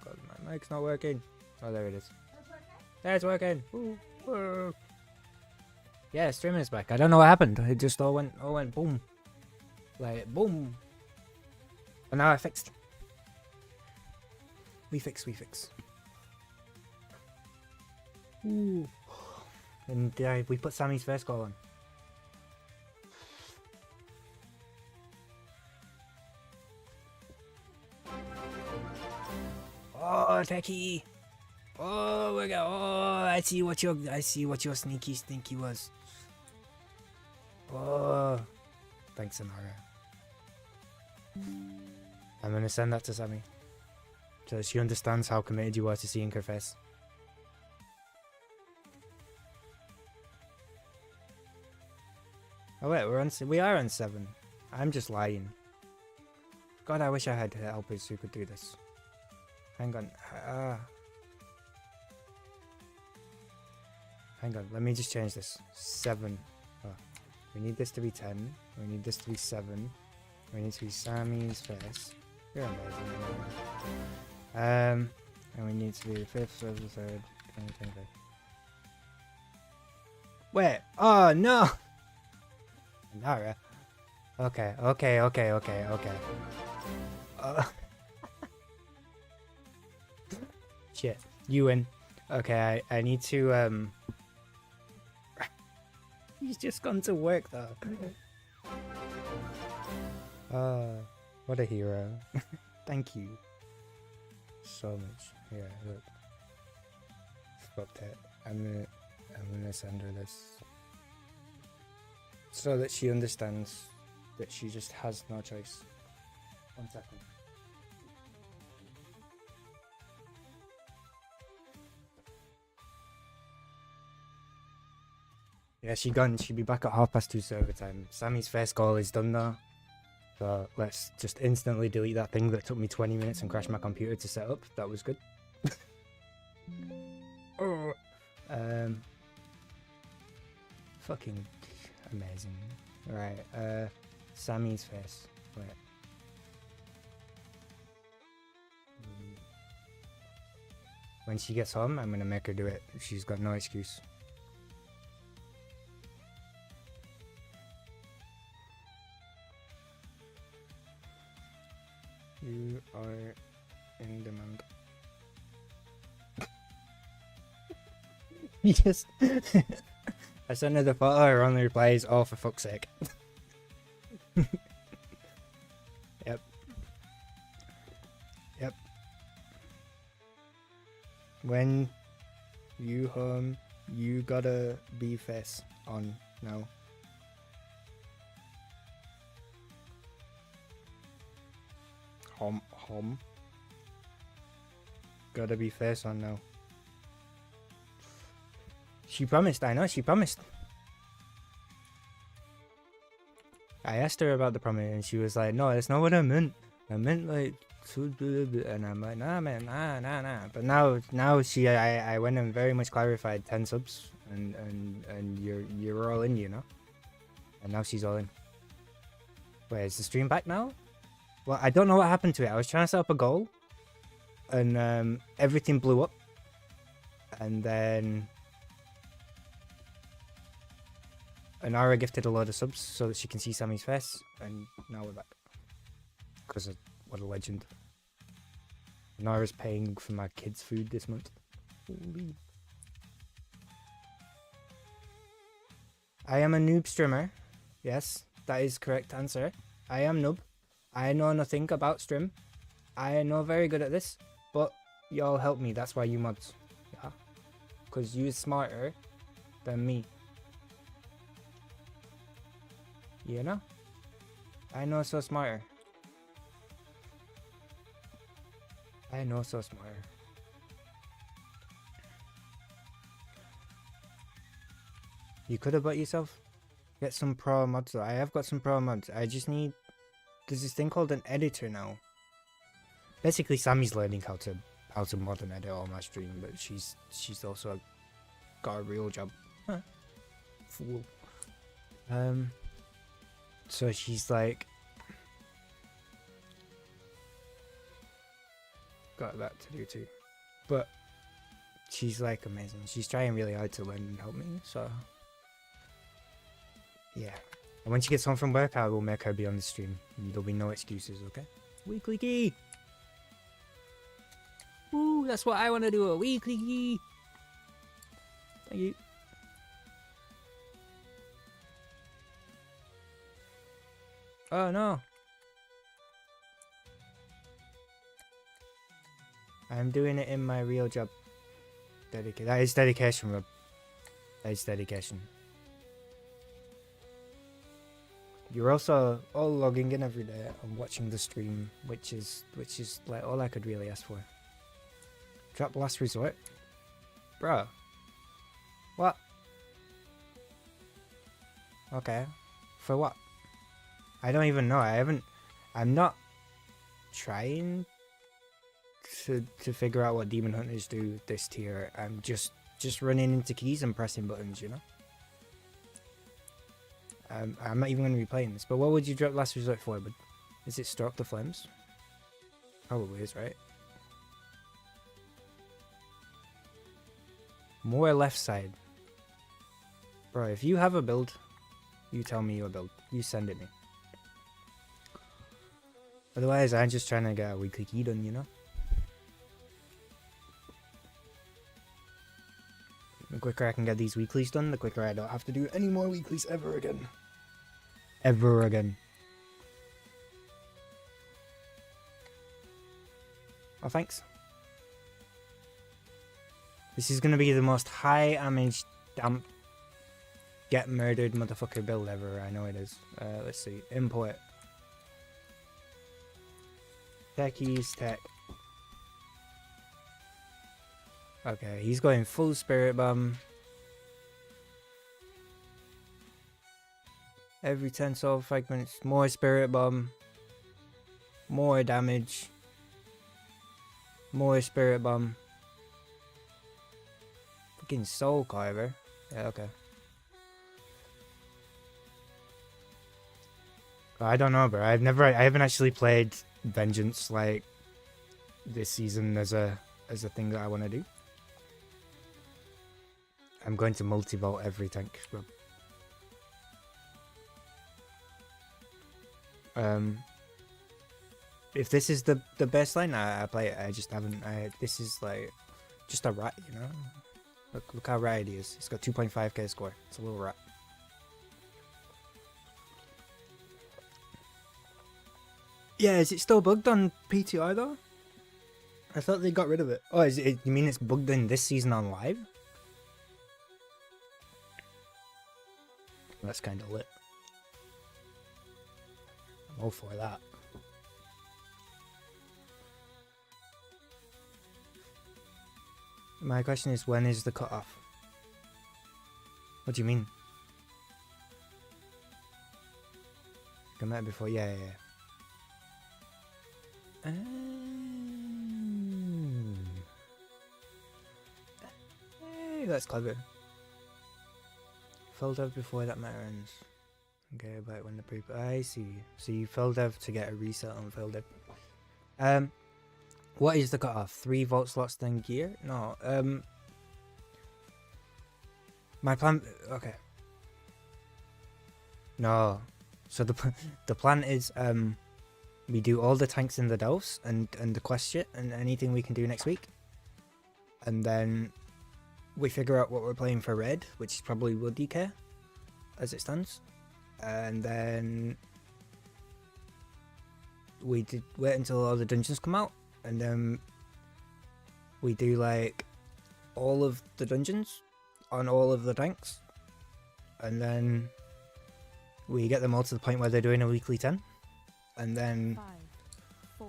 god, my mic's not working. Oh, there it is. There, it's working. Woo, woo. Yeah, streaming is back. I don't know what happened. It just all went boom. Like, boom. But now I fixed. We fix. Ooh. And we put Sammy's first goal on. Oh, Techie! Oh, we go! Oh, I see what your sneaky was. Oh, thanks, Anara. I'm gonna send that to Sammy, so that she understands how committed you are to seeing her face. Oh wait, we are on 7. I'm just lying. God, I wish I had helpers who could do this. Hang on. Hang on, let me just change this. 7. Oh, we need this to be 10. We need this to be 7. We need to be Sammy's face. You're amazing. And we need to be the 5th, 7th, 3rd, 2025. Wait, oh no! Nara. Okay. Shit. You win. Okay, I need to, He's just gone to work, though. What a hero. Thank you. So much. Yeah, look. Fuck that. I'm gonna send her this. So that she understands that she just has no choice. 1 second. Yeah, she'll be back at 2:30 server time. Sammy's first goal is done though. So let's just instantly delete that thing that took me 20 minutes and crashed my computer to set up. That was good. Oh. Fucking amazing. Right, Sammy's face. Wait. When she gets home, I'm gonna make her do it. She's got no excuse. You are in demand. You just... I sent her the photo, her only replies, oh, for fuck's sake. Yep. When you home, you gotta be face on now. Home. Gotta be face on now. She promised, I know, she promised. I asked her about the promise and she was like, no, that's not what I meant. I meant like, and I'm like, nah man, nah. But now I went and very much clarified 10 subs and you're all in, you know? And now she's all in. Wait, is the stream back now? Well, I don't know what happened to it. I was trying to set up a goal and everything blew up. And then Anara gifted a load of subs so that she can see Sammy's face, and now we're back. Because what a legend. Anara's paying for my kids' food this month. Holy. I am a noob streamer. Yes, that is correct answer. I am noob. I know nothing about stream. I am not very good at this, but y'all help me. That's why you mods. Yeah? Because you're smarter than me. You know? I know so smarter. I know so smarter. You could have bought yourself. Get some pro mods though. I have got some pro mods. I just need... There's this thing called an editor now. Basically, Sammy's learning how to mod and edit all my stream, but she's also got a real job. Huh. Fool. So she's like, got that to do too. But she's like amazing. She's trying really hard to learn and help me, so yeah. And when she gets home from work, I will make her be on the stream. There'll be no excuses, okay? Weekly key! Ooh, that's what I want to do, a weekly key! Thank you. Oh no! I'm doing it in my real job. That is dedication, Rob. That is dedication. You're also all logging in every day and watching the stream, which is like all I could really ask for. Drop last resort, bro. What? Okay, for what? I don't even know. I'm not trying to figure out what demon hunters do this tier. I'm just running into keys and pressing buttons, you know. I'm not even going to be playing this. But what would you drop last resort for? But is it Stalk the Flames? Probably is, right? More left side. Bro, if you have a build, you tell me your build. You send it me. Otherwise, I'm just trying to get a weekly key done, you know? The quicker I can get these weeklies done, the quicker I don't have to do any more weeklies ever again. Ever again. Oh, thanks. This is gonna be the most high damage damp get murdered motherfucker build ever. I know it is. Let's see. Import. Techies, tech. Okay, he's going full spirit bomb. Every 10 soul fragments, more spirit bomb. More damage. More spirit bomb. Fucking soul carver. Yeah, okay. I don't know, bro. I haven't actually played Vengeance like this season as a thing that I want to do. I'm going to multi-vault every tank, bro. If this is the best line, I play it. I just haven't. This is like just a rat, you know. Look how rat he is. He's got 2.5k score. It's a little rat. Yeah, is it still bugged on PTR though? I thought they got rid of it. Oh, is it? You mean it's bugged in this season on live? That's kind of lit. I'm all for that. My question is, when is the cutoff? What do you mean? I met before, yeah. Hey, that's clever. Fell dev before that matter ends. Okay, but when the pre. I see. So you fell dev to get a reset on fell dev. What is the cutoff? 3 vault slots then gear? No. My plan. Okay. No. So the plan is we do all the tanks in the delves and the quest shit and anything we can do next week, and then we figure out what we're playing for red, which is probably Wood DK as it stands, and then we wait until all the dungeons come out, and then we do like all of the dungeons on all of the tanks, and then we get them all to the point where they're doing a weekly 10, and then 5, 4,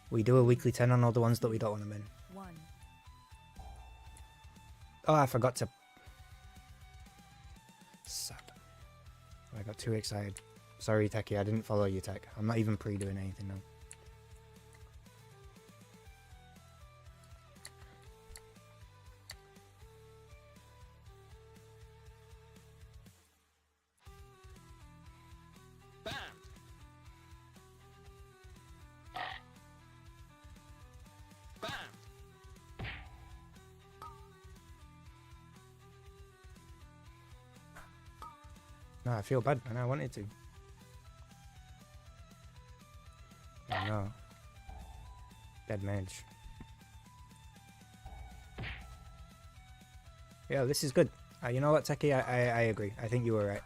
we do a weekly 10 on all the ones that we don't want them in. 1. Oh, I forgot to. Sap. I got too excited. Sorry, Techie, I didn't follow you, Tech. I'm not even pre-doing anything now. Bam! No, I feel bad, and I wanted to. Oh no. Dead mage. Yeah, this is good. You know what, Techie? I agree. I think you were right.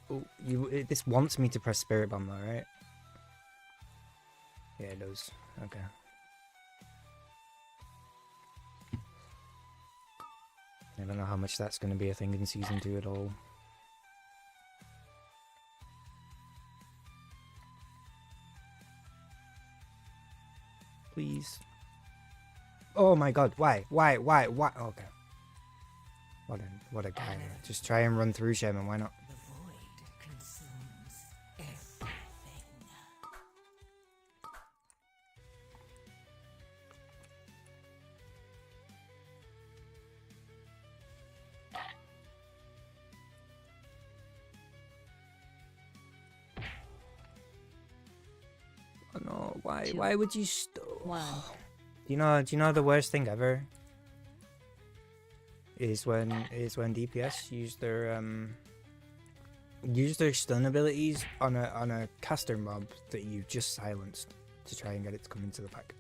Oh, this wants me to press Spirit Bomb though, right? Yeah, it does. Okay. I don't know how much that's going to be a thing in Season 2 at all. Please. Oh my god, why? Why? Okay. What a guy. Just try and run through Shaman, why not? The void consumes everything. Oh no, why? Two. Why would you One. Do you know the worst thing ever? Is when DPS use their stun abilities on a caster mob that you just silenced to try and get it to come into the pack.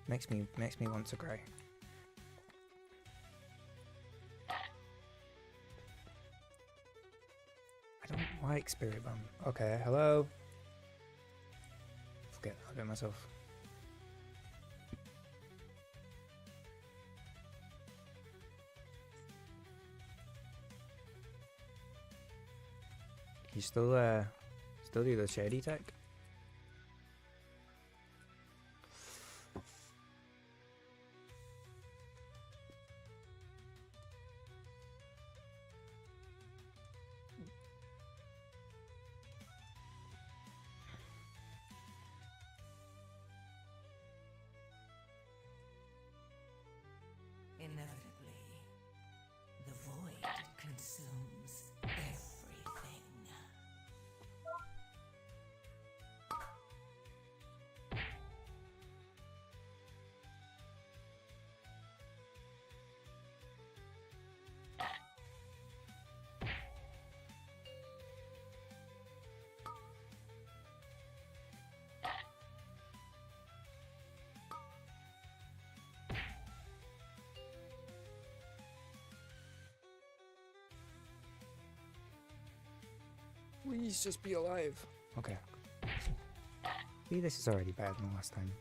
Makes me want to cry. I don't like Spirit Bomb. Okay, hello. Forget about myself. You still do the shady tech? Inevitably, the void consumes everything. Please just be alive. Okay. See, this is already better than last time.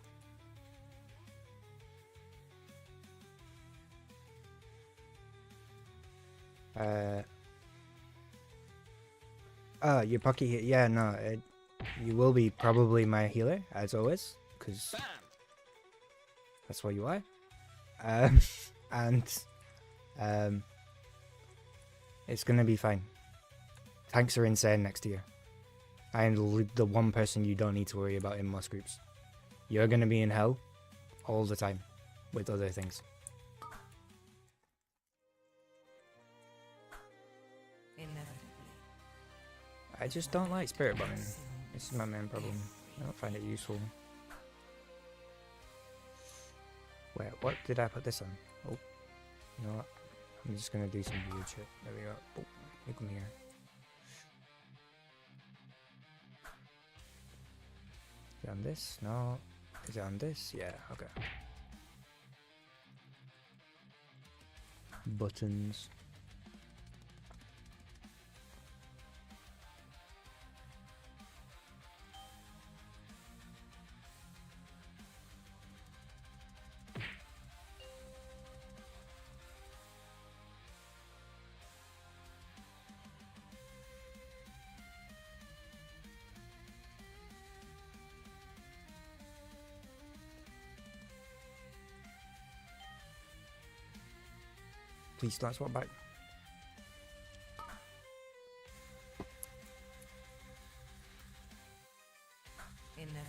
Your pocket here. Yeah, no, you will be probably my healer, as always, because that's what you are. And it's gonna be fine. Tanks are insane next to you. I am the one person you don't need to worry about in most groups. You're gonna be in hell all the time with other things. I just don't like spirit bombing. This is my main problem. I don't find it useful. Wait, what did I put this on? Oh, you know what? I'm just gonna do some weird shit. There we go. Oh, you come here. Is it on this? No. Is it on this? Yeah, okay. Buttons. Please don't swap back. Inevitably,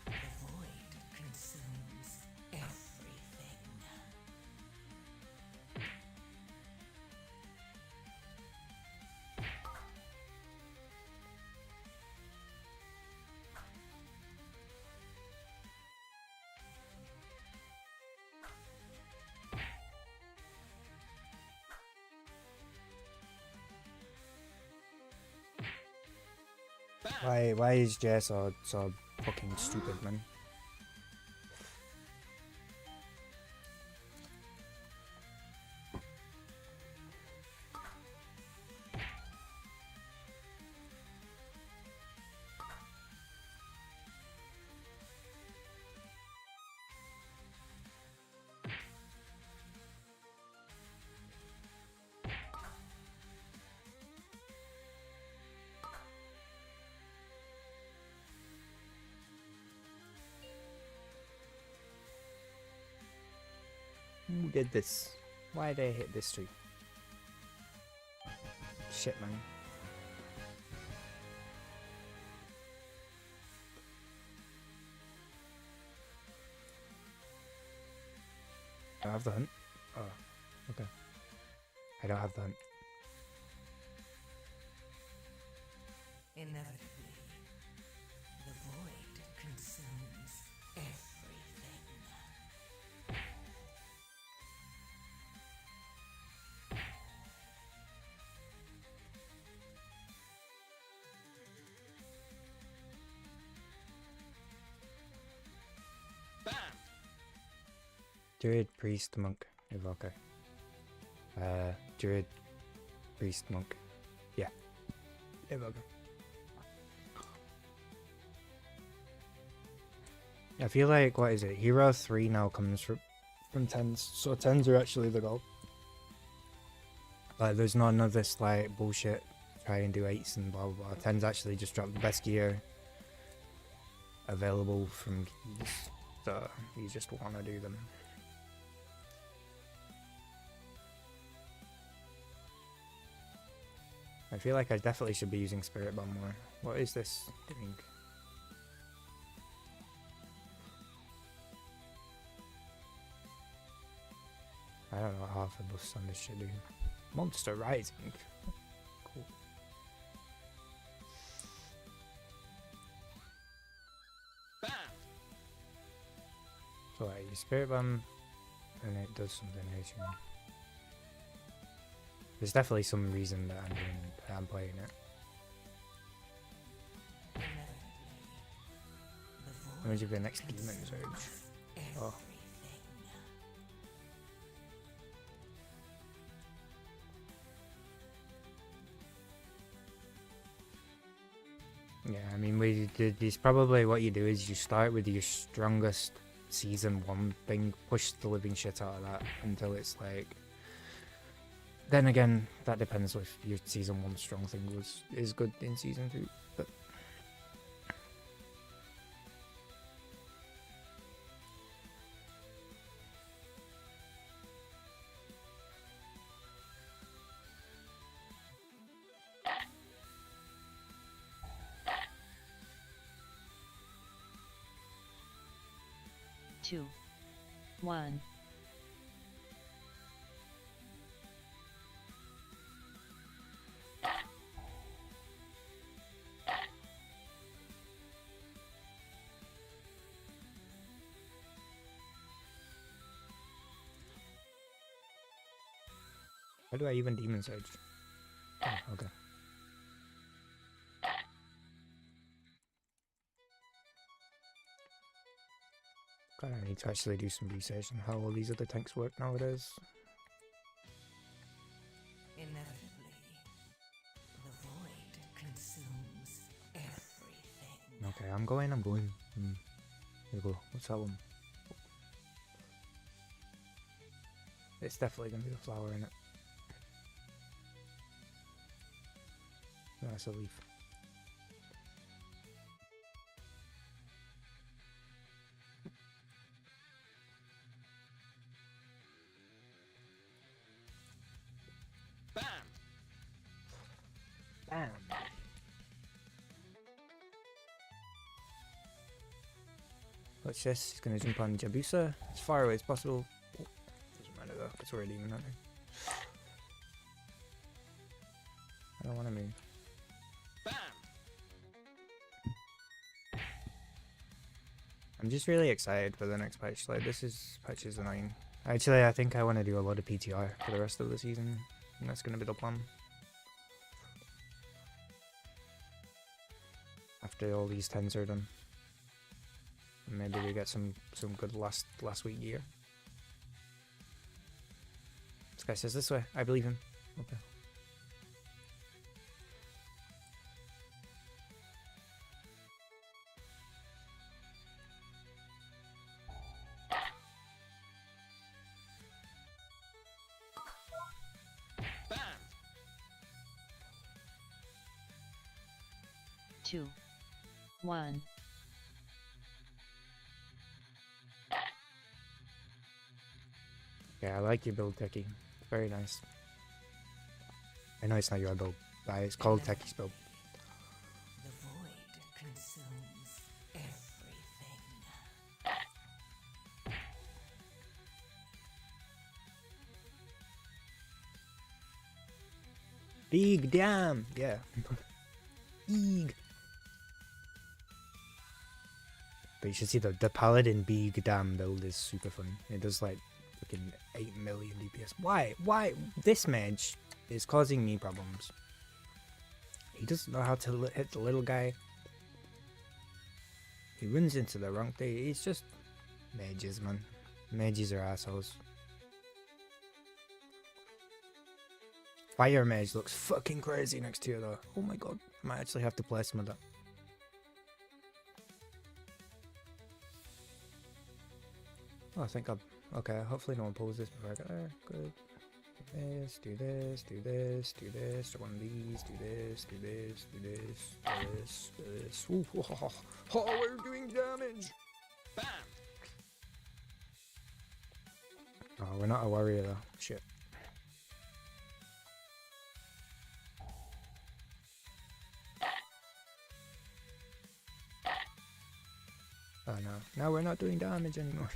the void consumes everything. Why is Jay so fucking stupid, man? Who did this? Why did I hit this tree? Shit, man. I have the hunt. Oh, okay. I don't have the hunt. Inevitably, the void consumes everything. Druid, priest, monk, evoker. Druid, priest, monk. Yeah. Evoker. I feel like, what is it? Hero 3 now comes from 10s, so 10s are actually the goal. Like, there's none of this, like, bullshit, try and do 8s and blah blah blah. 10s actually just drop the best gear available from keys, so you just want to do them. I feel like I definitely should be using Spirit Bomb more. What is this doing? I don't know what half a bus on this should do. Monster Rising. Cool. So I use Spirit Bomb and it does something actually. There's definitely some reason that I'm playing it. How much of the next demon surge? Oh. Yeah, I mean, it's probably what you do is you start with your strongest season 1 thing, push the living shit out of that until it's like. Then again, that depends if your season 1 strong thing is good in season 2, but. Two, one. How do I even demon surge? Oh, okay. God, I need to actually do some research on how all these other tanks work nowadays. Inevitably, the void consumes everything. Okay, I'm going. Here we go. What's that one? It's definitely gonna be the flower in it. No, that's a leaf. Bam! Watch this, he's gonna jump on Jabusa as far away as possible. Oh, doesn't matter though, because we're a demon, aren't we? I don't want to move. I'm just really excited for the next patch. Like, patch is annoying. Actually, I think I want to do a lot of PTR for the rest of the season, and that's gonna be the plan. after all these 10s are done. Maybe we get some good last week gear. This guy says this way. I believe him. Okay. Two. 1. Yeah, I like your build, Techie. Very nice. I know it's not your build, but it's called Techie's build. The void consumes everything. Big damn! Yeah. Big. But you should see the Paladin Big Damn build is super fun. It does like fucking 8 million DPS. Why? Why? This mage is causing me problems. He doesn't know how to hit the little guy. He runs into the wrong thing. It's just mages, man. Mages are assholes. Fire mage looks fucking crazy next to you though. Oh my god. I might actually have to play some of that. Oh, I think I'm... Okay, hopefully no one pulls this before I get there. Good. Do this, do this, do this, do this. Do one of these, do this, do this, do this, do this, do this. Ooh, oh, we're doing damage! Bam! Oh, we're not a warrior though. Shit. Oh no. Now we're not doing damage anymore.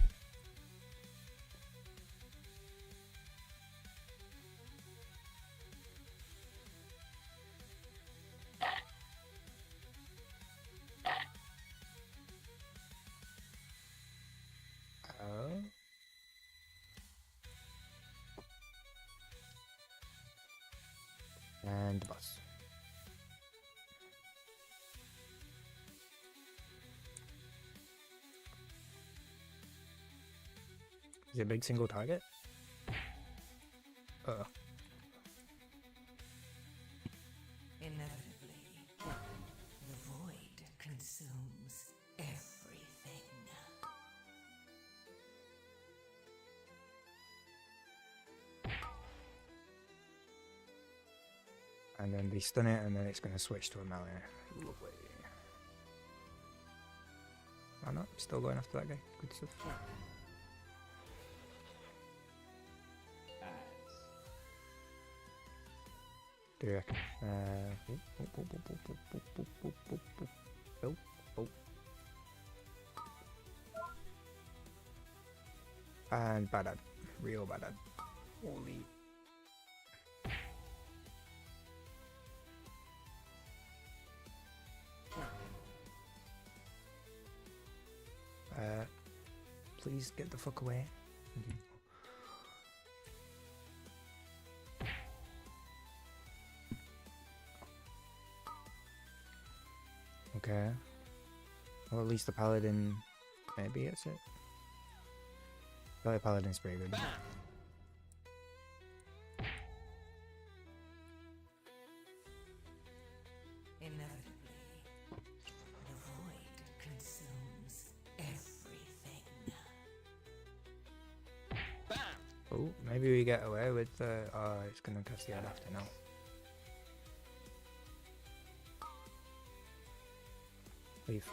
Oh. And the boss. Is it a big single target? Inevitably, the void consumes everything. And then they stun it, and then it's going to switch to a melee. Lovely. Oh no, still going after that guy. Good stuff. Do you reckon? And Badad. Real Badad. Holy. Please get the fuck away. Thank you. Okay. Well, at least the paladin maybe hits it. I feel like paladin's pretty good. Inevitably, the void consumes everything. Oh, maybe we get away with the... Oh, it's gonna cast the head after now. Leave.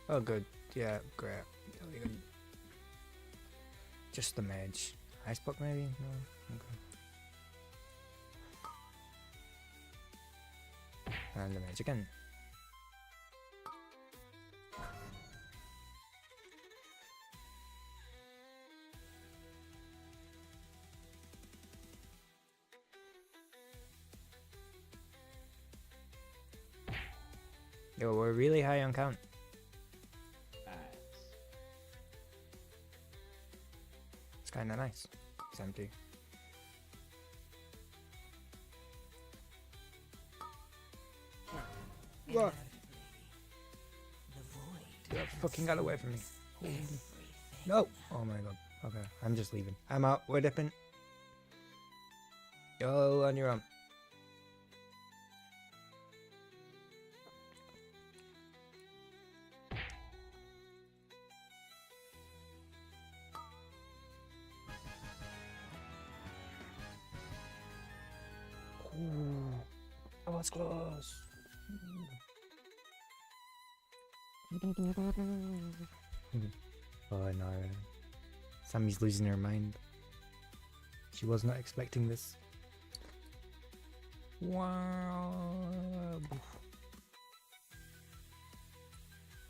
Oh, good. Yeah, great. Really good. Just the mage. Ice block maybe? No? Okay. And the mage again. Yo, we're really high on count. Kinda nice. It's empty. What? The void Get the fucking gun away from me. everything. No! Oh my god. Okay, I'm just leaving. I'm out. We're dipping. Yo, on your own. Ooh, that was close. Oh no. Sammy's losing her mind. She was not expecting this. Wow.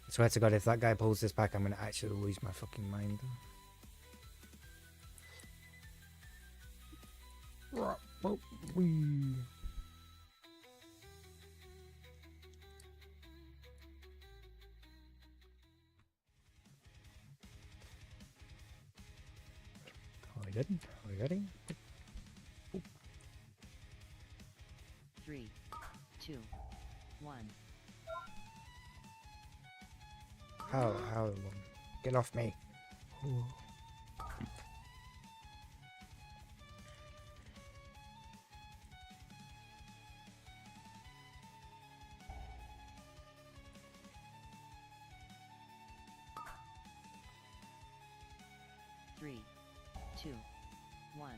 I swear to God, if that guy pulls this back, I'm gonna actually lose my fucking mind. Are we good? Are we ready? 3, 2, 1. How? Get off me. Ooh. 3, 2, 1.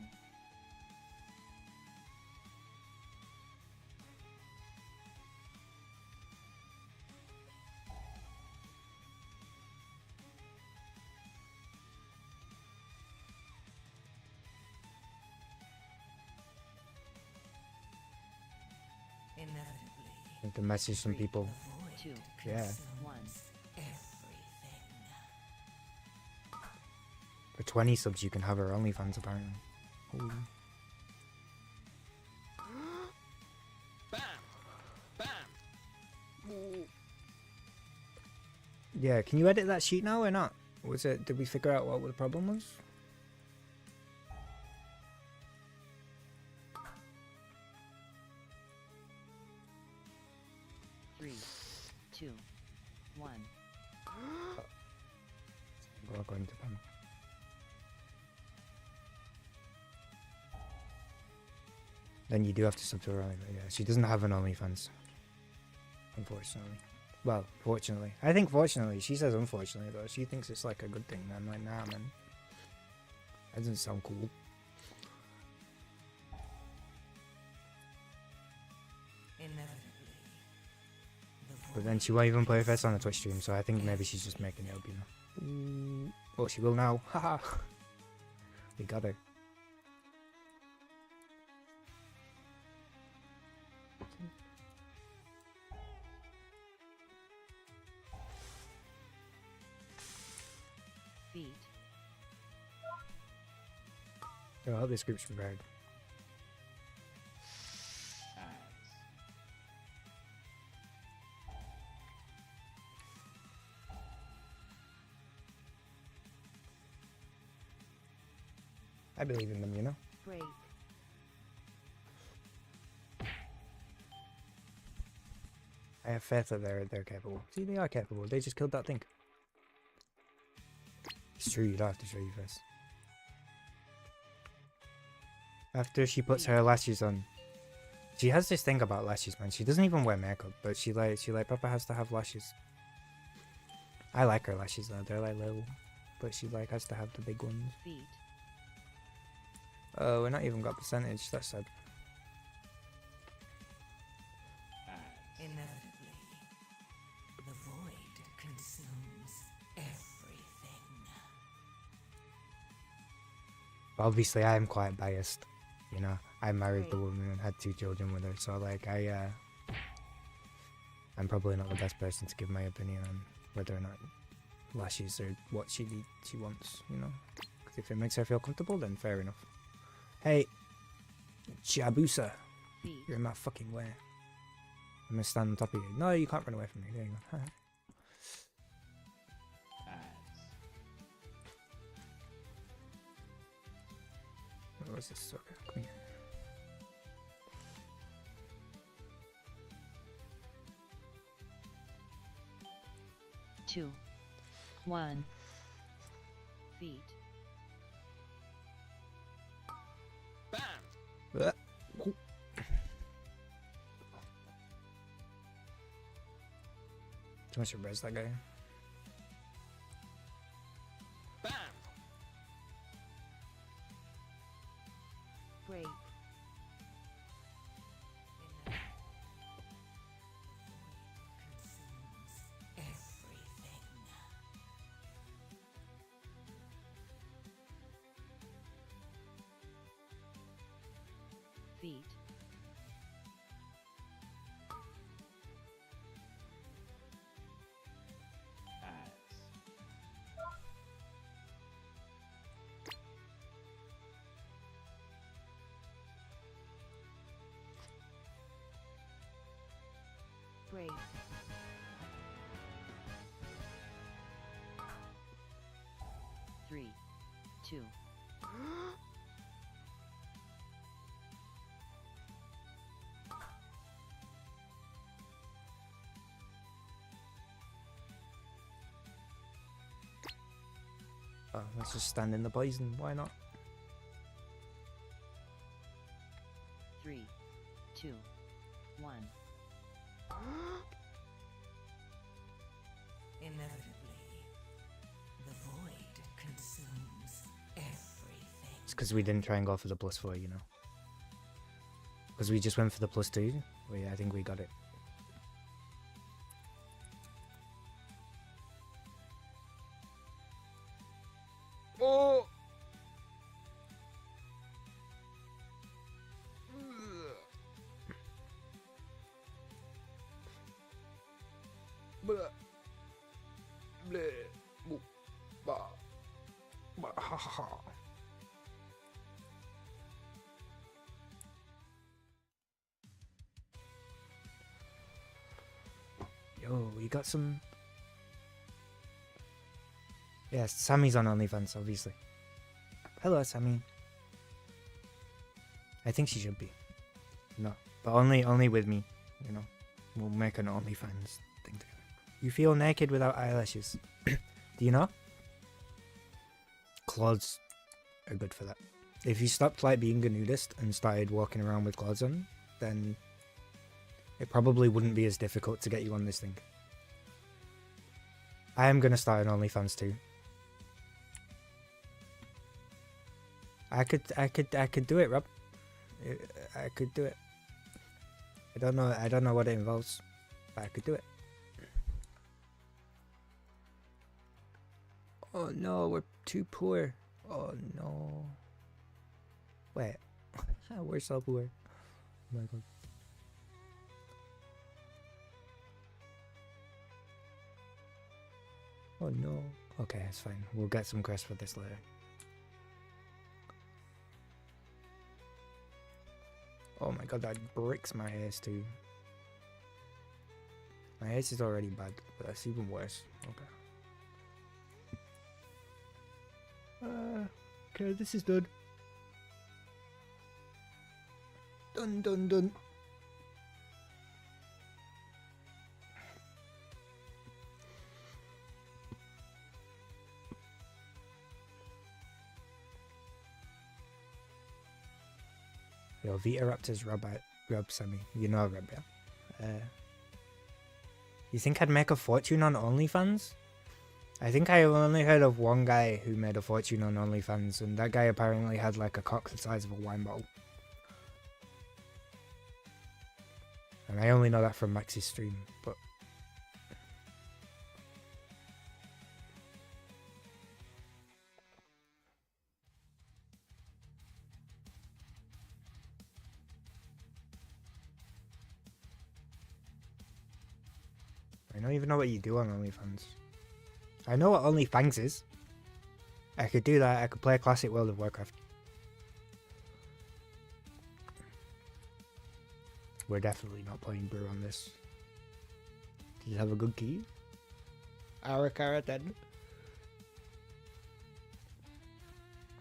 Inevitably, I think the message from people. the void 2, Yeah. 1. everything. For 20 subs, you can have her OnlyFans apparently. Ooh. Yeah, can you edit that sheet now or not? Was it? Did we figure out what the problem was? 3, 2, 1. We're going to them. Then you do have to sub to her only, but yeah, she doesn't have an OnlyFans. Unfortunately. Well, fortunately. I think fortunately. She says unfortunately though. She thinks it's like a good thing. I'm like, nah man. That doesn't sound cool. Inevitably, the But void then she won't even play Fest on a Twitch stream, so I think maybe she's just making it up, you know. Well, she will now. Haha. We got her. Feet. I hope this group's prepared. I believe in them, you know. Break. I have faith that they're capable. See, they are capable. They just killed that thing. It's true, you don't have to show your face. After she puts her lashes on, she has this thing about lashes, man. She doesn't even wear makeup, but she like Papa has to have lashes. I like her lashes though. They're like little, but she like has to have the big ones. Feet. Oh, we're not even got percentage. That's sad. inevitably, the void consumes everything. Obviously, I am quite biased. You know, I married the woman and had 2 children with her, so like I'm probably not the best person to give my opinion on whether or not lashes are what she wants. You know, 'cause if it makes her feel comfortable, then fair enough. Hey, Jabusa, Feet. you're in my fucking way. I'm gonna stand on top of you. No, you can't run away from me. There you go. What's this? Okay, come here. 2, 1. Feet. Uh, oh. Too much res that guy. Break. Consumes everything. Feet. Break. Three, two. Oh, let's just stand in the poison. Why not? 3, 2, 1. Inevitably, the void consumes everything. It's because we didn't try and go for the +4, you know. Because we just went for the +2. I think we got it. Oh! Blah. Blah. Boo. Bah. Bah. Ha ha ha. Yo, you got some. Yes, Sammy's on OnlyFans, obviously. Hello, Sammy. I think she should be. No, but only with me. You know, we'll make an OnlyFans thing together. You feel naked without eyelashes. Do you know? Clothes are good for that. If you stopped like being a nudist and started walking around with clothes on, then it probably wouldn't be as difficult to get you on this thing. I am gonna start an OnlyFans too. I could do it, Rob. I could do it. I don't know what it involves, but I could do it. Oh no, we're too poor. Oh no. Wait. We're so poor. Oh my god. Oh no. Okay, it's fine. We'll get some crest for this later. Oh my god, that bricks my hairs too. My hairs is already bad, but that's even worse. Okay. Okay, this is done. Done, done, done. Yo, Vita Raptors Rob Sammy. You know Rob, yeah? You think I'd make a fortune on OnlyFans? I think I only heard of one guy who made a fortune on OnlyFans, and that guy apparently had like a cock the size of a wine bottle. And I only know that from Max's stream, but... I don't even know what you do on OnlyFans. I know what OnlyFans is. I could do that. I could play classic World of Warcraft. We're definitely not playing Brew on this. Did you have a good key? Arakara 10.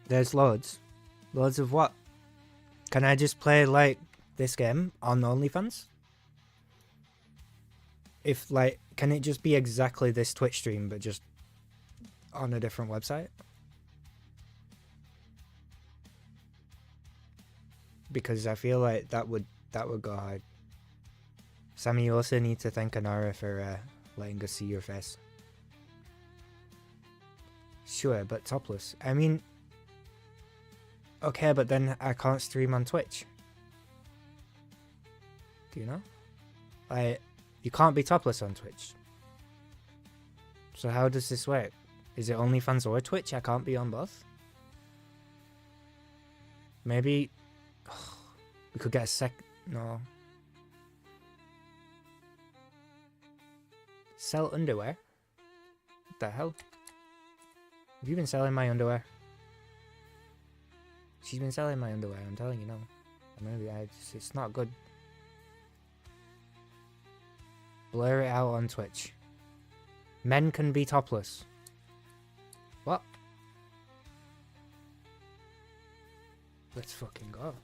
There's loads. Loads of what? Can I just play like this game on OnlyFans? If like, can it just be exactly this Twitch stream but just on a different website? Because I feel like that would go hard. Sammy, you also need to thank Anara for letting us see your face. Sure, but topless. I mean, okay, but then I can't stream on Twitch. Do you know? Like, you can't be topless on Twitch. So how does this work? Is it OnlyFans or Twitch? I can't be on both. Maybe we could get a no. Sell underwear? What the hell? Have you been selling my underwear? She's been selling my underwear, I'm telling you now. Maybe it's not good. Blur it out on Twitch. Men can be topless. What? Let's fucking go.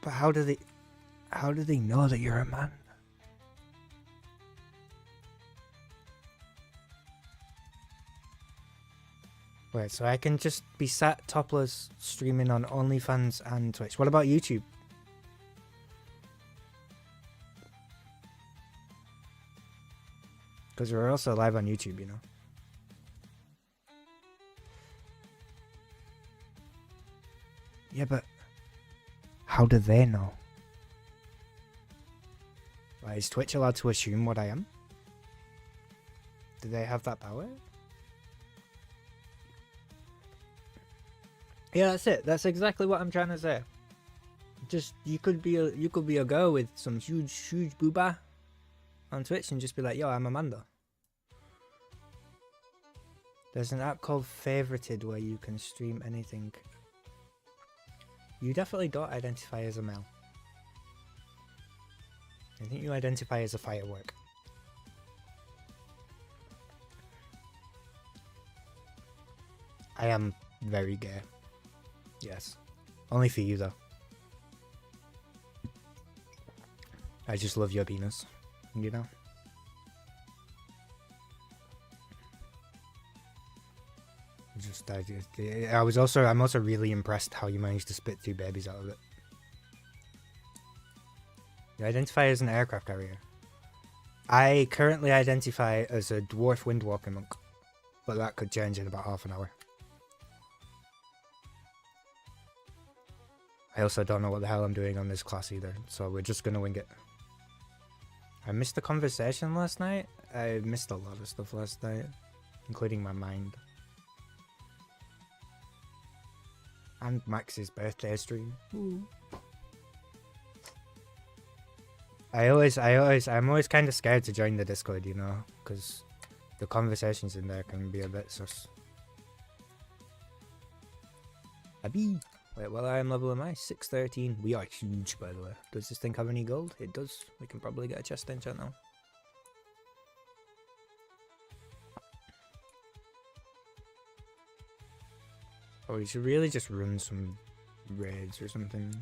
But how do they know that you're a man? Wait, so I can just be sat topless streaming on OnlyFans and Twitch. What about YouTube? Because we're also live on YouTube, you know. Yeah, but how do they know? Like, is Twitch allowed to assume what I am? Do they have that power? Yeah, that's it. That's exactly what I'm trying to say. Just you could be a girl with some huge booba on Twitch and just be like, yo, I'm Amanda. There's an app called Favorited where you can stream anything. You definitely don't identify as a male. I think you identify as a firework. I am very gay. Yes. Only for you though. I just love your penis. You know? I'm also really impressed how you managed to spit 2 babies out of it. You identify as an aircraft carrier. I currently identify as a dwarf windwalker monk, but that could change in about half an hour. I also don't know what the hell I'm doing on this class either, so we're just gonna wing it. I missed the conversation last night. I missed a lot of stuff last night, including my mind. And Max's birthday stream. Ooh. I'm always kind of scared to join the Discord, you know, because the conversations in there can be a bit sus. Abi. Wait, well, I am level am I? 613. We are huge, by the way. Does this thing have any gold? It does. We can probably get a chest enchant now. Oh, we should really just run some raids or something.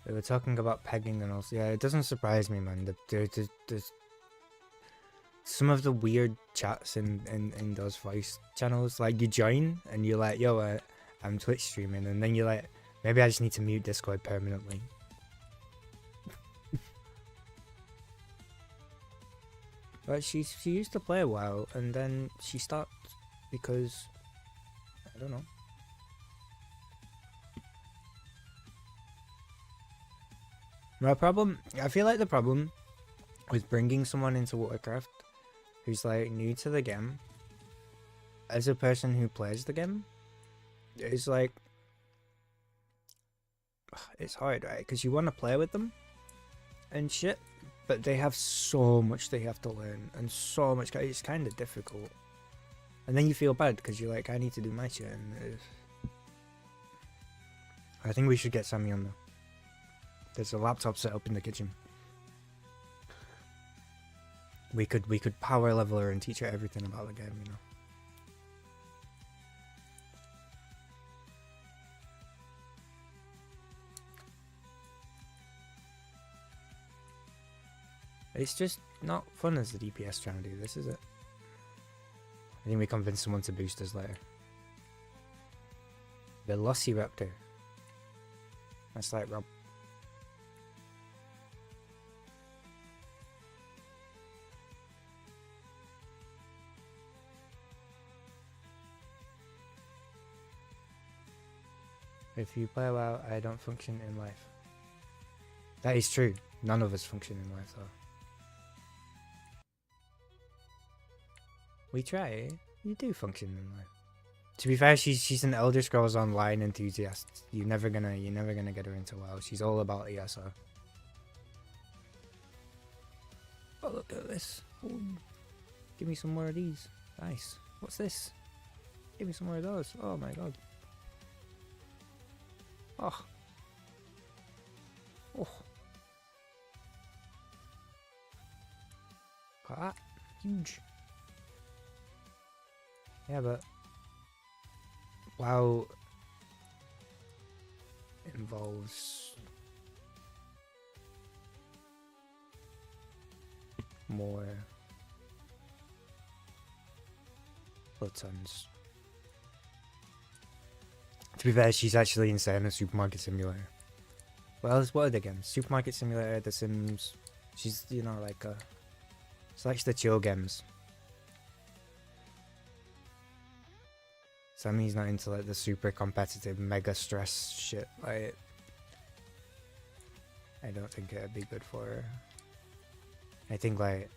They were talking about pegging and all. Yeah, it doesn't surprise me, man. There's some of the weird chats in those voice channels. Like, you join and you're like, yo, I'm Twitch streaming. And then you're like, maybe I just need to mute Discord permanently. But she used to play a while, and then she stopped because I don't know. I feel like the problem with bringing someone into Warcraft who's like new to the game, as a person who plays the game, is like, it's hard, right? Because you want to play with them and shit. But they have so much they have to learn, and so much, it's kind of difficult. And then you feel bad, because you're like, I need to do my shit, and I think we should get Sammy on though. There's a laptop set up in the kitchen. We could power level her and teach her everything about the game, you know. It's just not fun as the DPS trying to do this, is it? I think we convince someone to boost us later. Velociraptor. That's like Rob. If you play WoW, I don't function in life. That is true. None of us function in life though. We try. You do function in life. To be fair, she's an Elder Scrolls Online enthusiast. You're never gonna get her into WoW. She's all about ESO. Oh, look at this. Ooh. Give me some more of these. Nice. What's this? Give me some more of those. Oh my god. Oh. Oh. Look at that. Huge. Yeah, but WoW involves more buttons. To be fair, she's actually insane at Supermarket Simulator. Well, what are the games? Supermarket Simulator, The Sims. She's, you know, like it's like the chill games. Sammy's not into like the super competitive, mega stress shit. Like, I don't think it'd be good for her. I think like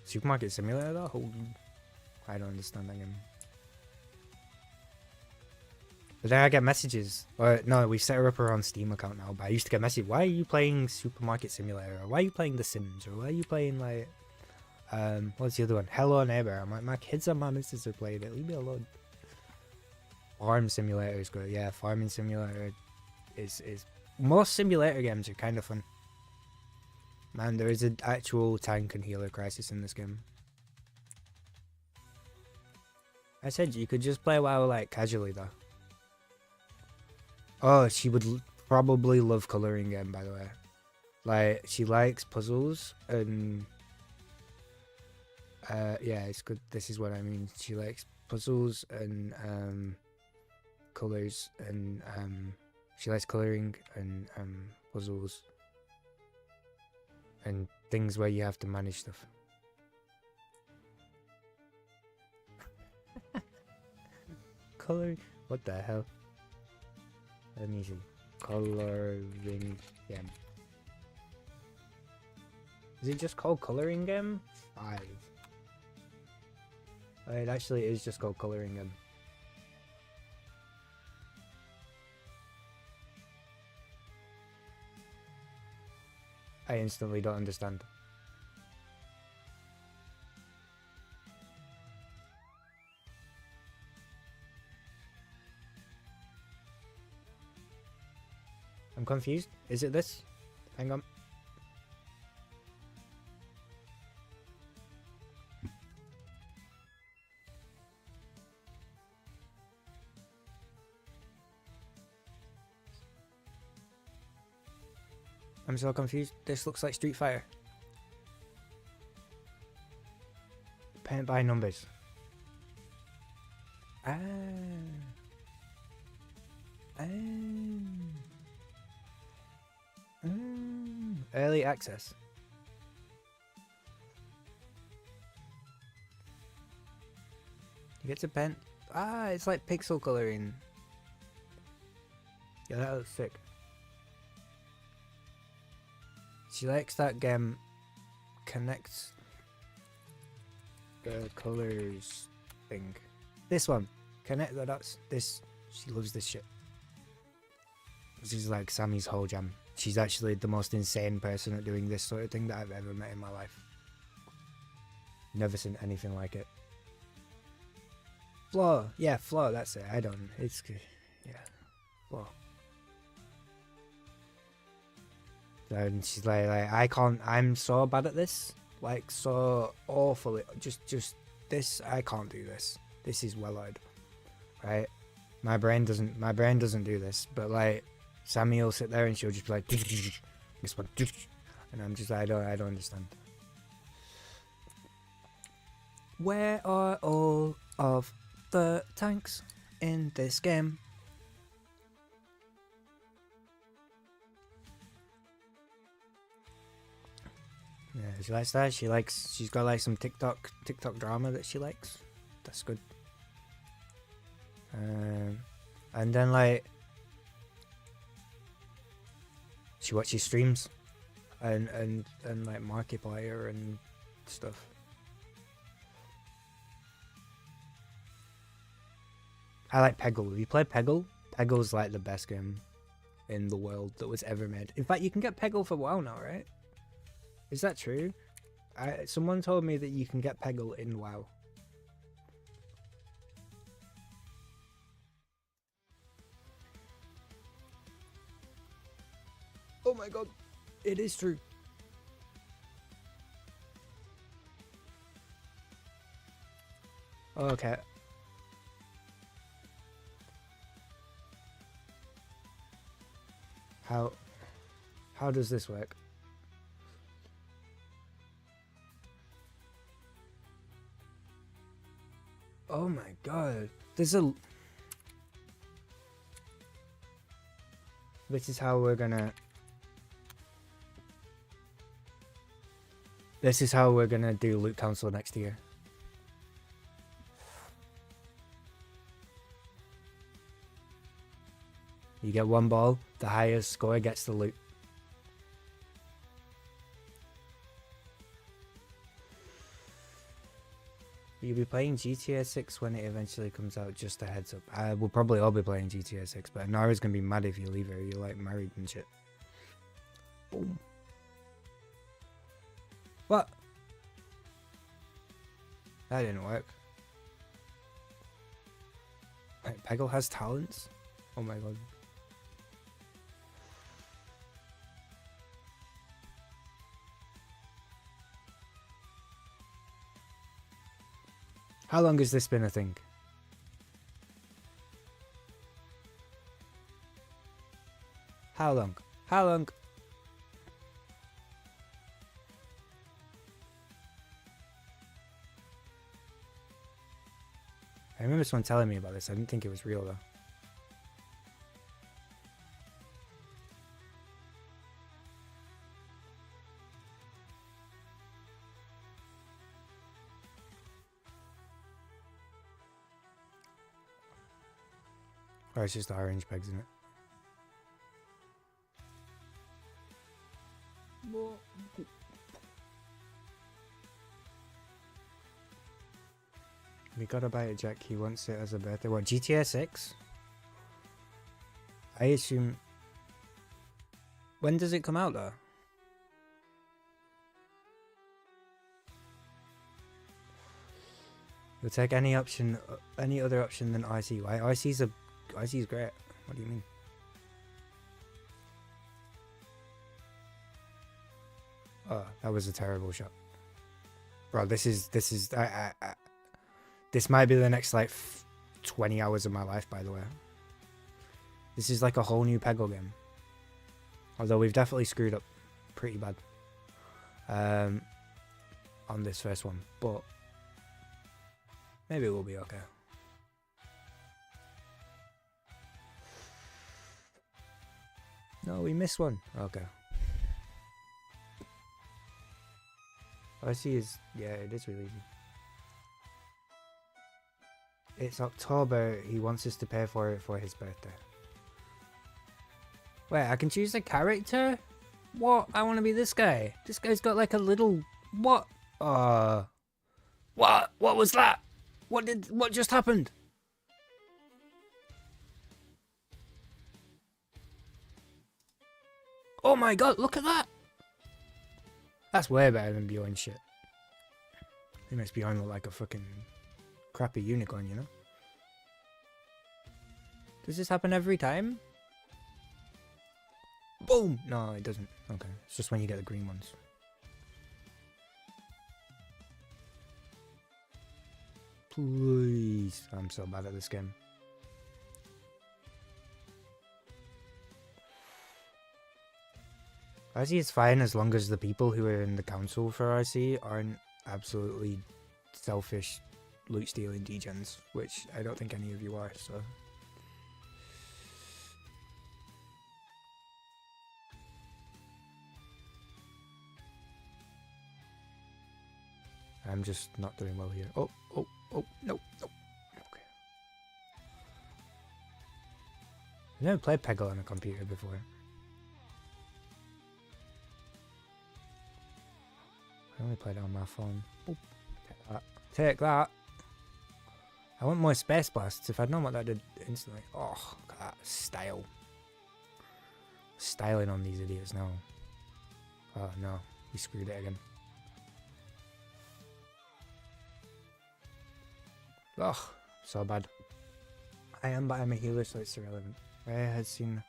Supermarket Simulator though, I don't understand that game. But then I get messages. Or no, we've set her up her own Steam account now. But I used to get messages. Why are you playing Supermarket Simulator? Or why are you playing The Sims? Or why are you playing like what's the other one? Hello Neighbor. I'm like, my kids and my missus are playing it. Leave me alone. Farm Simulator is good. Yeah, Farming Simulator is most simulator games are kind of fun. Man, there is an actual tank and healer crisis in this game. I said you could just play WoW like casually though. Oh, she would probably love coloring game, by the way. Like, she likes puzzles and yeah, it's good. This is what I mean. She likes puzzles and colors, and she likes coloring and puzzles and things where you have to manage stuff. Coloring? What the hell? Let me see. Coloring game. Is it just called Coloring Game? 5. It actually is just called Coloring Game. I instantly don't understand. I'm confused. Is it this? Hang on. I'm so confused. This looks like Street Fighter. Paint by numbers. Ah. Early access. You get to paint. Ah, it's like pixel coloring. Yeah, that looks sick. She likes that game. Connects the colors thing. This one. Connect the dots. This. She loves this shit. This is like Sammy's whole jam. She's actually the most insane person at doing this sort of thing that I've ever met in my life. Never seen anything like it. Flaw. Yeah, Flaw, that's it. I don't. It's. Yeah. Flaw. And she's like, I can't. I'm so bad at this. like so awful. Just this, I can't do this. This is Wellard, right? My brain doesn't do this. But like, Sammy will sit there and she'll just be like, this one, and I'm just, I don't understand. Where are all of the tanks in this game? Yeah, she likes that. She's got like some TikTok drama that she likes. That's good. And then like she watches streams and like Markiplier and stuff. I like Peggle. Have you played Peggle? Peggle's like the best game in the world that was ever made. In fact, you can get Peggle for WoW now, right? Is that true? Someone told me that you can get Peggle in WoW. Oh my god, it is true. Okay. How does this work? Oh my god. This is how we're gonna do Loot Council next year. You get one ball, the highest score gets the loot. You'll be playing GTA 6 when it eventually comes out, just a heads up. We'll probably all be playing GTA 6, but Nara's gonna be mad if you leave her. You're like married and shit. Boom. What? That didn't work. Wait, Peggle has talents? Oh my god. How long has this been a thing? How long? How long? I remember someone telling me about this. I didn't think it was real though. Or it's just the orange pegs in it. We gotta buy it, Jack. He wants it as a birthday. What, GTA 6? I assume... When does it come out though? We'll take any option, any other option than IC. Why? IC's great. What do you mean? Oh, that was a terrible shot. Bro, this might be the next like 20 hours of my life, by the way. This is like a whole new Peggle game. Although we've definitely screwed up pretty bad on this first one, but maybe we'll be okay. No, we missed one. Okay. I see is, yeah, it is really easy. It's October. He wants us to pay for it for his birthday. Wait, I can choose a character? What? I want to be this guy. This guy's got like a little... What? What? What was that? What just happened? Oh my god, look at that! That's way better than Bjorn's shit. He makes Bjorn look like a fucking crappy unicorn, you know? Does this happen every time? Boom! No, it doesn't. Okay, it's just when you get the green ones. Please. I'm so bad at this game. RC is fine as long as the people who are in the council for RC aren't absolutely selfish loot stealing degens, which I don't think any of you are, so. I'm just not doing well here. Oh, no, no. Okay. I've never played Peggle on a computer before. I only played it on my phone. Boop. Take that. Take that. I want more space blasts. If I'd known what that did instantly. Oh, look at that style. Styling on these idiots now. Oh no, we screwed it again. Ugh, so bad. I am, but I'm a healer, so it's irrelevant. I had seen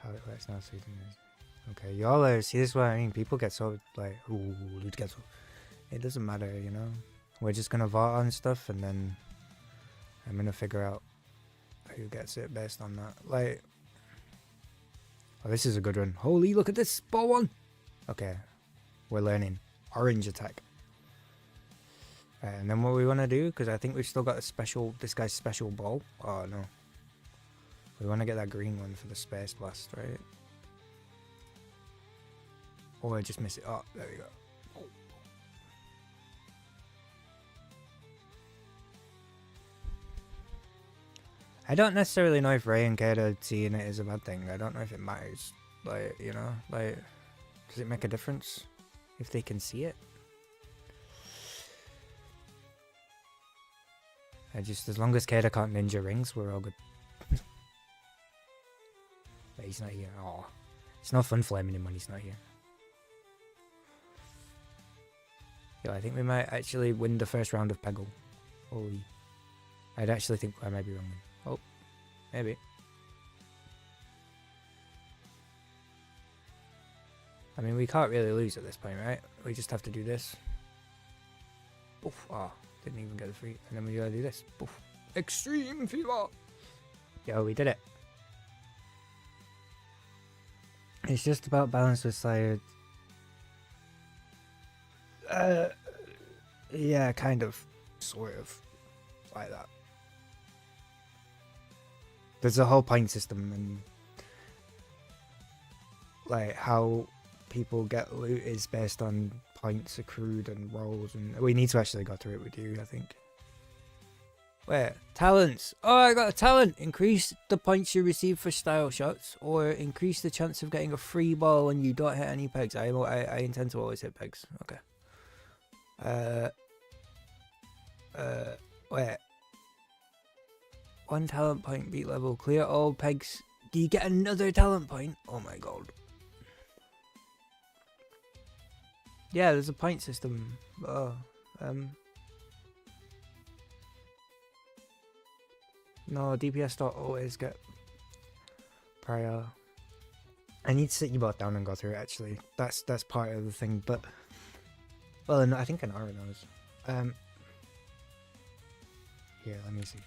how it works now, so you can. Okay, y'all are. See, this is what I mean. People get so like, ooh, loot gets. It doesn't matter, you know. We're just gonna vote on stuff, and then I'm gonna figure out who gets it based on that. Like, oh, this is a good one. Holy, look at this ball one. Okay, we're learning orange attack. And then what we want to do, because I think we've still got a special, this guy's special ball. Oh no. We want to get that green one for the space blast, right? Or just miss it. Oh, there we go. Oh. I don't necessarily know if Ray and Kata seeing it is a bad thing. I don't know if it matters. Like, you know, like, does it make a difference if they can see it? I just, as long as Kata can't ninja rings, we're all good. But he's not here. Oh, it's no fun flaming him when he's not here. Yeah, I think we might actually win the first round of Peggle. Holy. I'd actually think I might be wrong. Oh, maybe. I mean, we can't really lose at this point, right? We just have to do this. Oof, oh. Didn't even get the free. And then we gotta do this. Poof. Extreme fever! Yo, we did it. It's just about balance with Slayer. Yeah, kind of. Sort of. Like that. There's a whole point system and like how people get loot is based on points accrued and rolls, and we need to actually go through it with you, I think. Wait, talents. Oh, I got a talent. Increase the points you receive for style shots, or increase the chance of getting a free ball when you don't hit any pegs. I intend to always hit pegs. Okay. Wait. 1 talent point beat level. Clear all pegs. Do you get another talent point? Oh my god. Yeah, there's a point system. Oh, no, DPS don't always get prior. I need to sit you both down and go through it, actually. That's part of the thing, but... Well, no, I think Anara knows. Here, let me see.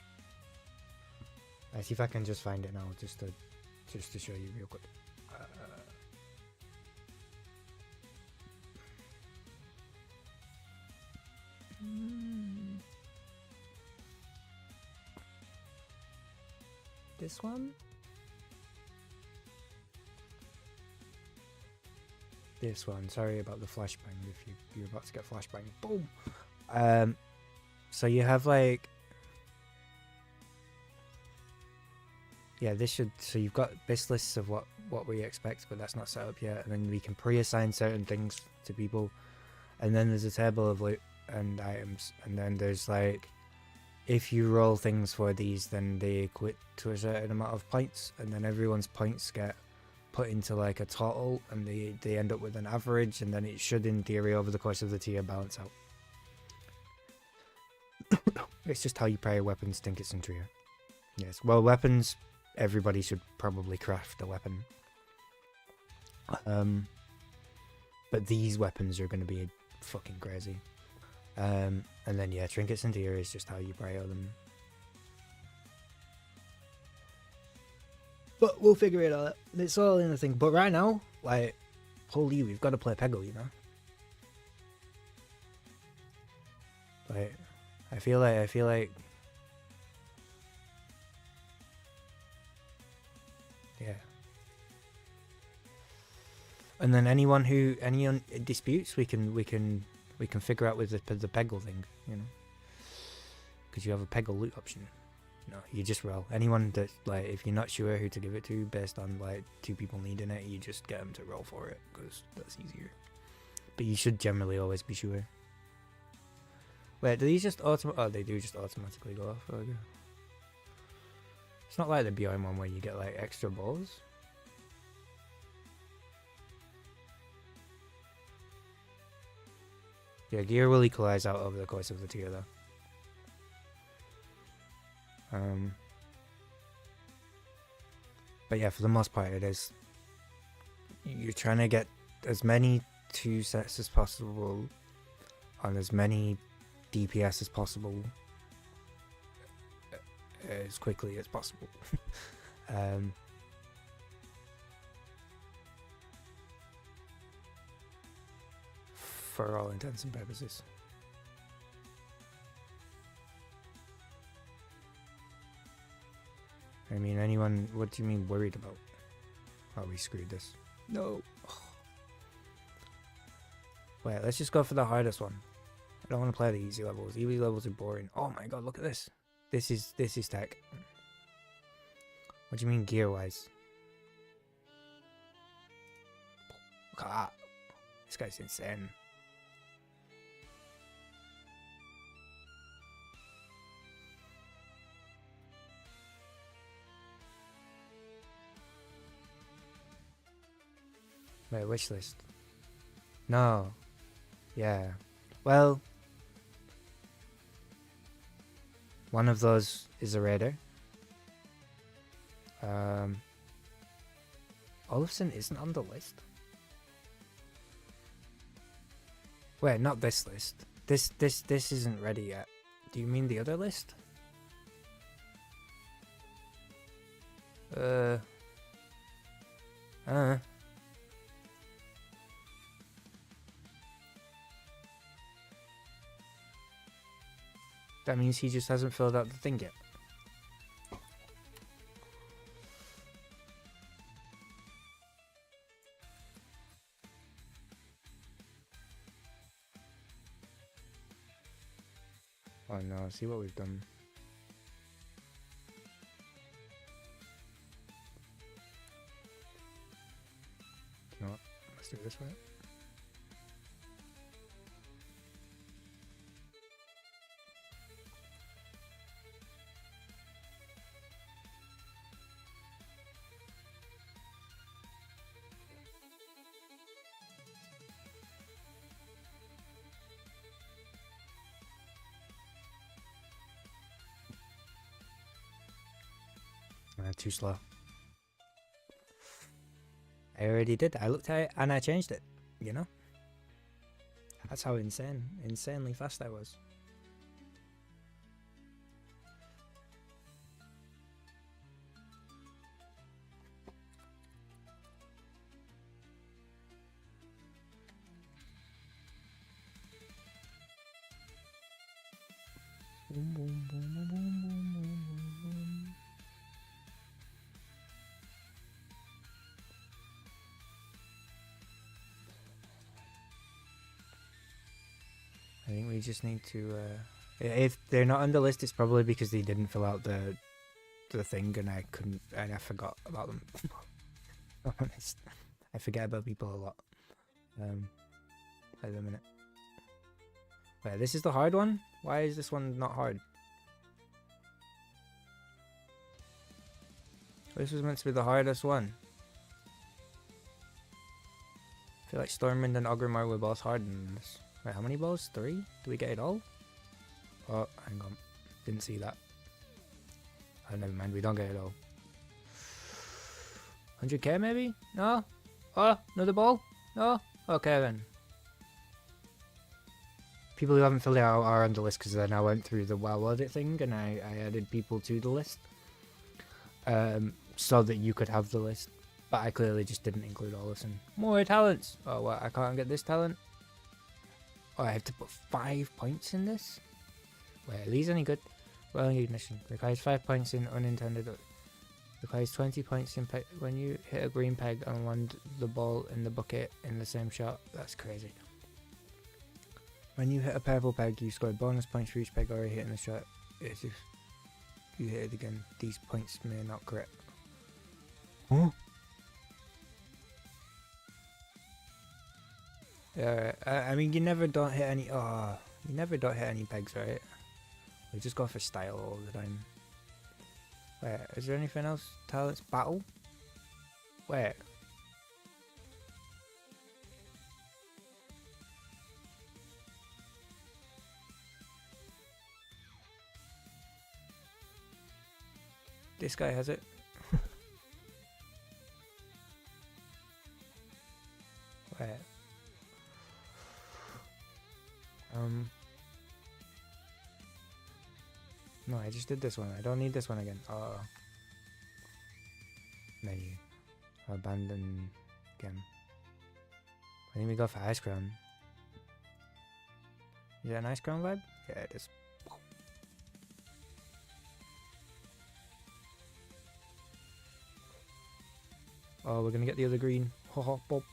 I see if I can just find it now, just to show you real quick. This one? This one. Sorry about the flashbang if you're about to get flashbang. Boom! So you have like... Yeah, this should... So you've got this lists of what we expect, but that's not set up yet. And then we can pre-assign certain things to people. And then there's a table of loot and items. And then there's like... If you roll things for these, then they equate to a certain amount of points, and then everyone's points get put into like a total, and they end up with an average, and then it should, in theory, over the course of the tier, balance out. It's just how you pair weapons, trinkets, and trio. Yes, well, weapons, everybody should probably craft a weapon. But these weapons are going to be fucking crazy. And then yeah, trinkets and deer is just how you prio them. But we'll figure it out. It's all in the thing. But right now, like, holy, we've got to play Peggle, you know. Like, I feel like, yeah. And then any disputes, we can figure out with the Peggle thing, you know. Because you have a Peggle loot option. No, you just roll. Anyone that, like, if you're not sure who to give it to based on, like, 2 people needing it, you just get them to roll for it, because that's easier. But you should generally always be sure. Wait, do these just oh, they do just automatically go off. Okay. It's not like the BOM one where you get, like, extra balls. Yeah, gear will equalize out over the course of the tier, though. But yeah, for the most part, it is. You're trying to get as many 2 sets as possible on as many DPS as possible as quickly as possible. For all intents and purposes. I mean, anyone, what do you mean worried about? Oh, we screwed this. No. Wait, let's just go for the hardest one. I don't want to play the easy levels. Easy levels are boring. Oh my god, look at this. This is tech. What do you mean gear-wise? Look at that. This guy's insane. Wait, which list? No. Yeah. Well, one of those is a raider. Olafson isn't on the list. Wait, not this list. This isn't ready yet. Do you mean the other list? That means he just hasn't filled out the thing yet. Oh no, see what we've done. You know what? Let's do it this way. Too slow. I already did. I looked at it and I changed it. You know? That's how insanely fast I was. Boom, boom, boom, boom, boom, boom, boom, boom. I think we just need to, if they're not on the list, it's probably because they didn't fill out the thing and I forgot about them. I'm honest. I forget about people a lot. Wait a minute. Wait, this is the hard one? Why is this one not hard? This was meant to be the hardest one. I feel like Stormwind and Ogrimmar were both hard in this. Wait, how many balls? 3? Do we get it all? Oh, hang on. Didn't see that. Oh, never mind. We don't get it all. 100k maybe? No? Oh, another ball? No? Okay then. people who haven't filled it out are on the list because then I went through the WoW audit thing and I added people to the list. So that you could have the list. But I clearly just didn't include all of them. More talents! Oh, what? I can't get this talent? Oh, I have to put 5 points in this? Wait, are these any good? Rolling ignition. Requires 5 points in unintended. Requires 20 points in when you hit a green peg and land the ball in the bucket in the same shot. That's crazy. When you hit a purple peg, you score bonus points for each peg already hit in the shot. As if you hit it again, these points may not crit. Huh? Yeah, I mean, you never don't hit any. Oh, you never don't hit any pegs, right? We just go for style all the time. Wait, is there anything else? Talents battle? Wait. This guy has it. Wait. No, I just did this one. I don't need this one again. Oh. Menu. Abandon game. I think we go for Ice Crown. Is that an Ice Crown vibe? Yeah, it is. Oh, we're gonna get the other green. Ho ho pop.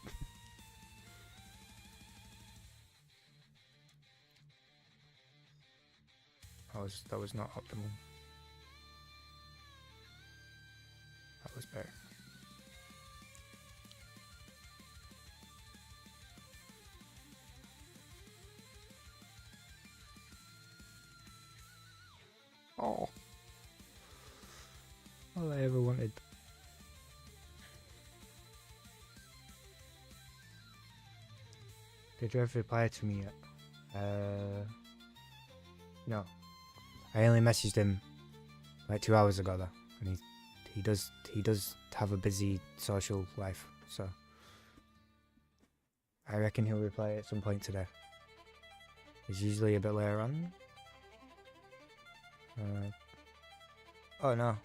That was not optimal. That was better. Oh. All I ever wanted. Did you ever reply to me yet? No. I only messaged him like 2 hours ago though, and he does have a busy social life, so I reckon he'll reply at some point today. It's usually a bit later on. Oh no.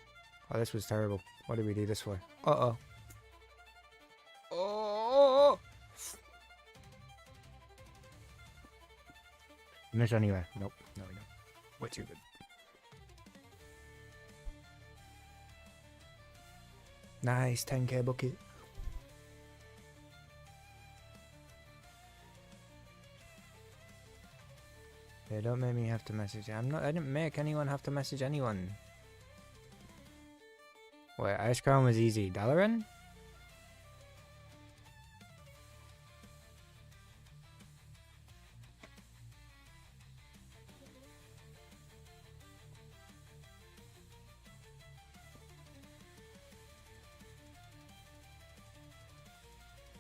Oh, this was terrible. What did we do this for? Uh-oh. Oh! Miss anyway. Nope. No, we don't. Way too good. Nice 10k bucket. Yeah, don't make me have to message. I didn't make anyone have to message anyone. Wait, Ice Crown was easy. Dalaran?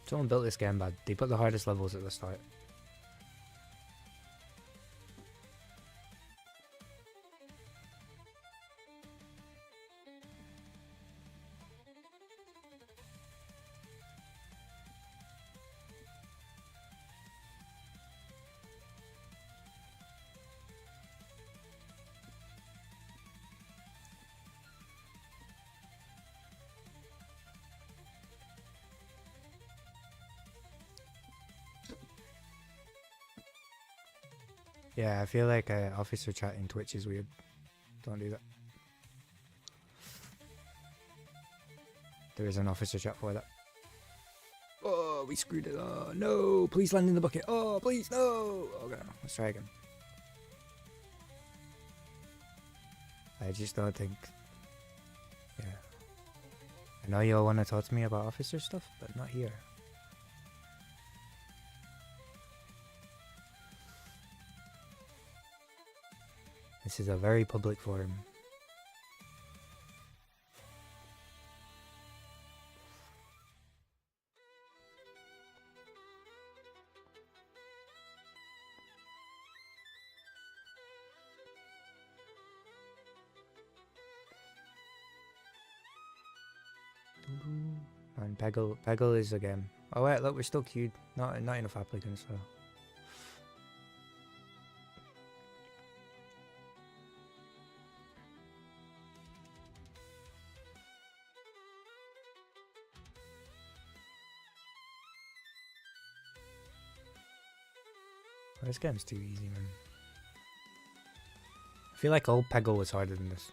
Someone built this game bad. They put the hardest levels at the start. Yeah, I feel like officer chat in Twitch is weird. Don't do that. There is an officer chat for that. Oh, we screwed it. Oh, no. Please land in the bucket. Oh, please, no. Okay, let's try again. I just don't think... Yeah. I know you all want to talk to me about officer stuff, but not here. This is a very public forum. And Peggle is a game. Oh wait, look, we're still queued. Not enough applicants though. This game's too easy, man. I feel like old Peggle was harder than this.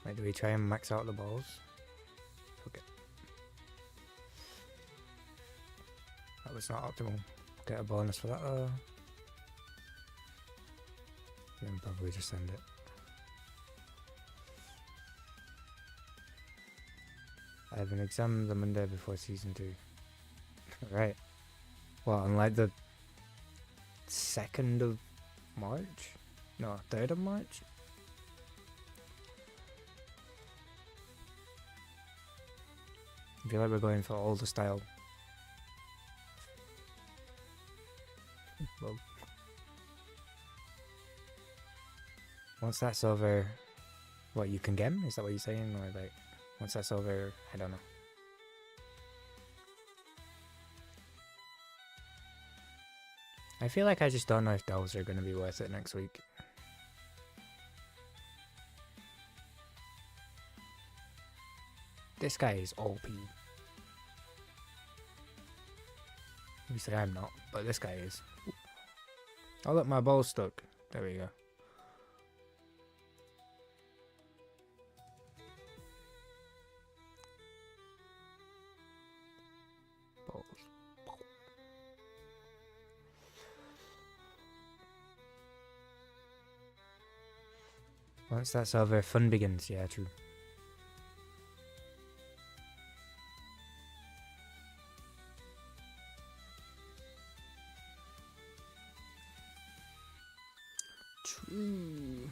Wait, do we try and max out the balls? Okay. That was not optimal. Get a bonus for that though. Then probably just end it. I have an exam the Monday before season 2. Right. Well, on like the 2nd of March? No, 3rd of March? I feel like we're going for older style. Well, once that's over, what, you can get 'em? Is that what you're saying? Or like, once that's over, I don't know. I feel like I just don't know if those are going to be worth it next week. This guy is OP. Obviously I'm not, but this guy is. Oh look, my ball's stuck. There we go. Balls. Once that's over, fun begins. Yeah, true. True.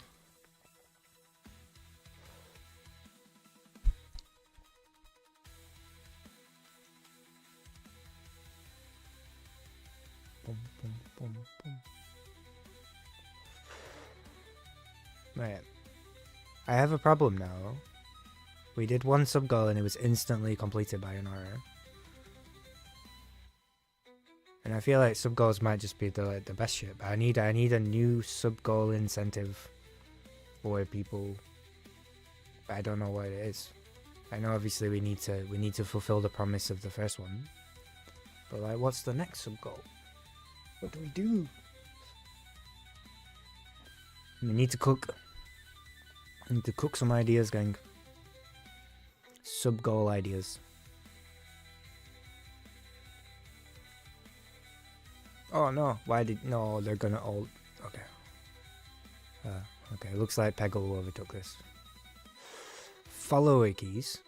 Boom, boom, boom, boom. Right. I have a problem now. We did one sub goal and it was instantly completed by an RR. And I feel like sub goals might just be the best shit, but I need a new sub goal incentive for people. But I don't know what it is. I know obviously we need to fulfill the promise of the first one. But like, what's the next sub goal? What do we do? We need to cook. I need to cook some ideas, gang. Sub goal ideas. Oh no! Why did no? They're gonna all. Okay. Okay. Looks like Peggle overtook this. Follower keys.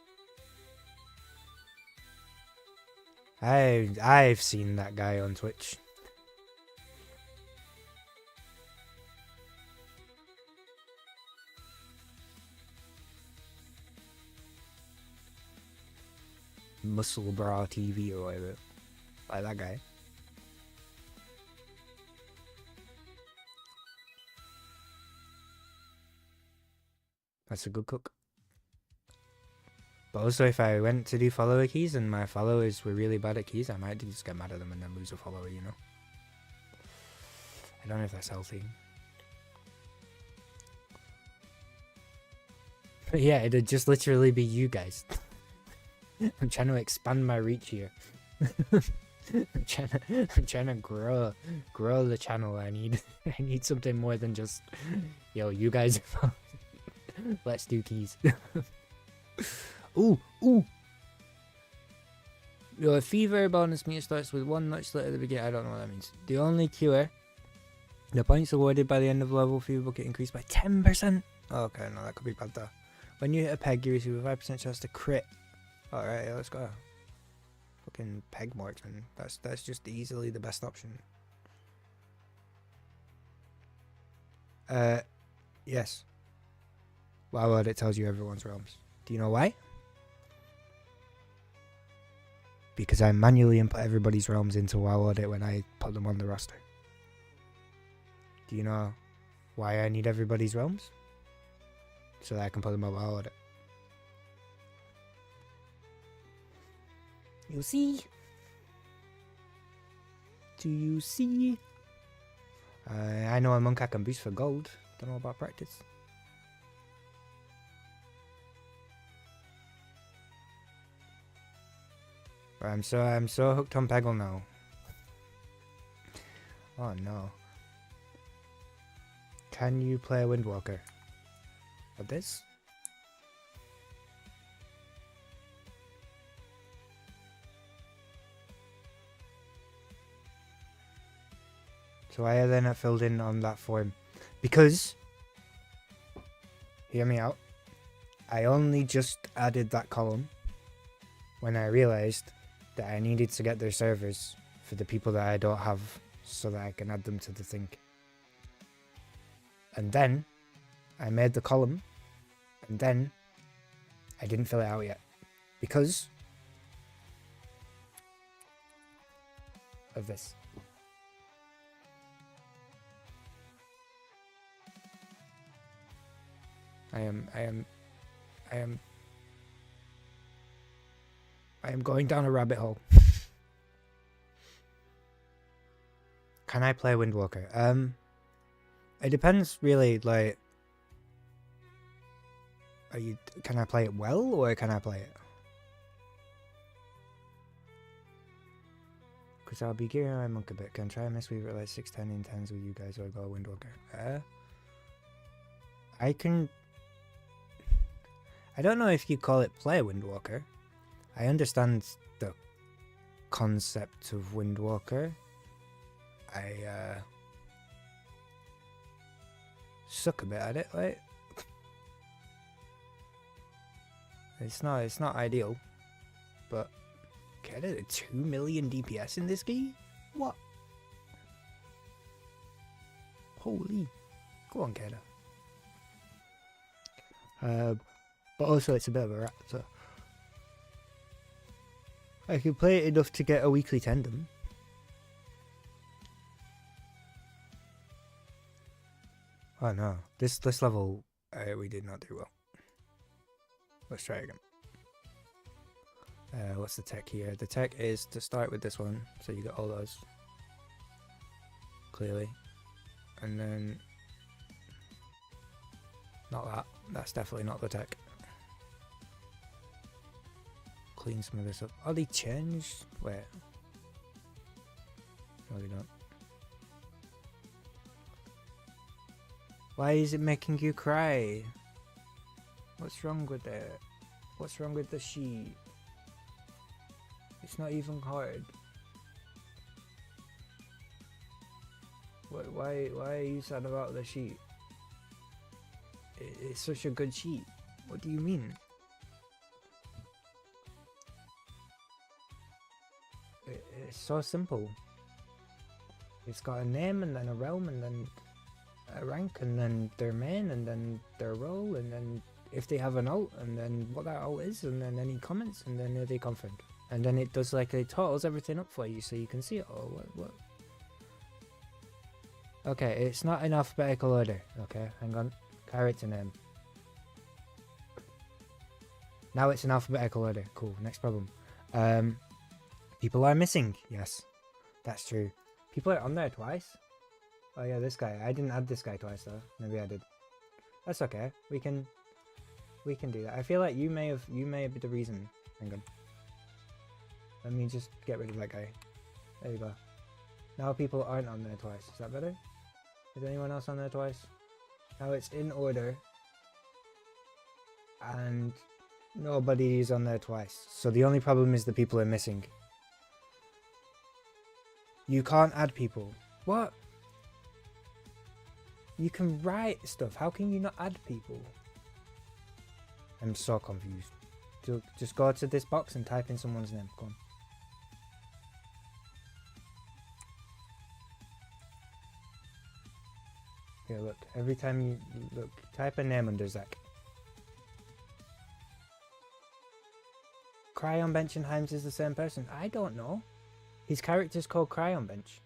I've seen that guy on Twitch. Muscle Bra TV or whatever. Like that guy. That's a good cook. But also if I went to do follower keys and my followers were really bad at keys, I might just get mad at them and then lose a follower, you know? I don't know if that's healthy. But yeah, it'd just literally be you guys. I'm trying to expand my reach here. I'm trying to grow the channel. I need something more than just, yo, you guys. Let's do keys. Ooh. Your fever bonus meter starts with one notch at the beginning. I don't know what that means. The only cure. The points awarded by the end of the level fever bucket increased by 10%. Okay, no, that could be bad though. When you hit a peg, you receive a 5% chance to crit. Alright, yeah, let's go. Fucking peg marksman. That's just easily the best option. Yes. WoW Audit tells you everyone's realms. Do you know why? Because I manually input everybody's realms into WoW Audit when I put them on the roster. Do you know why I need everybody's realms? So that I can put them on WoW Audit. You see? Do you see? I know a monk I can boost for gold. Don't know about practice. I'm so hooked on Peggle now. Oh no. Can you play Windwalker? Of this? So why are they not filled in on that form? Because, hear me out, I only just added that column when I realized that I needed to get their servers for the people that I don't have so that I can add them to the thing. And then I made the column and then I didn't fill it out yet because of this. I am going down a rabbit hole. Can I play Windwalker? It depends really, like, can I play it well or can I play it? Because I'll be gearing my monk a bit. Can try and mess with it like 6-10 in 10s with you guys or go Windwalker. I can. I don't know if you call it play Windwalker. I understand the concept of Windwalker. I suck a bit at it, like. It's not ideal, but get it, 2 million DPS in this game? What? Holy. Go on, Keda. But also it's a bit of a rat, so I can play it enough to get a weekly tendon. Oh no, this level we did not do well. Let's try again. What's the tech here? The tech is to start with this one, so you get all those clearly, and then not that. That's definitely not the tech. Clean some of this up. Oh, they changed? Wait. No, they don't. Why is it making you cry? What's wrong with it? What's wrong with the sheet? It's not even hard. Why are you sad about the sheet? It's such a good sheet. What do you mean? It's so simple. It's got a name and then a realm and then a rank and then their main and then their role and then if they have an alt and then what that alt is and then any comments and then they confirm. And then it does like, it totals everything up for you so you can see it all. What? Okay, it's not in alphabetical order. Okay, hang on. Character name. Now it's in alphabetical order. Cool, next problem. People are missing. Yes, that's true. People are on there twice. Oh yeah, this guy. I didn't add this guy twice though. Maybe I did. That's okay. We can do that. I feel like you may be the reason. Hang on. Let me just get rid of that guy. There you go. Now people aren't on there twice. Is that better? Is anyone else on there twice? Now it's in order. And nobody is on there twice. So the only problem is the people are missing. You can't add people. What? You can write stuff. How can you not add people? I'm so confused. Just go to this box and type in someone's name. Go on. Here, look. Every time you look, type a name under Zach. Cryon Bench and Himes is the same person. I don't know. His character's called Cryon Bench.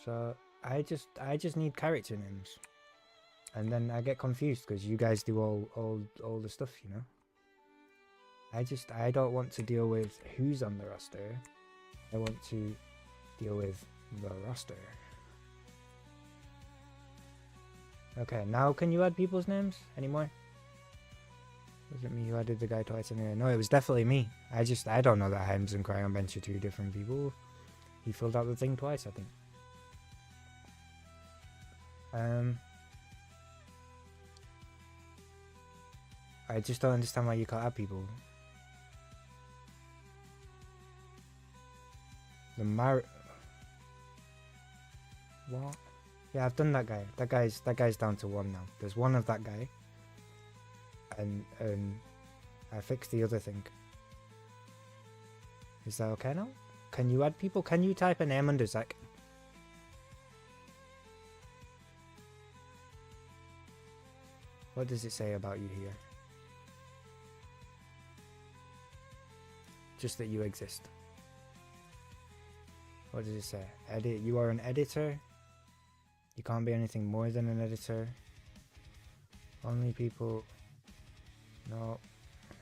So I just need character names. And then I get confused because you guys do all the stuff, you know. I don't want to deal with who's on the roster. I want to deal with the roster. Okay, now can you add people's names anymore? Was it me who added the guy twice anyway? No, it was definitely me. I don't know that Hems and Cryon Bench are two different people. He filled out the thing twice, I think. I just don't understand why you can't add people. The What? Yeah, I've done that guy. That guy's down to 1 now. There's 1 of that guy. And I fixed the other thing. Is that okay now? Can you add people? Can you type a name under Zach? What does it say about you here? Just that you exist. What does it say? Edit. You are an editor. You can't be anything more than an editor. Only people. No.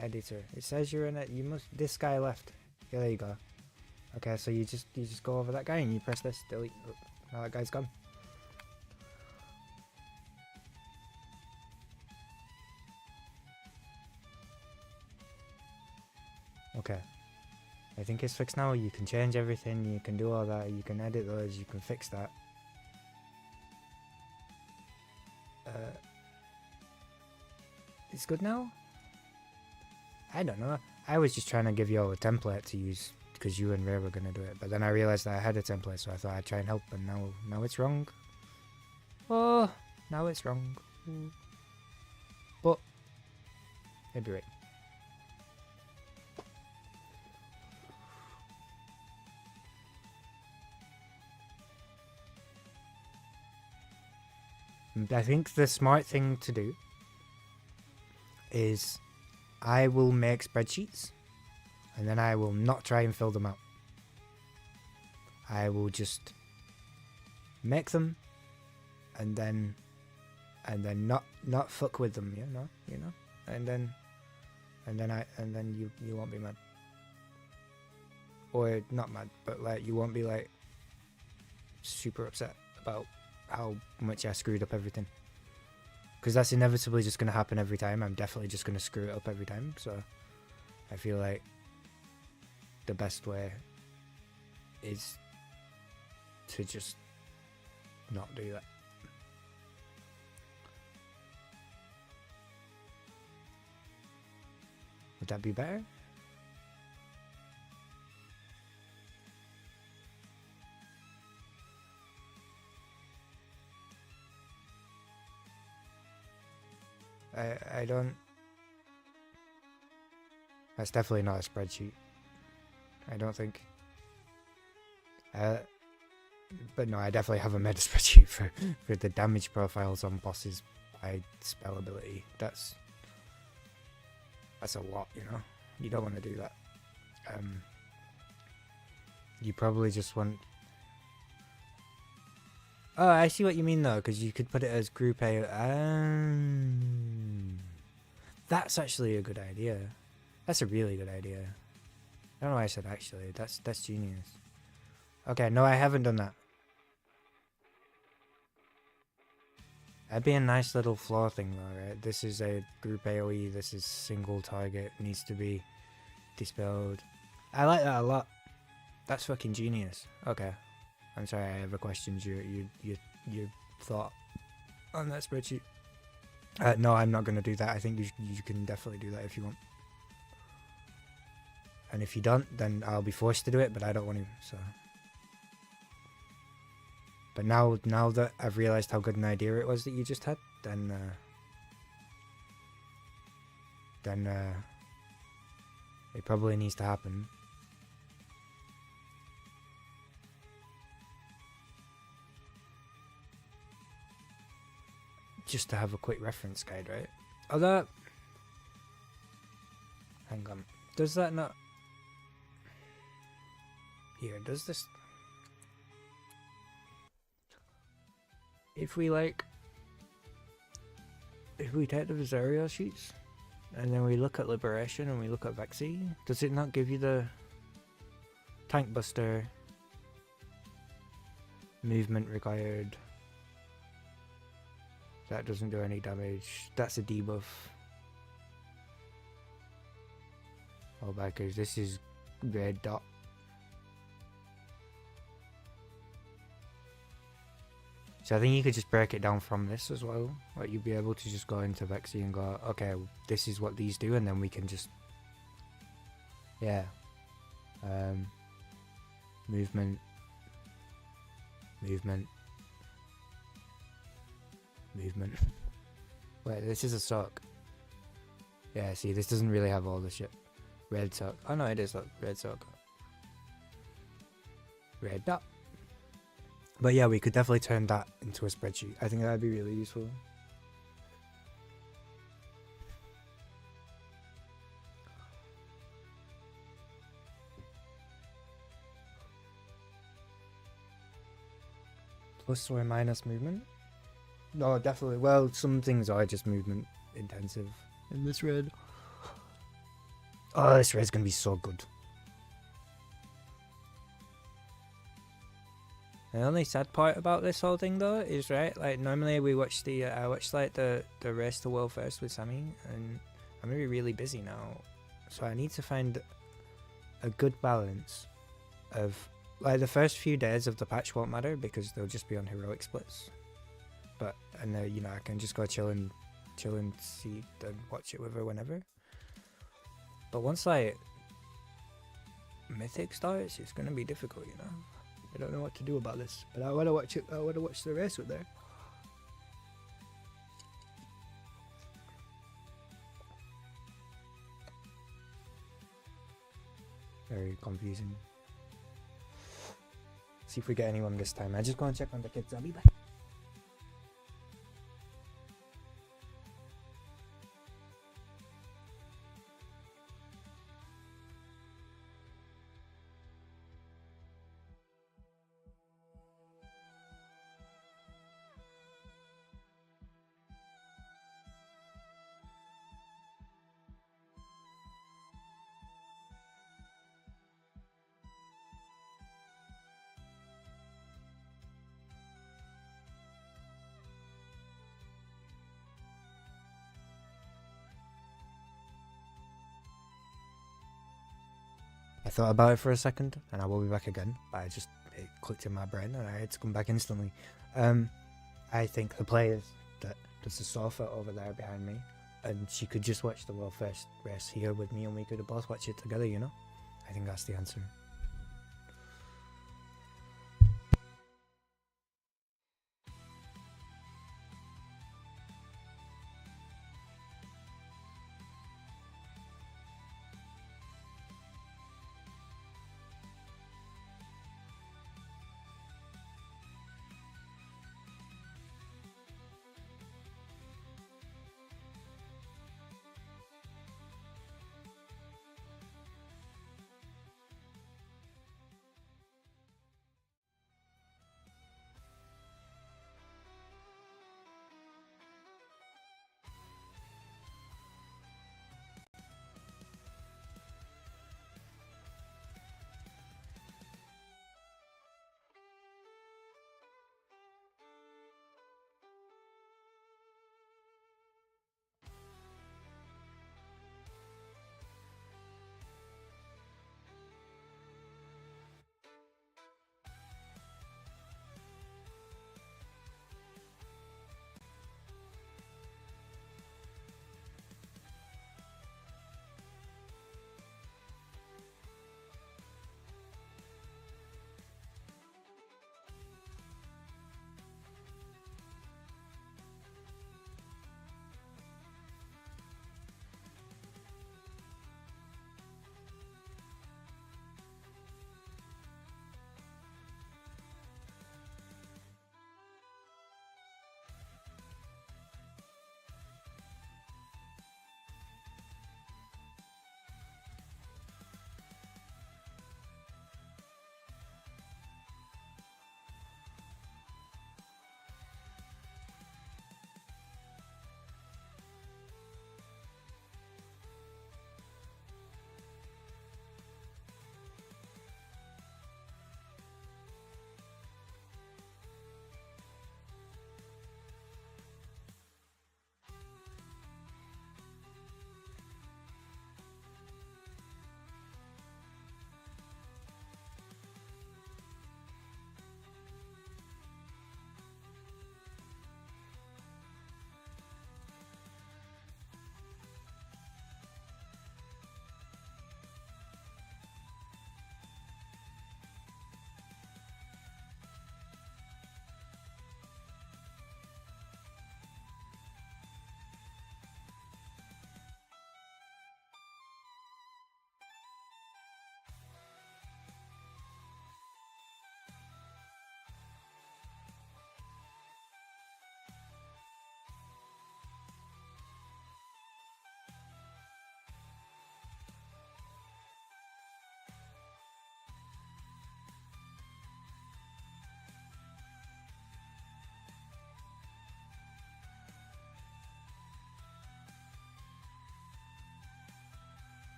Editor. It says you're in it. You must. This guy left. Yeah, there you go. Okay, so you just go over that guy and you press this. Delete. Oh, now that guy's gone. Okay. I think it's fixed now. You can change everything. You can do all that. You can edit those. You can fix that. It's good now? I don't know. I was just trying to give you all a template to use because you and Ray were going to do it. But then I realized that I had a template, so I thought I'd try and help. And now it's wrong. Oh, now it's wrong. But it'd be right. I think the smart thing to do is I will make spreadsheets and then I will not try and fill them out. I will just make them and then not fuck with them, you know, and then you won't be mad, or not mad, but like you won't be like super upset about how much I screwed up everything, because that's inevitably just going to happen every time. I'm definitely just going to screw it up every time, so I feel like the best way is to just not do that. Would that be better? I don't. That's definitely not a spreadsheet. I don't think. But no, I definitely haven't made a spreadsheet for the damage profiles on bosses by spell ability. That's a lot, you know. You don't want to do that. You probably just want. Oh, I see what you mean though, because you could put it as group A. That's actually a good idea. That's a really good idea. I don't know why I said actually. That's genius. Okay, no, I haven't done that. That'd be a nice little flaw thing though, right? This is a group AoE, this is single target, needs to be dispelled. I like that a lot. That's fucking genius. Okay. I'm sorry I ever questioned your thought on that spreadsheet. No, I'm not going to do that. I think you can definitely do that if you want. And if you don't, then I'll be forced to do it, but I don't want to, so. But now that I've realised how good an idea it was that you just had, then it probably needs to happen. Just to have a quick reference guide, right? Although, hang on, does that not? Here, does this? If we take the Visario sheets and then we look at Liberation and we look at Vexi, does it not give you the Tank Buster, movement required? That doesn't do any damage. That's a debuff. Oh, because this is red dot. So I think you could just break it down from this as well. Like you'd be able to just go into Vexy and go, okay, this is what these do, and then we can just, yeah, movement, movement, movement. Wait, this is a sock. Yeah, see, this doesn't really have all the shit. Red sock. Oh no, it is a red sock. Red dot. But yeah, we could definitely turn that into a spreadsheet. I think that'd be really useful. Plus or minus movement? No, definitely. Well, some things are just movement intensive in this red. Oh, this red's gonna be so good. The only sad part about this whole thing though is, right, like normally we watch the I watch like the race to world first with Sammy, and I'm gonna be really busy now, so I need to find a good balance of like the first few days of the patch won't matter because they'll just be on heroic splits, but and you know I can just go chill and see and watch it with her whenever. But once like Mythic starts, it's gonna be difficult, you know. I don't know what to do about this, but I want to watch it. I want to watch the race with her. Very confusing. See if we get anyone this time. I just go and check on the kids. I'll be back. I thought about it for a second, and I will be back again. But it clicked in my brain, and I had to come back instantly. I think the players that there's a sofa over there behind me, and she could just watch the world first race here with me, and we could both watch it together. You know, I think that's the answer.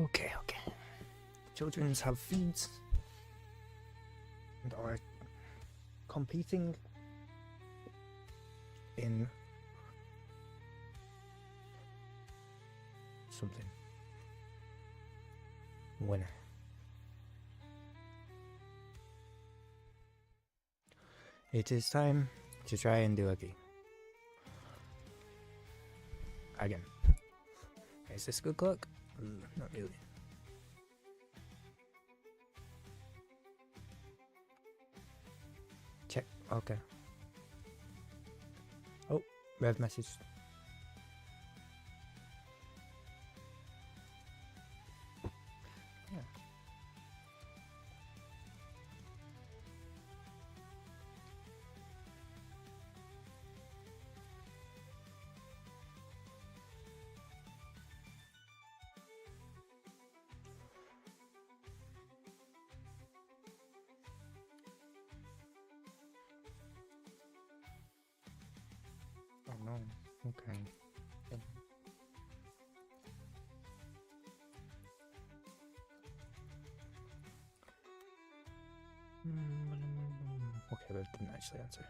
Okay, okay. Children's have feeds and are competing in something. Winner. It is time to try and do a key. Again. Is this good clock? Not really. Check. Okay. Oh, rev message. Yeah. Oh no. Okay. Okay, but it didn't actually answer.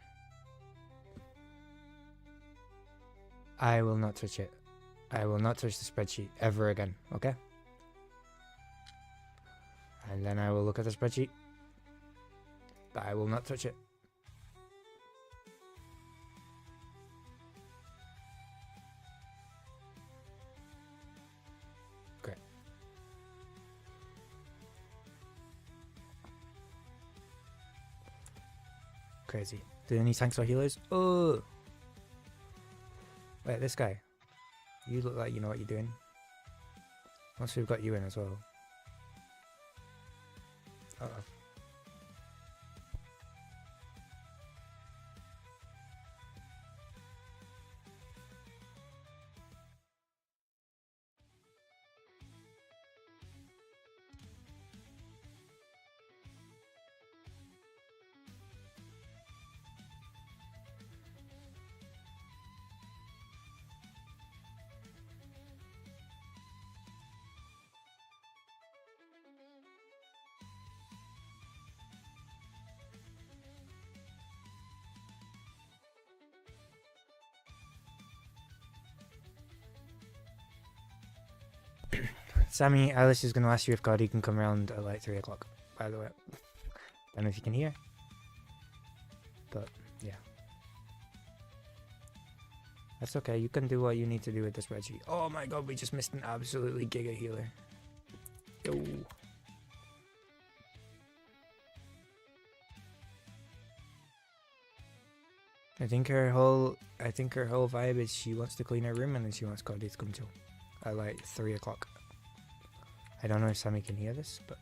I will not touch it. I will not touch the spreadsheet ever again, okay? And then I will look at the spreadsheet. But I will not touch it. Great. Crazy. Do any tanks or healers? Oh! Wait, this guy. You look like you know what you're doing. Once we've got you in as well. Uh-oh. Sammy, Alice is going to ask you if Cody can come around at like 3 o'clock, by the way. Don't know if you can hear. But, yeah. That's okay, you can do what you need to do with the spreadsheet. Oh my god, we just missed an absolutely giga healer. Yo. I think her whole vibe is she wants to clean her room and then she wants Cody to come chill at like 3 o'clock. I don't know if Sammy can hear this, but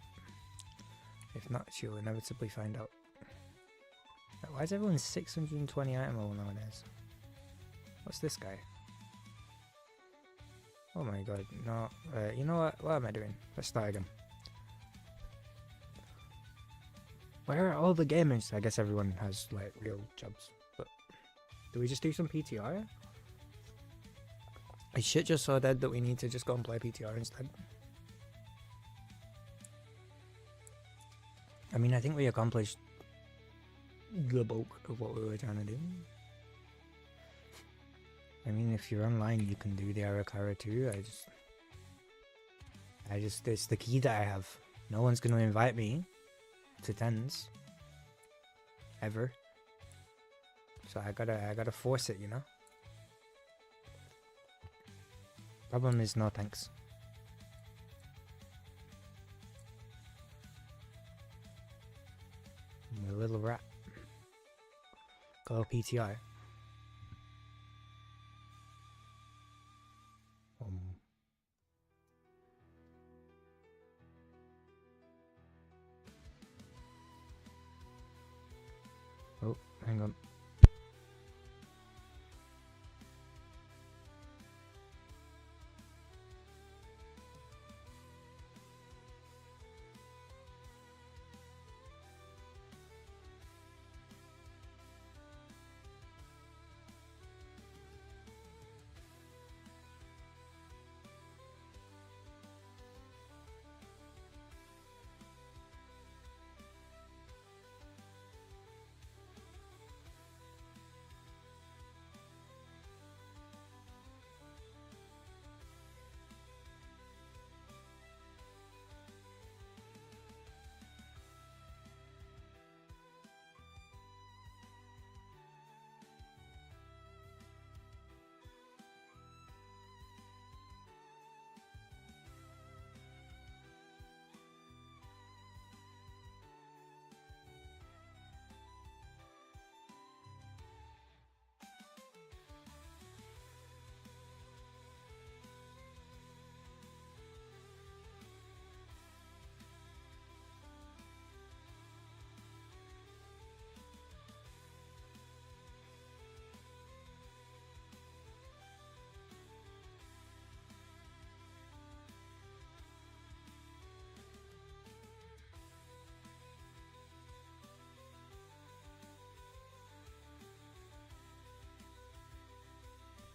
if not, she'll inevitably find out. Why is everyone 620 item level nowadays? What's this guy? Oh my god, no. You know what? What am I doing? Let's start again. Where are all the gamers? I guess everyone has like real jobs, but do we just do some PTR? Is shit just so dead that we need to just go and play PTR instead? I mean, I think we accomplished the bulk of what we were trying to do. I mean, if you're online, you can do the Arakara too. It's the key that I have. No one's gonna invite me to tens. Ever. So I gotta force it, you know? Problem is no thanks. I'm a little rat. Go PTI. Oh, hang on.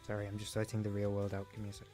Sorry, I'm just sorting the real world out. Give me a sec.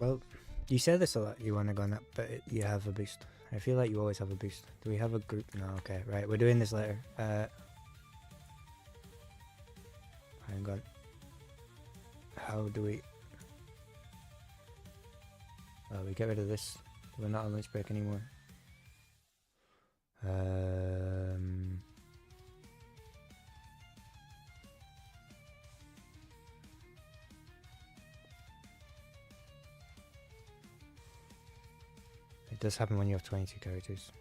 Well, you say this a lot, you want to go on that, but you have a boost. I feel like you always have a boost. Do we have a group? No, okay, right, we're doing this later. Hang on. How do we... Oh, we get rid of this. We're not on lunch break anymore. It does happen when you have 22 characters.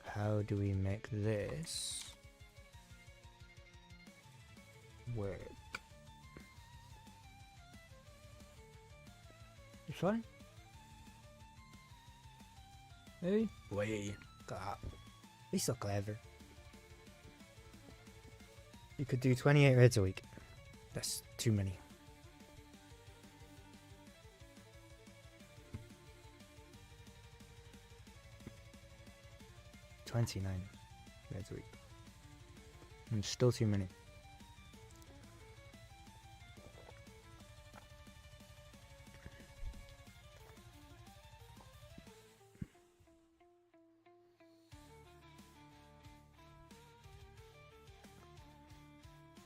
How do we make this work? This one? Maybe? Wait, God. He's so clever. You could do 28 raids a week. That's too many. $29 raids a week. And still too many.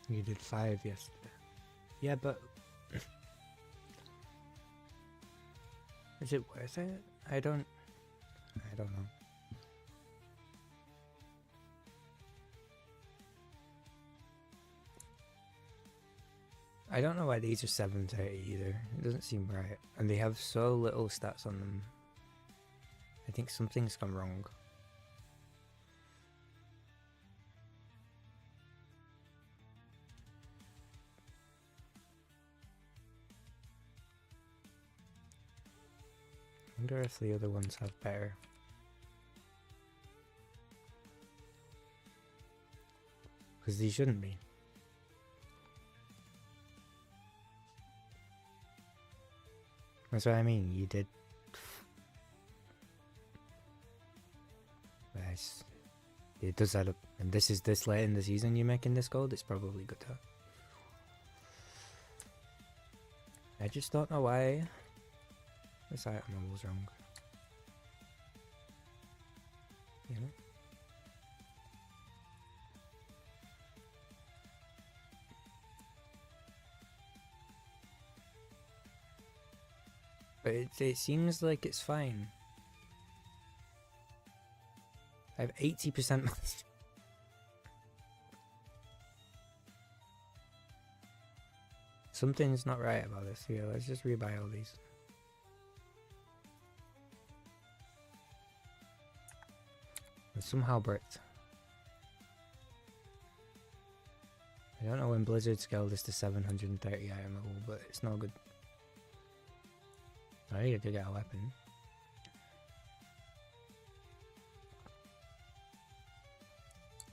You did 5 yesterday. Yeah, but is it worth it? I don't know. I don't know why these are 730 either. It doesn't seem right. And they have so little stats on them. I think something's gone wrong. I wonder if the other ones have better. Because these shouldn't be. That's what I mean, you did... Nice. It does add up. And this is this late in the season you're making this gold, it's probably good to have. I just don't know why this item was wrong. You know? But it seems like it's fine. I have 80% mastery. Something's not right about this. Yeah, let's just rebuy all these. It's somehow bricked. I don't know when Blizzard scaled this to 730 item level, but it's no good. I need to get a weapon.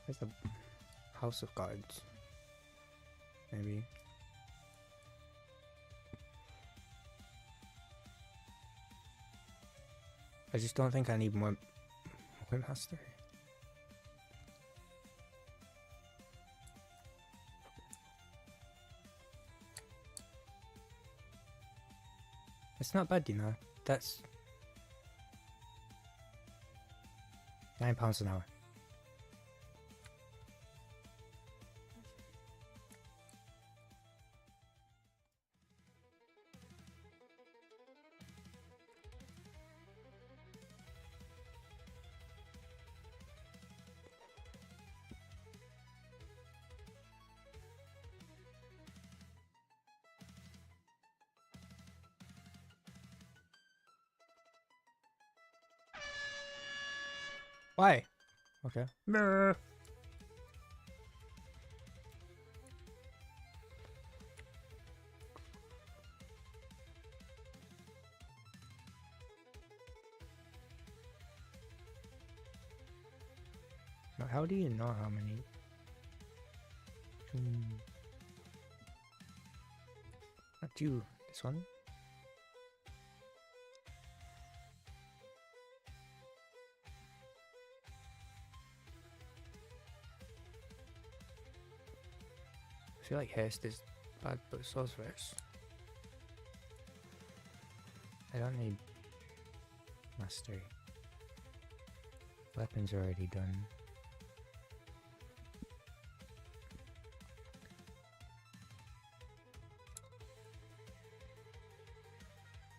Where's the House of Cards? Maybe. I just don't think I need more Master. It's not bad, you know. That's £9 an hour. Why? Okay. Brr. Now, how do you know how many? Not you. This one. I feel like Hest is bad, but so's Verse. I don't need Mastery. Weapons are already done.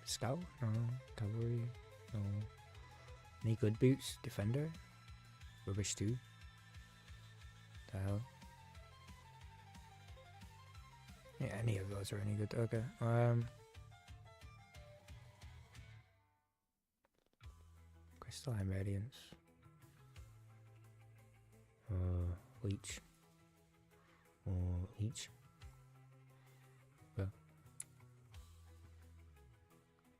Scout? No. Cavalry? No. Any good boots? Defender? Rubbish too? The hell? Yeah, any of those are any good. Okay. Crystalline Radiance. Leech. Leech. Well.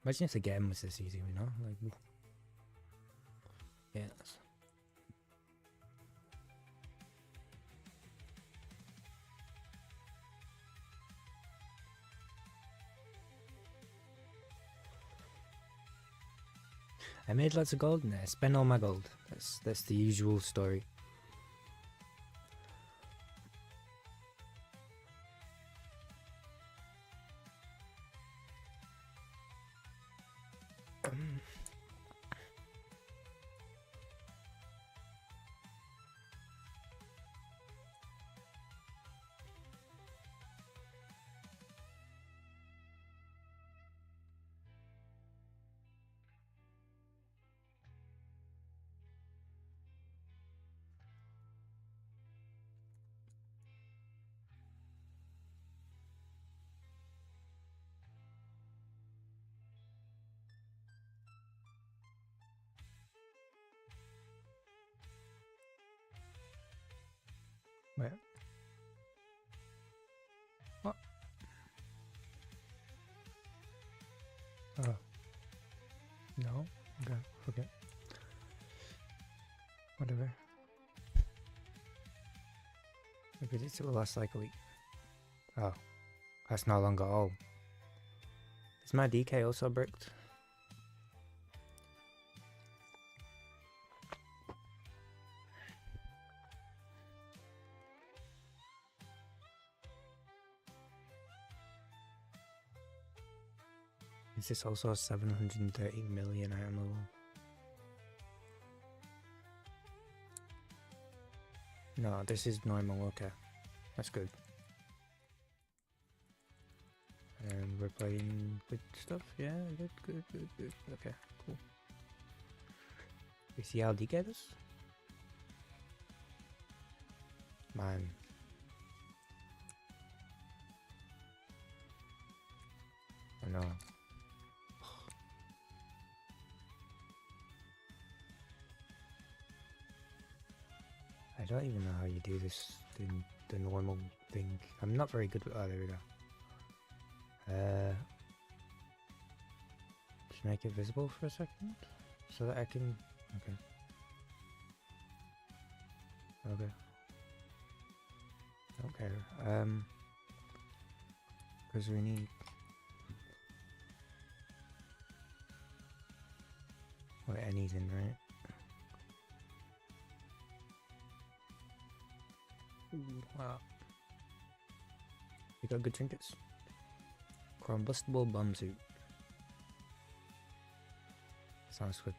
Imagine if the game was this easy, you know? Like, yeah. I made lots of gold and I spent all my gold. That's the usual story. Wait. What? Oh. No? Okay, forget. Whatever. Maybe it will last like a week. Oh. That's no longer all. Is my DK also bricked? Is this also 730 million item level? No, this is normal, okay. That's good. And we're playing good stuff, yeah, good. Okay, cool. We see how DK get us? Man. I know. I don't even know how you do this, the normal thing. I'm not very good with, oh, there we go. Just make it visible for a second, so that I can, okay. Don't care, because we need, well, anything, right? Wow. We got good trinkets. Combustible bomb suit. Sounds good.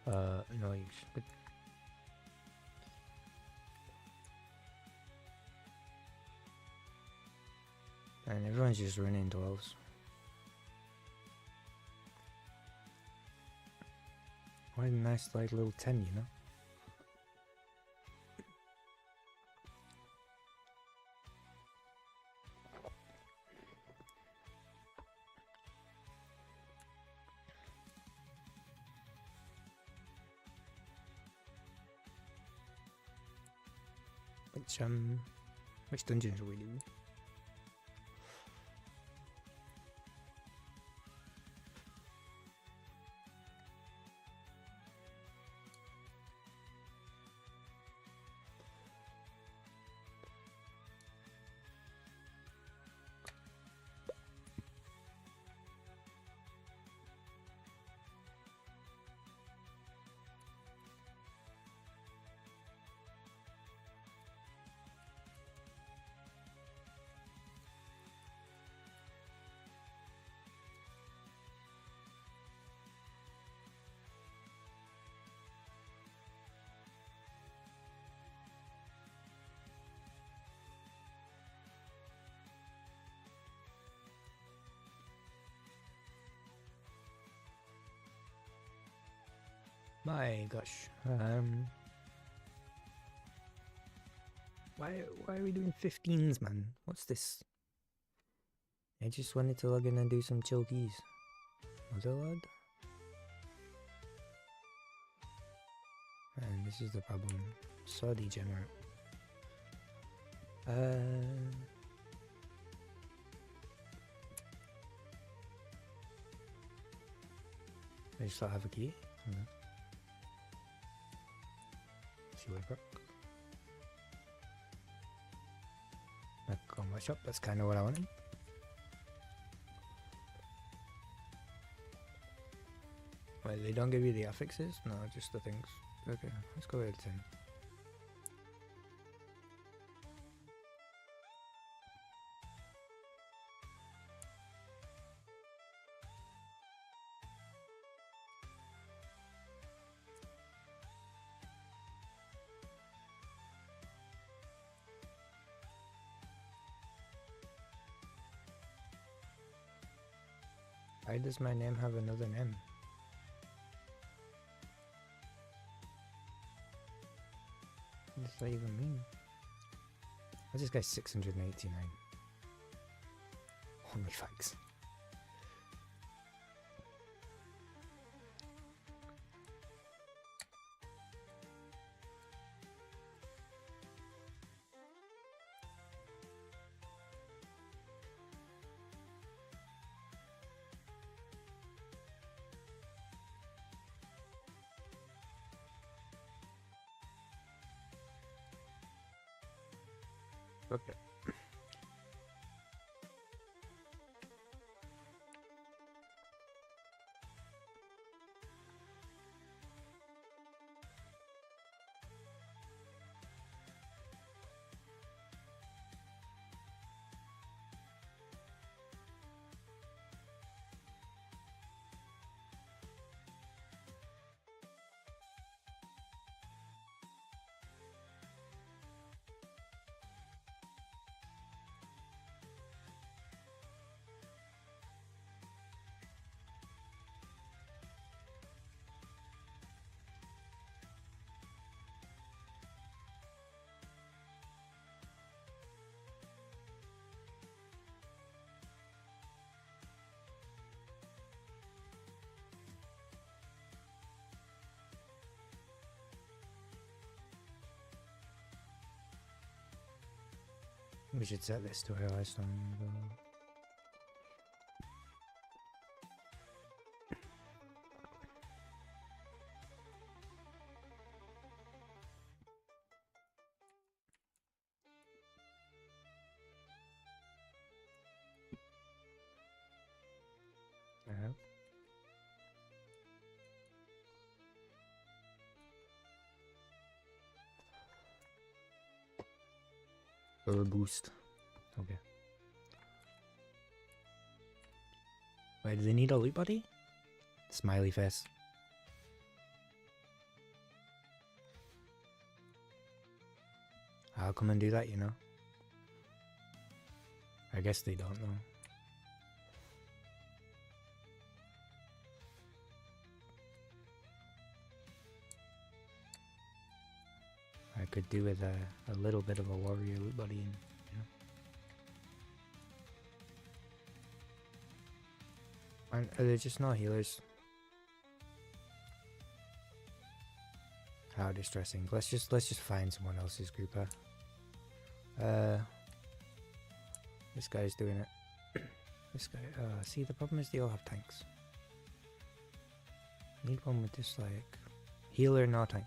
No use. Good. And everyone's just running 12s. What a nice like little 10, you know? Which dungeons are we doing? My gosh. Why are we doing 15s, man? What's this? I just wanted to log in and do some chill keys. Was it allowed? And this is the problem. So degenerate. I just don't have a key. Okay. See what I got. Combo shop, that's kind of what I wanted. Wait, they don't give you the affixes? No, just the things. Okay, let's go with 10. Why does my name have another name? What does that even mean? Why's this guy 689? Holy fucks. Okay. We should set this to highlight on the... Or a boost. Okay. Wait, do they need a loot buddy? Smiley face. I'll come and do that, you know? I guess they don't know. I could do with a little bit of a warrior loot buddy, and, you know. Are there just no healers? How distressing. Let's just find someone else's group, huh? This guy's doing it. This guy, see, the problem is they all have tanks. Need one with this, like, healer, no tank.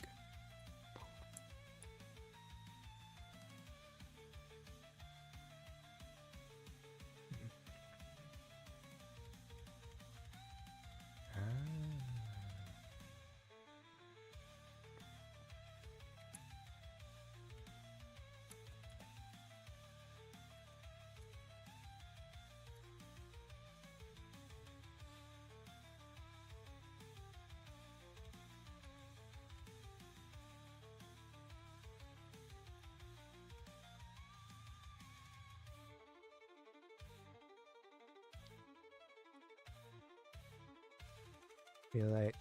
Feel like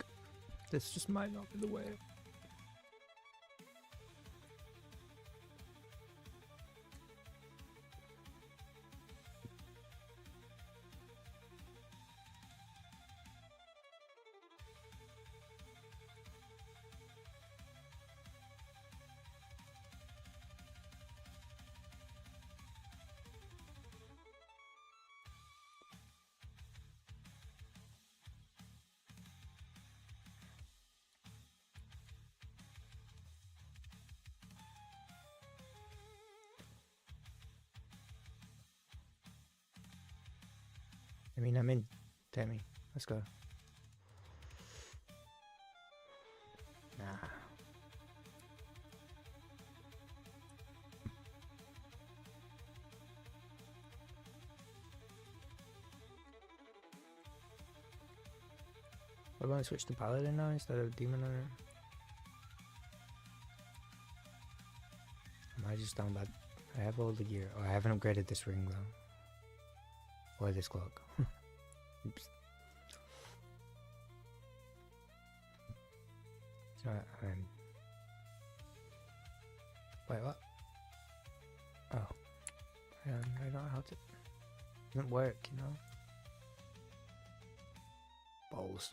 This just might not be the way. I'm in. Take me. Let's go. Nah. What about I switch to Paladin now instead of Demon Hunter? Am I just down bad? I have all the gear. Oh, I haven't upgraded this ring though. Or this cloak. Oops. So, wait, what? Oh. I don't know how to... Doesn't work, you know? Balls.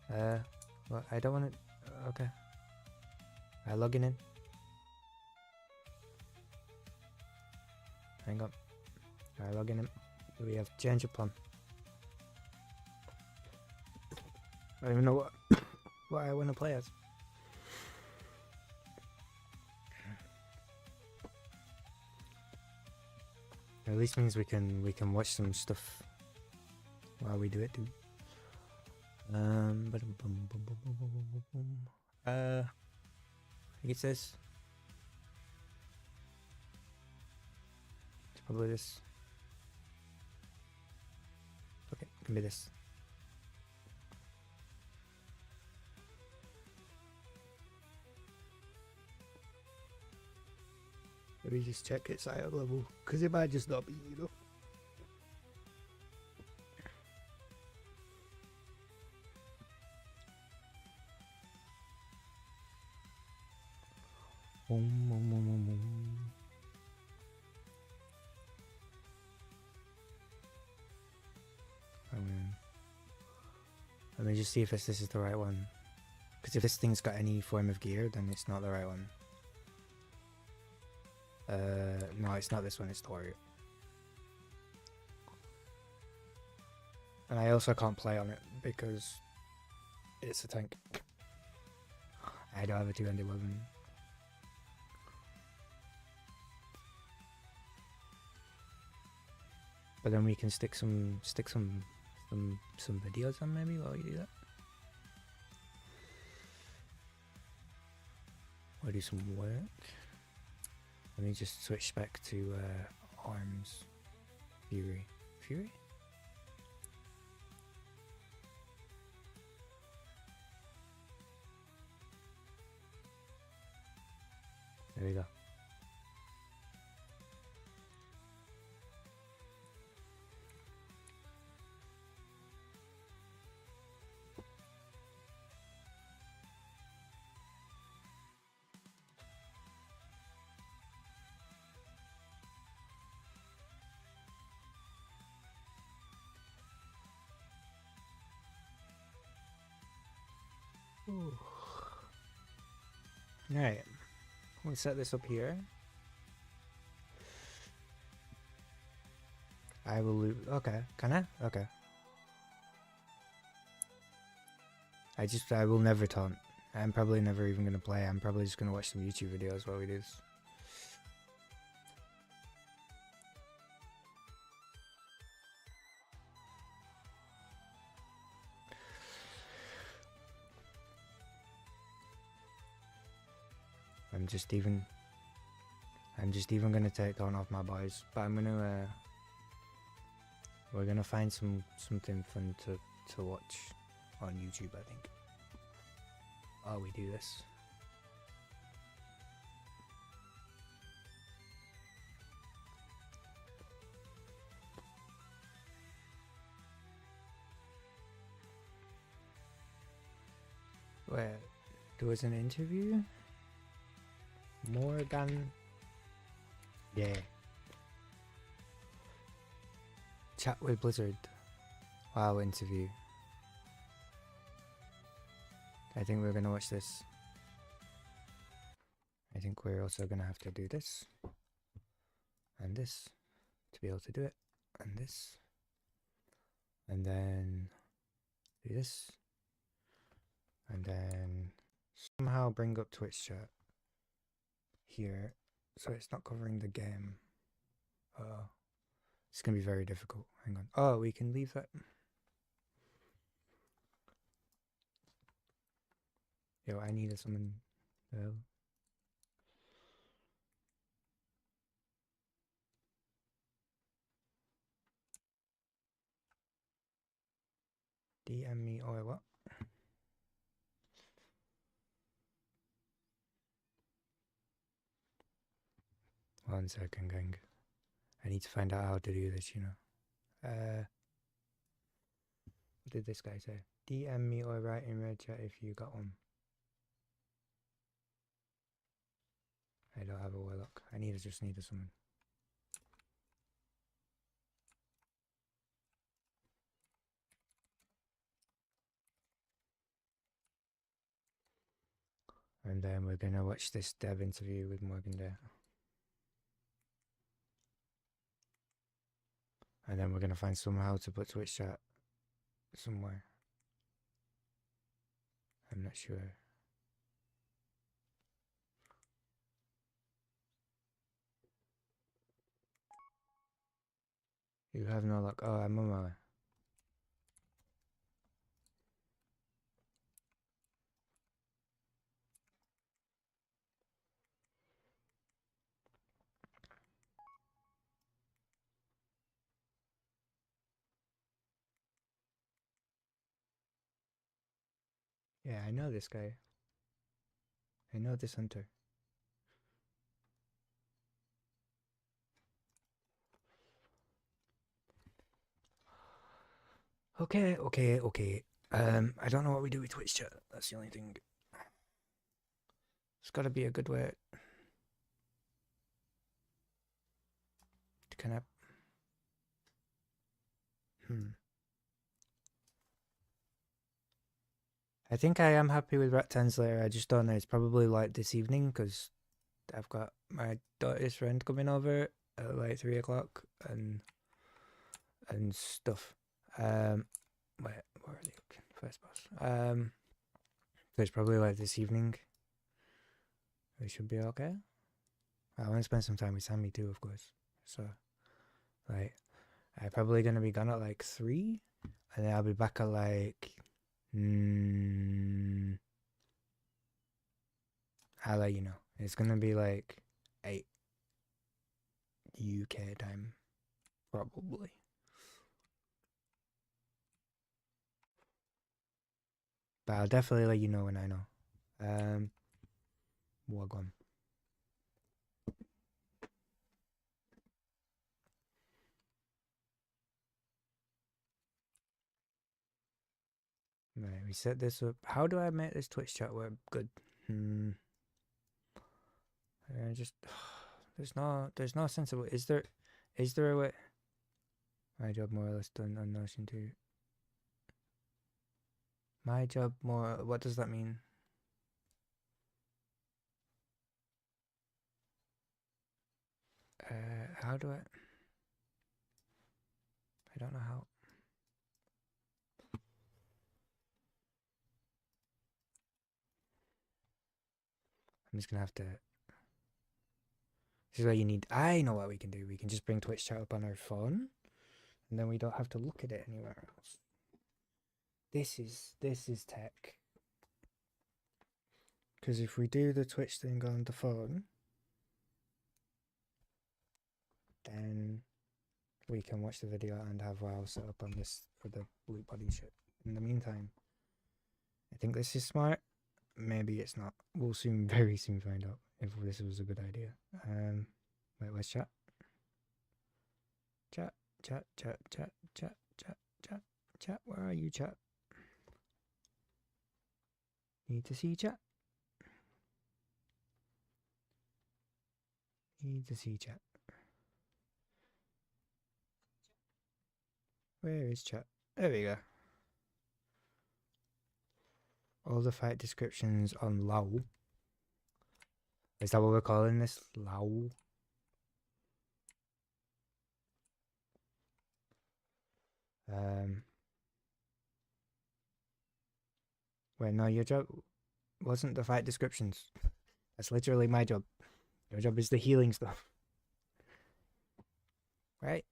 Well, I don't want to... Okay. Logging in. Hang on. Logging in. We have change of plan. I don't even know what I want to play as. At least means we can watch some stuff while we do it too. I think it's this. It's probably this. Okay, it can be this. Maybe just check its IO level, because it might just not be, you know. Let me just see if this is the right one. Because if this thing's got any form of gear, then it's not the right one. No, it's not this one, it's the warrior. And I also can't play on it because it's a tank. I don't have a two-handed weapon. But then we can stick some videos on maybe while we do that. Or do some work. Let me just switch back to arms. Fury. Fury? There we go. Alright, we'll set this up here. I will loot. Okay, can I? Okay. I will never taunt. I'm probably never even gonna play. I'm probably just gonna watch some YouTube videos while we do this. I'm just even gonna take taunt off my boys, but I'm gonna we're gonna find something fun to watch on YouTube, I think. Oh, we do this. Wait, there was an interview? Morgan. Yeah. Chat with Blizzard. Wow, interview. I think we're gonna watch this. I think we're also gonna have to do this. And this. To be able to do it. And this. And then do this. And then somehow bring up Twitch chat here so it's not covering the game. It's gonna be very difficult. Hang on. Oh, we can leave that. Yo, I need someone. DM me or what? One second, gang. I need to find out how to do this, you know. What did this guy say? DM me or write in red chat if you got one. I don't have a warlock. I just need a summon. And then we're gonna watch this dev interview with Morgan there. And then we're gonna find somehow to put Twitch chat somewhere. I'm not sure. You have no luck. Oh, I'm on my way. Yeah, I know this guy. I know this hunter. Okay. I don't know what we do with Twitch chat. That's the only thing. It's gotta be a good way to connect. I think I am happy with Rat Translator. I just don't know. It's probably like this evening because I've got my daughter's friend coming over at like 3 o'clock and stuff. Wait, where are they? Okay, first boss. So it's probably like this evening. We should be okay. I want to spend some time with Sammy too, of course. So, like, I'm probably gonna be gone at like 3, and then I'll be back at like. I'll let you know. It's gonna be like 8 UK time, probably. But I'll definitely let you know when I know. Wagwan. Right, we set this up. How do I make this Twitch chat work good? I just there's no sensible. Is there a way? My job more or less done on Notion too. My job more. What does that mean? How do I don't know how. I'm just gonna have to. This is what you need. I know what we can do. We can just bring Twitch chat up on our phone, and then we don't have to look at it anywhere else. This is tech. Because if we do the Twitch thing on the phone, then we can watch the video and have WoW set up on this for the blue body shit. In the meantime, I think this is smart. Maybe it's not. We'll very soon find out if this was a good idea. Wait, where's chat? Chat. Where are you, chat? Need to see chat. Need to see chat. Where is chat? There we go. All the fight descriptions on Lao. Is that what we're calling this? Lao? Wait, no, your job wasn't the fight descriptions. That's literally my job. Your job is the healing stuff. Right?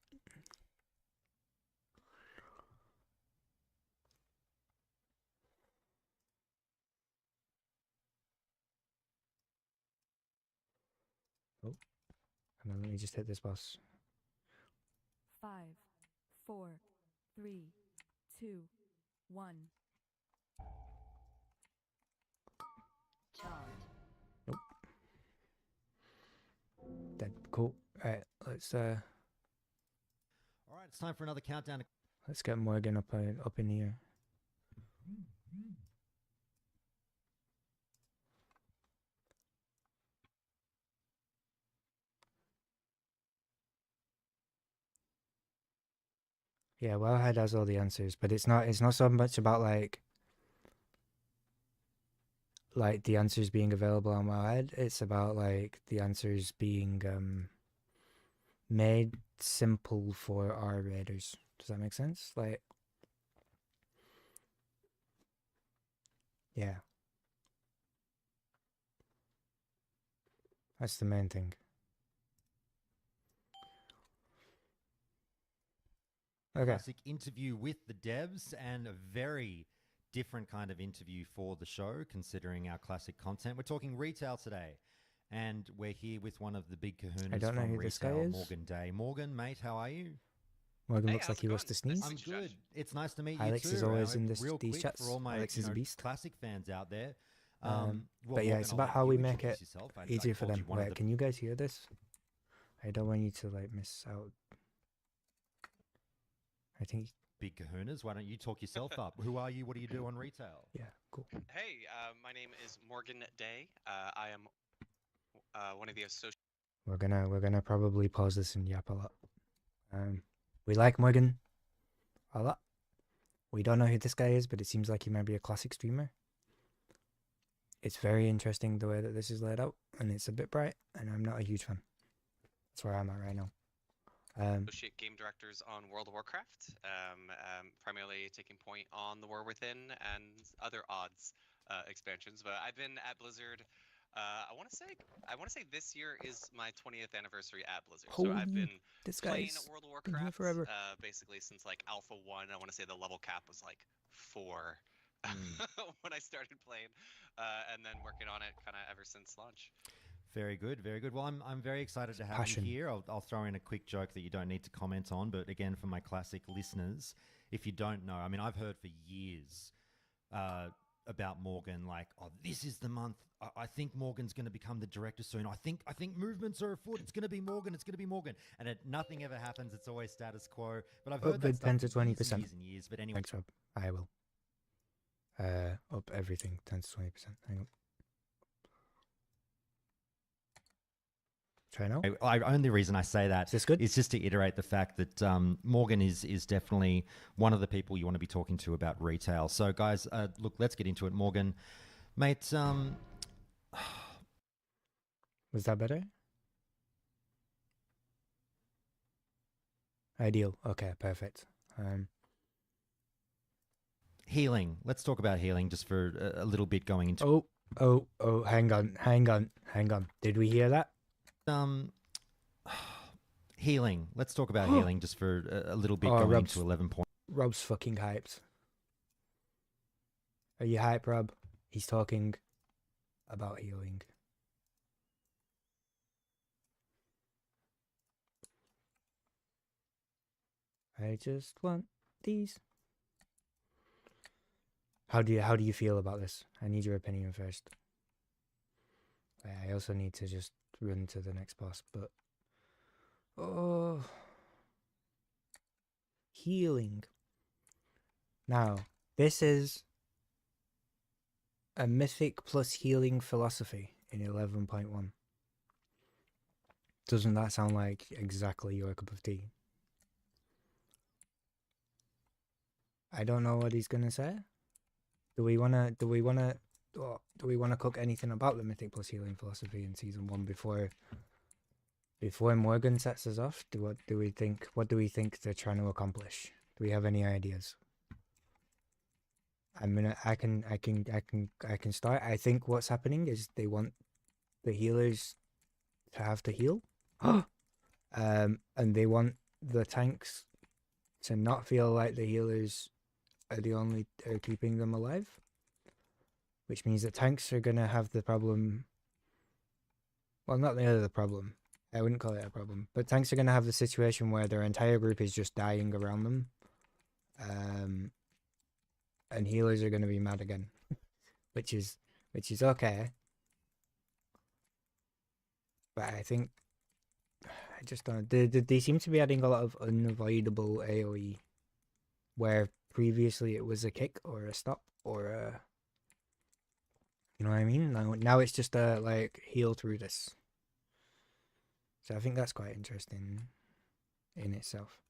Oh. And then let me just hit this boss. 5, 4, 3, 2, 1. Charmed. Dead. Cool. Alright, let's All right, it's time for another countdown. let's get Morgan up in here. Yeah, Wellhead has all the answers, but it's not so much about like the answers being available on Wellhead. It's about like the answers being made simple for our raiders. Does that make sense? Like, yeah, that's the main thing. Okay. Classic interview with the devs, and a very different kind of interview for the show, considering our classic content. We're talking retail today, and we're here with one of the big kahunas I don't know from who this guy retail, is. Morgan Day. Morgan, mate, how are you? Morgan Hey, looks like how's he it wants going? to sneeze. Nice I'm to meet you, good. Josh. It's nice to meet Alex you too. is always in Real these quick chats. for all my Alex is a beast. classic fans out there. But yeah, Morgan, it's I'll about let how you we make introduce it yourself. I easier for called them. you one of Wait, the can you guys hear this? I don't want you to like miss out. I think, big kahunas. Why don't you talk yourself up? Who are you? What do you do on retail? yeah, cool. Hey, my name is Morgan Day. I am one of the associates. We're gonna probably pause this and yap a lot. We like Morgan a lot. We don't know who this guy is, but it seems like he might be a classic streamer. It's very interesting the way that this is laid out, and it's a bit bright, and I'm not a huge fan. That's where I'm at right now. Associate game directors on World of Warcraft, primarily taking point on the War Within and other odds expansions. But I've been at Blizzard. I want to say this year is my 20th anniversary at Blizzard. So I've Holy, been this playing guy's World of been here Warcraft forever. basically since like Alpha 1. I want to say the level cap was like 4 when I started playing, and then working on it kind of ever since launch. Very good, very good. Well, I'm very excited to have Passion. you here. I'll throw in a quick joke that you don't need to comment on, but again, for my classic listeners, if you don't know, I mean, I've heard for years about Morgan, like, oh, this is the month. I think Morgan's going to become the director soon. I think movements are afoot. It's going to be Morgan. It's going to be Morgan. And nothing ever happens. It's always status quo. But I've heard that Upgrade stuff 10 to for years 20%. and years and years. But anyway, Thanks, Rob. I will. Up everything 10 to 20%. Hang on. Try now. only reason I say that Is this good? is just to iterate the fact that Morgan is definitely one of the people you want to be talking to about retail. So, guys, look, let's get into it. Morgan, mate, Was that better? Ideal. Okay, perfect. healing. Let's talk about healing just for a little bit going into Oh, hang on. Did we hear that? healing. Let's talk about healing just for a little bit Oh, going Rob's- into 11 points. Rob's fucking hyped. Are you hyped, Rob? He's talking about healing. I just want these. How do you feel about this? I need your opinion first. I also need to just run to the next boss, but healing. Now, this is a mythic plus healing philosophy in 11.1. Doesn't that sound like exactly your cup of tea? I don't know what he's gonna say. Do we wanna cook anything about the mythic plus healing philosophy in season 1 before Morgan sets us off? What do we think they're trying to accomplish? Do we have any ideas? I can start. I think what's happening is they want the healers to have to heal. And they want the tanks to not feel like the healers are keeping them alive. Which means that tanks are gonna have the problem. Well, not the problem. I wouldn't call it a problem. But tanks are gonna have the situation where their entire group is just dying around them. And healers are gonna be mad again. which is okay. But I think I just don't. They seem to be adding a lot of unavoidable AoE, where previously it was a kick or a stop or a. You know what I mean? Now it's just a like heal through this. So I think that's quite interesting in itself.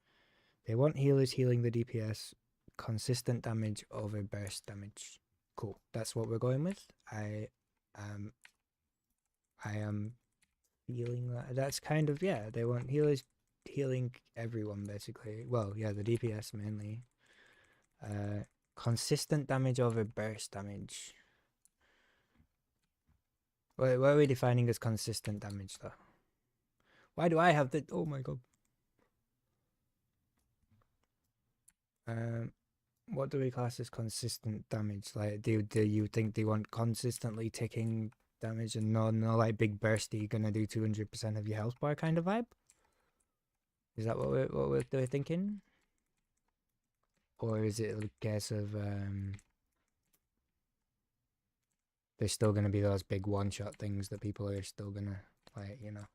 They want healers healing the DPS, consistent damage over burst damage. Cool. That's what we're going with. I am feeling that that's kind of, yeah, they want healers healing everyone basically. Well, yeah, the DPS mainly. Consistent damage over burst damage. What are we defining as consistent damage though? Why do I have the, oh my god. What do we class as consistent damage? Like, do you think they want consistently ticking damage and no like big bursty gonna do 200% of your health bar kind of vibe? Is that what we're thinking? Or is it a case of there's still gonna be those big one-shot things that people are still gonna, like, you know,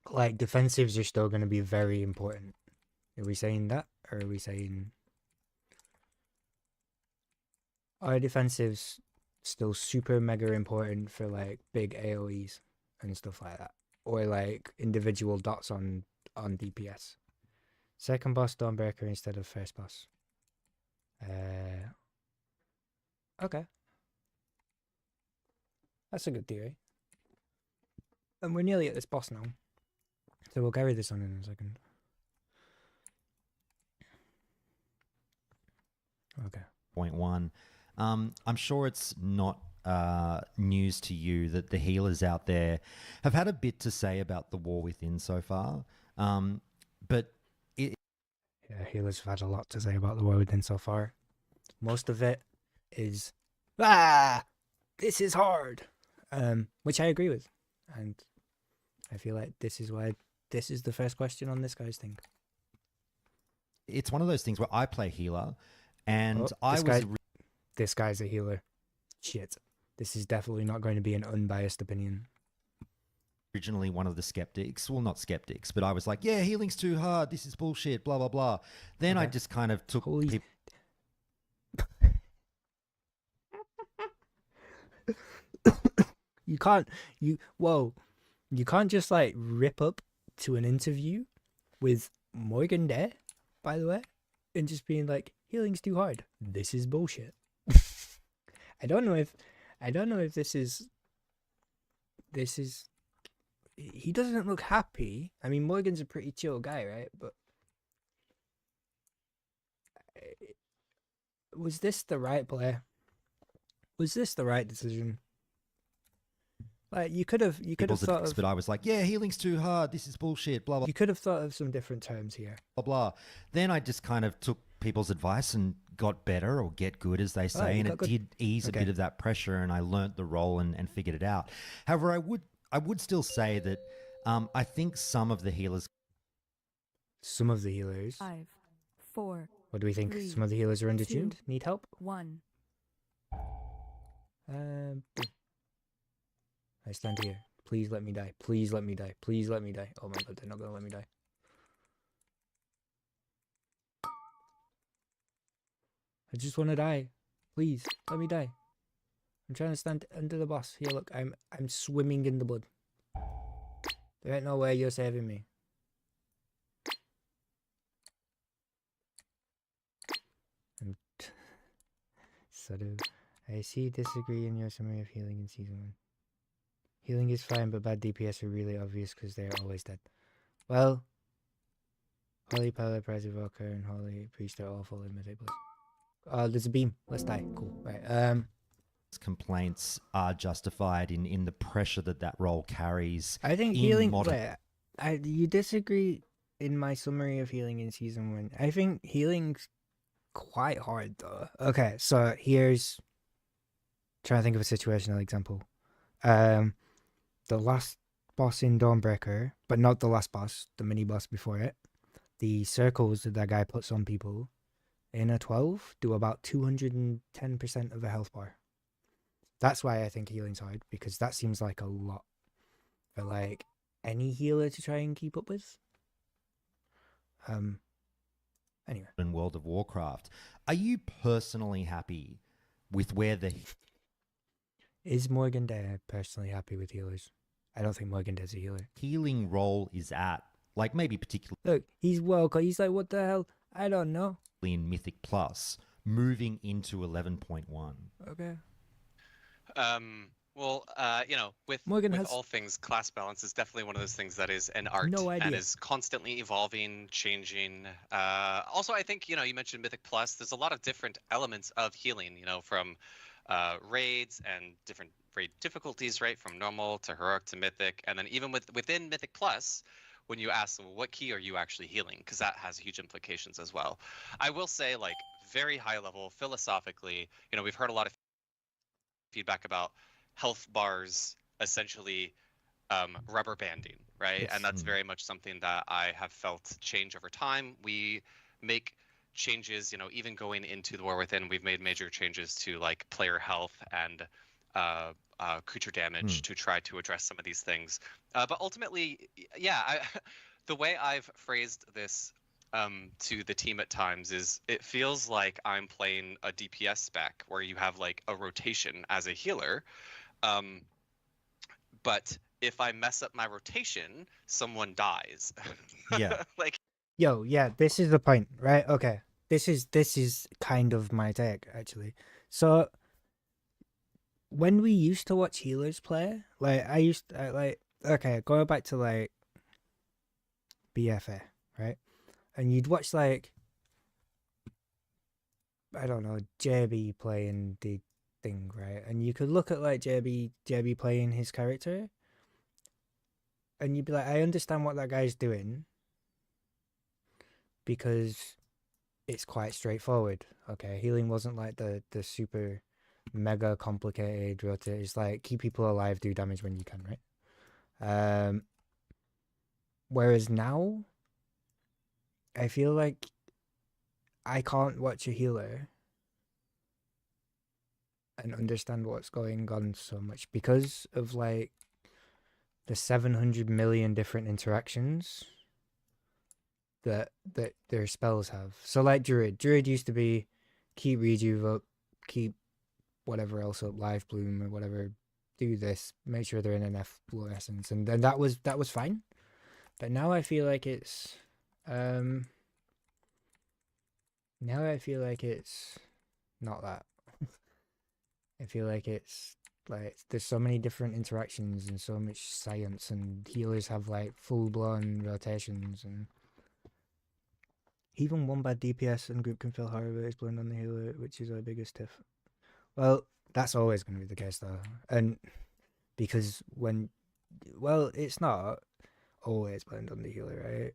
like defensives are still gonna be very important. Are we saying that, or are we saying are defensives still super mega important for like big AoEs and stuff like that, or like individual dots on DPS? Second boss Dawnbreaker instead of first boss. Okay, that's a good theory. And we're nearly at this boss now, so we'll carry this on in a second. Okay. Point one. I'm sure it's not news to you that the healers out there have had a bit to say about the War Within so far. But yeah, healers have had a lot to say about the War Within so far. Most of it is, this is hard, which I agree with, and I feel like this is why this is the first question on this guy's thing. It's one of those things where I play healer, and this guy's a healer. Shit, this is definitely not going to be an unbiased opinion. Originally one of the skeptics, well, not skeptics, but I was like, yeah, healing's too hard, this is bullshit, blah blah blah. Then I just kind of took you can't just like rip up to an interview with Morgan there, by the way, and just being like, healing's too hard, this is bullshit. I don't know if this is he doesn't look happy. I mean, Morgan's a pretty chill guy, right? But was this the right play? Was this the right decision? Like, you could have thought of, but I was like, yeah, healing's too hard, this is bullshit, blah blah. You could have thought of some different terms here. Blah blah. Then I just kind of took people's advice and got better, or get good as they say, and it did ease a bit of that pressure, and I learnt the role and figured it out. However, I would still say that I think some of the healers 5, 4. What do we think? 3, some of the healers are undertuned? 2, Need help? 1. I stand here. Please let me die. Please let me die. Please let me die. Oh my god, they're not gonna let me die. I just want to die. Please, let me die. I'm trying to stand under the boss. Here, look, I'm swimming in the blood. There ain't no way you're saving me. I'm sort of. I disagree in your summary of healing in season 1. Healing is fine, but bad DPS are really obvious because they're always dead. Well, Holy Pilot, Prize Evoker, and Holy Priest are awful in Mythic Plus. There's a beam. Let's die. Cool. Right. Complaints are justified in the pressure that role carries. I think in healing. modern- You disagree in my summary of healing in season 1. I think healing's quite hard though. Okay, so here's trying to think of a situational example. The last boss in Dawnbreaker, but not the last boss, the mini boss before it. The circles that guy puts on people in a 12 do about 210% of a health bar. That's why I think healing's hard, because that seems like a lot for like any healer to try and keep up with. Anyway. In World of Warcraft, are you personally happy with where the Is Morgan personally happy with healers? I don't think Morganday's a healer. healing role is at? Like maybe particularly Look, he's woke. He's like, what the hell? I don't know. in Mythic Plus, moving into 11.1. Okay. Well, with Morgan with has- all things, class balance is definitely one of those things that is an art No and idea. is constantly evolving, changing. Also, I think you mentioned Mythic Plus. There's a lot of different elements of healing. From raids and different raid difficulties, right? From normal to heroic to mythic, and then even within Mythic Plus, when you ask them, what key are you actually healing? Because that has huge implications as well. I will say, like, very high level, philosophically, we've heard a lot of feedback about health bars essentially rubber banding, right? Yes. And that's very much something that I have felt change over time. We make changes, even going into the War Within, we've made major changes to like player health and creature damage to try to address some of these things. But ultimately, yeah, the way I've phrased this to the team at times is it feels like I'm playing a DPS spec where you have like a rotation as a healer. But if I mess up my rotation, someone dies. Yeah. Like, Yo, yeah, this is the point, right? Okay. This is kind of my take, actually. So when we used to watch healers play, like okay, going back to like BFA, right? And you'd watch like, I don't know, JB playing the thing, right? And you could look at like JB playing his character, and you'd be like, I understand what that guy's doing because it's quite straightforward. Okay, healing wasn't like the super mega complicated rotate. It's like keep people alive, do damage when you can, right? Whereas now, I feel like I can't watch a healer and understand what's going on so much because of like the 700 million different interactions that their spells have. So like Druid used to be keep rejuve up, keep whatever else up, life bloom or whatever, do this, make sure they're in enough fluorescence, and then that was fine. But now I feel like it's now I feel like it's not that. I feel like it's like there's so many different interactions and so much science, and healers have like full blown rotations, and even one bad DPS and group can feel horrible is blamed on the healer, which is our biggest tiff. Well, that's always going to be the case though, and because it's not always blamed on the healer, right?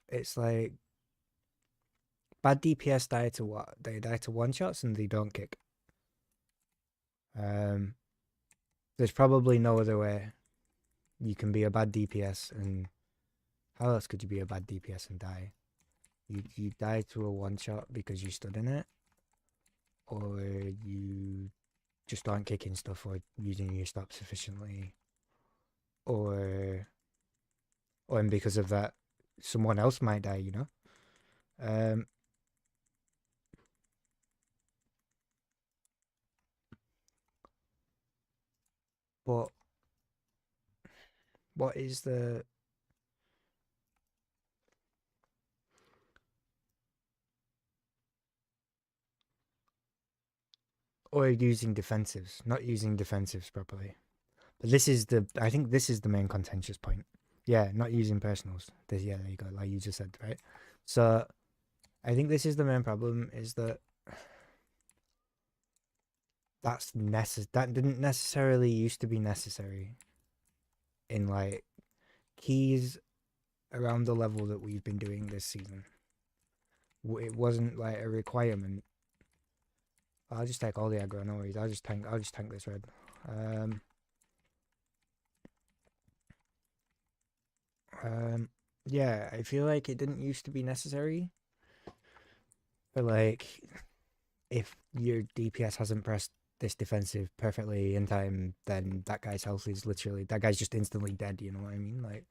It's like bad DPS die to what? They die to one shots and they don't kick. There's probably no other way you can be a bad DPS, and how else could you be a bad DPS and die? You die to a one shot because you stood in it, or you just aren't kicking stuff or using your stop sufficiently, and because of that someone else might die, But what is the or using defensives, not using defensives properly. But this is I think this is the main contentious point. Yeah, not using personals. Yeah, there you go, like you just said, right? So I think this is the main problem, is that that didn't necessarily used to be necessary in like keys around the level that we've been doing this season. It wasn't like a requirement. I'll just take all the aggro, no worries. I'll just tank this red. Yeah, I feel like it didn't used to be necessary. But like, if your DPS hasn't pressed this defensive perfectly in time, then that guy's health is literally, that guy's just instantly dead, you know what I mean? Like,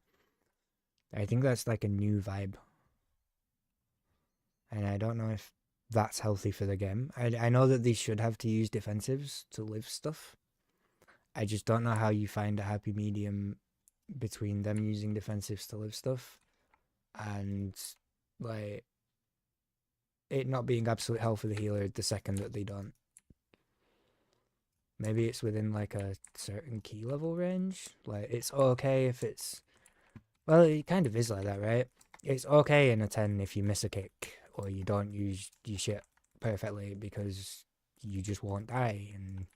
I think that's like a new vibe. And I don't know if that's healthy for the game. I know that they should have to use defensives to live stuff. I just don't know how you find a happy medium between them using defensives to live stuff and like it not being absolute hell for the healer the second that they don't. Maybe it's within like a certain key level range. Like it's okay if it's, well, it kind of is like that, right? It's okay in a 10 if you miss a kick or you don't use your shit perfectly because you just won't die and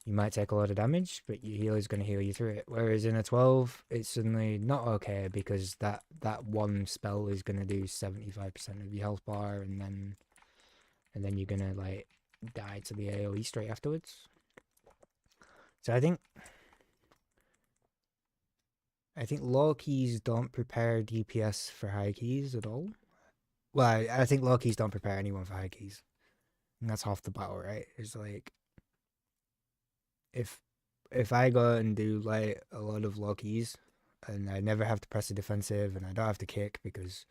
you might take a lot of damage, but your healer's going to heal you through it. Whereas in a 12, it's suddenly not okay because that one spell is going to do 75% of your health bar, and then you're going to like die to the AoE straight afterwards. So I think low keys don't prepare DPS for high keys at all. Well, I think low keys don't prepare anyone for high keys. And that's half the battle, right? It's like, if I go and do like a lot of low keys and I never have to press a defensive and I don't have to kick because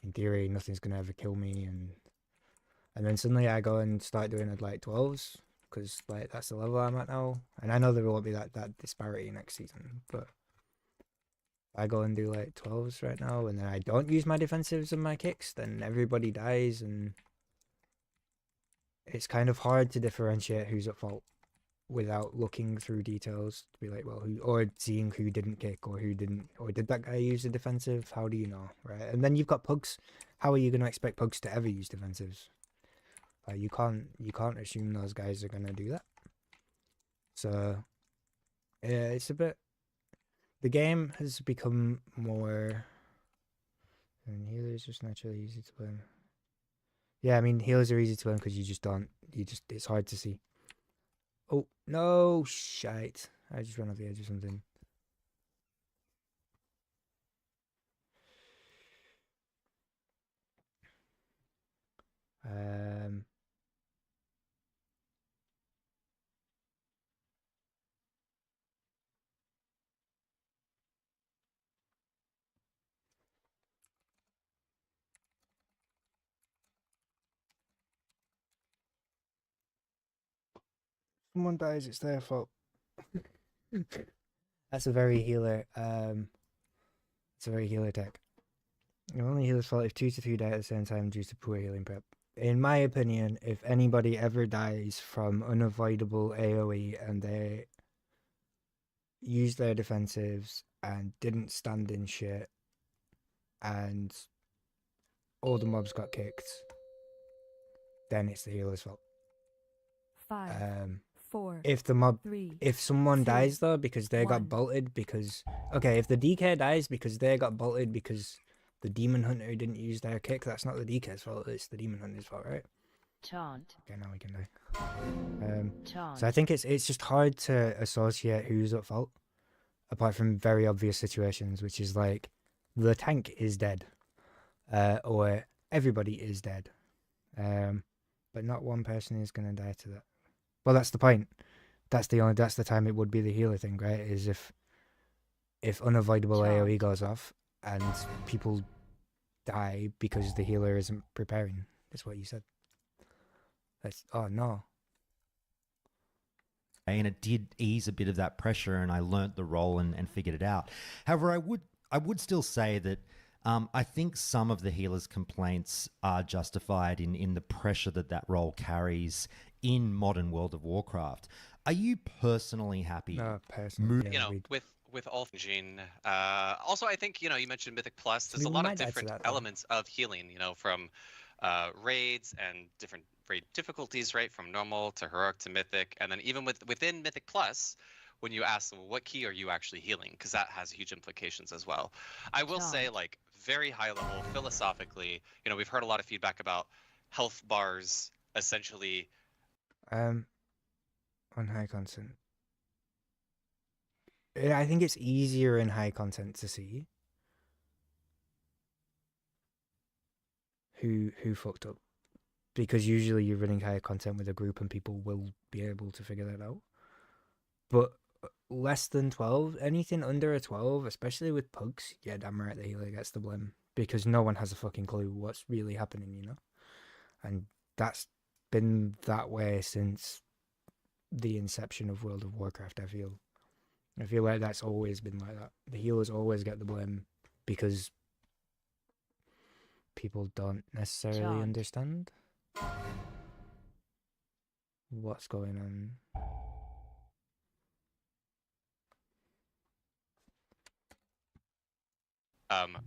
in theory nothing's gonna ever kill me, and then suddenly I go and start doing it like 12s because like that's the level I'm at now, and I know there won't be that disparity next season, but I go and do like 12s right now and then I don't use my defensives and my kicks, then everybody dies and it's kind of hard to differentiate who's at fault without looking through details to be like, well, who, or seeing who didn't kick or who didn't, or did that guy use the defensive? How do you know, right? And then you've got pugs. How are you going to expect pugs to ever use defensives? You can't assume those guys are going to do that. So yeah, it's a bit, the game has become more, and healers just naturally easy to win. Yeah, I mean healers are easy to win because it's hard to see. Oh, no, shite. I just ran off the edge of something. Someone dies, it's their fault. That's a very healer, it's a very healer tech. It only healers fault if 2 to 3 die at the same time due to poor healing prep. In my opinion, if anybody ever dies from unavoidable AoE and they used their defensives and didn't stand in shit and all the mobs got kicked, then it's the healer's fault. 5, 4, If the mob, 3, if someone 2, dies though because they 1. got bolted because, okay, if the DK dies because they got bolted because the demon hunter didn't use their kick, that's not the DK's fault, it's the demon hunter's fault, right? Taunt. Okay, now we can die. Taunt. So I think it's just hard to associate who's at fault, apart from very obvious situations, which is like the tank is dead, or everybody is dead, but not one person is gonna die to that. Well, that's the point. That's the time it would be the healer thing, right? Is if unavoidable AoE goes off and people die because the healer isn't preparing. That's what you said. That's, oh no. and it did ease a bit of that pressure, and I learnt the role and figured it out. However, I would still say that I think some of the healers' complaints are justified in the pressure that role carries in modern World of Warcraft. Are you personally happy? No, personally, You yeah, know, with all Gene. Also, I think you mentioned Mythic Plus. There's a we lot of might add to different that, though. elements of healing. From raids and different raid difficulties, right? From normal to heroic to mythic, and then even within Mythic Plus, when you ask them, what key are you actually healing, because that has huge implications as well. I will say, like, very high level philosophically, we've heard a lot of feedback about health bars essentially. On high content, I think it's easier in high content to see who fucked up, because usually you're running higher content with a group and people will be able to figure that out. But less than 12, anything under a 12, especially with pugs, yeah, damn right the healer gets the blame, because no one has a fucking clue what's really happening, and that's been that way since the inception of World of Warcraft. I feel like that's always been like that. The healers always get the blame because people don't necessarily understand what's going on.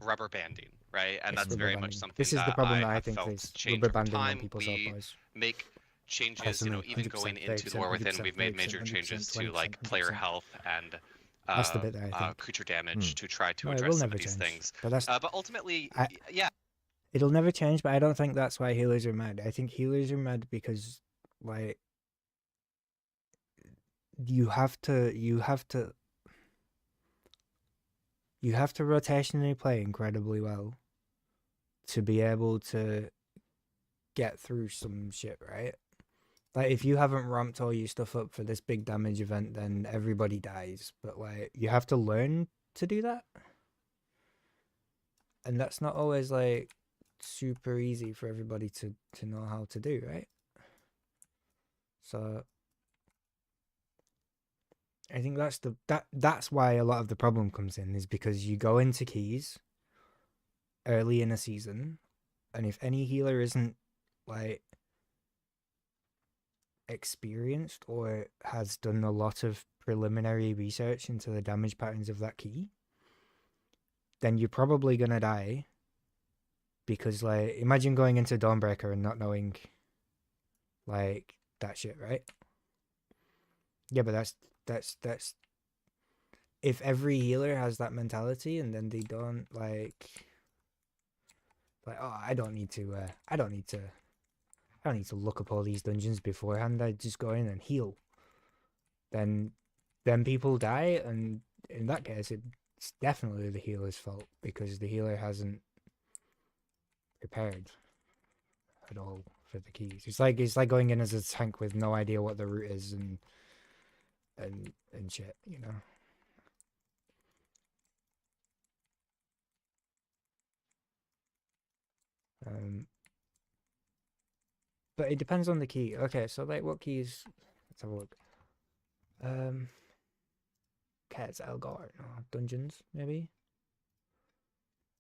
Rubber banding, right? And It's that's very rubber much banding. something This is the problem that I have think felt is change rubber over banding on time. people's We boys. make changes, Personally, even 100%, going into the War 30%, Within, we've made 30%, major 100%, changes to 20%, like player 100%. health and That's the bit that I think. creature damage to try to No, it address will some never of these change. things. But that's But ultimately, I- yeah, it'll never change. But I don't think that's why healers are mad. I think healers are mad because, like, you have to rotationally play incredibly well to be able to get through some shit, right? Like, if you haven't ramped all your stuff up for this big damage event, then everybody dies. But, like, you have to learn to do that. And that's not always, like, super easy for everybody to know how to do, right? So I think that's why a lot of the problem comes in, is because you go into keys early in a season, and if any healer isn't, like, experienced or has done a lot of preliminary research into the damage patterns of that key, then you're probably gonna die. Because, like, imagine going into Dawnbreaker and not knowing, like, that shit, right? Yeah, but that's if every healer has that mentality, and then they don't like oh, I don't need to look up all these dungeons beforehand, I just go in and heal, then people die, and in that case it's definitely the healer's fault, because the healer hasn't prepared at all for the keys. It's like going in as a tank with no idea what the route is and shit, But it depends on the key. Okay, so, like, what keys? Let's have a look. Elgar, no, dungeons, maybe.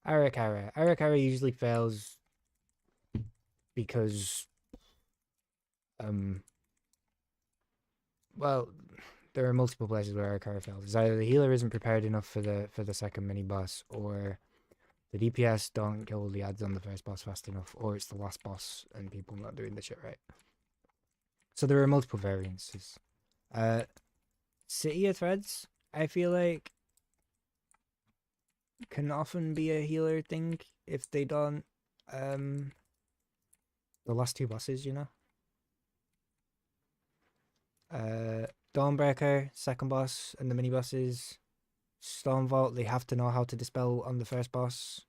Arakara. Arakara usually fails because, well, there are multiple places where Arakara fails. It's either the healer isn't prepared enough for the second mini boss, or the DPS don't kill the ads on the first boss fast enough, or it's the last boss and people not doing the shit right. So there are multiple variances. City of Threads, I feel like, can often be a healer thing if they don't the last two bosses, Dawnbreaker, second boss, and the mini bosses. Stormvault, they have to know how to dispel on the first boss.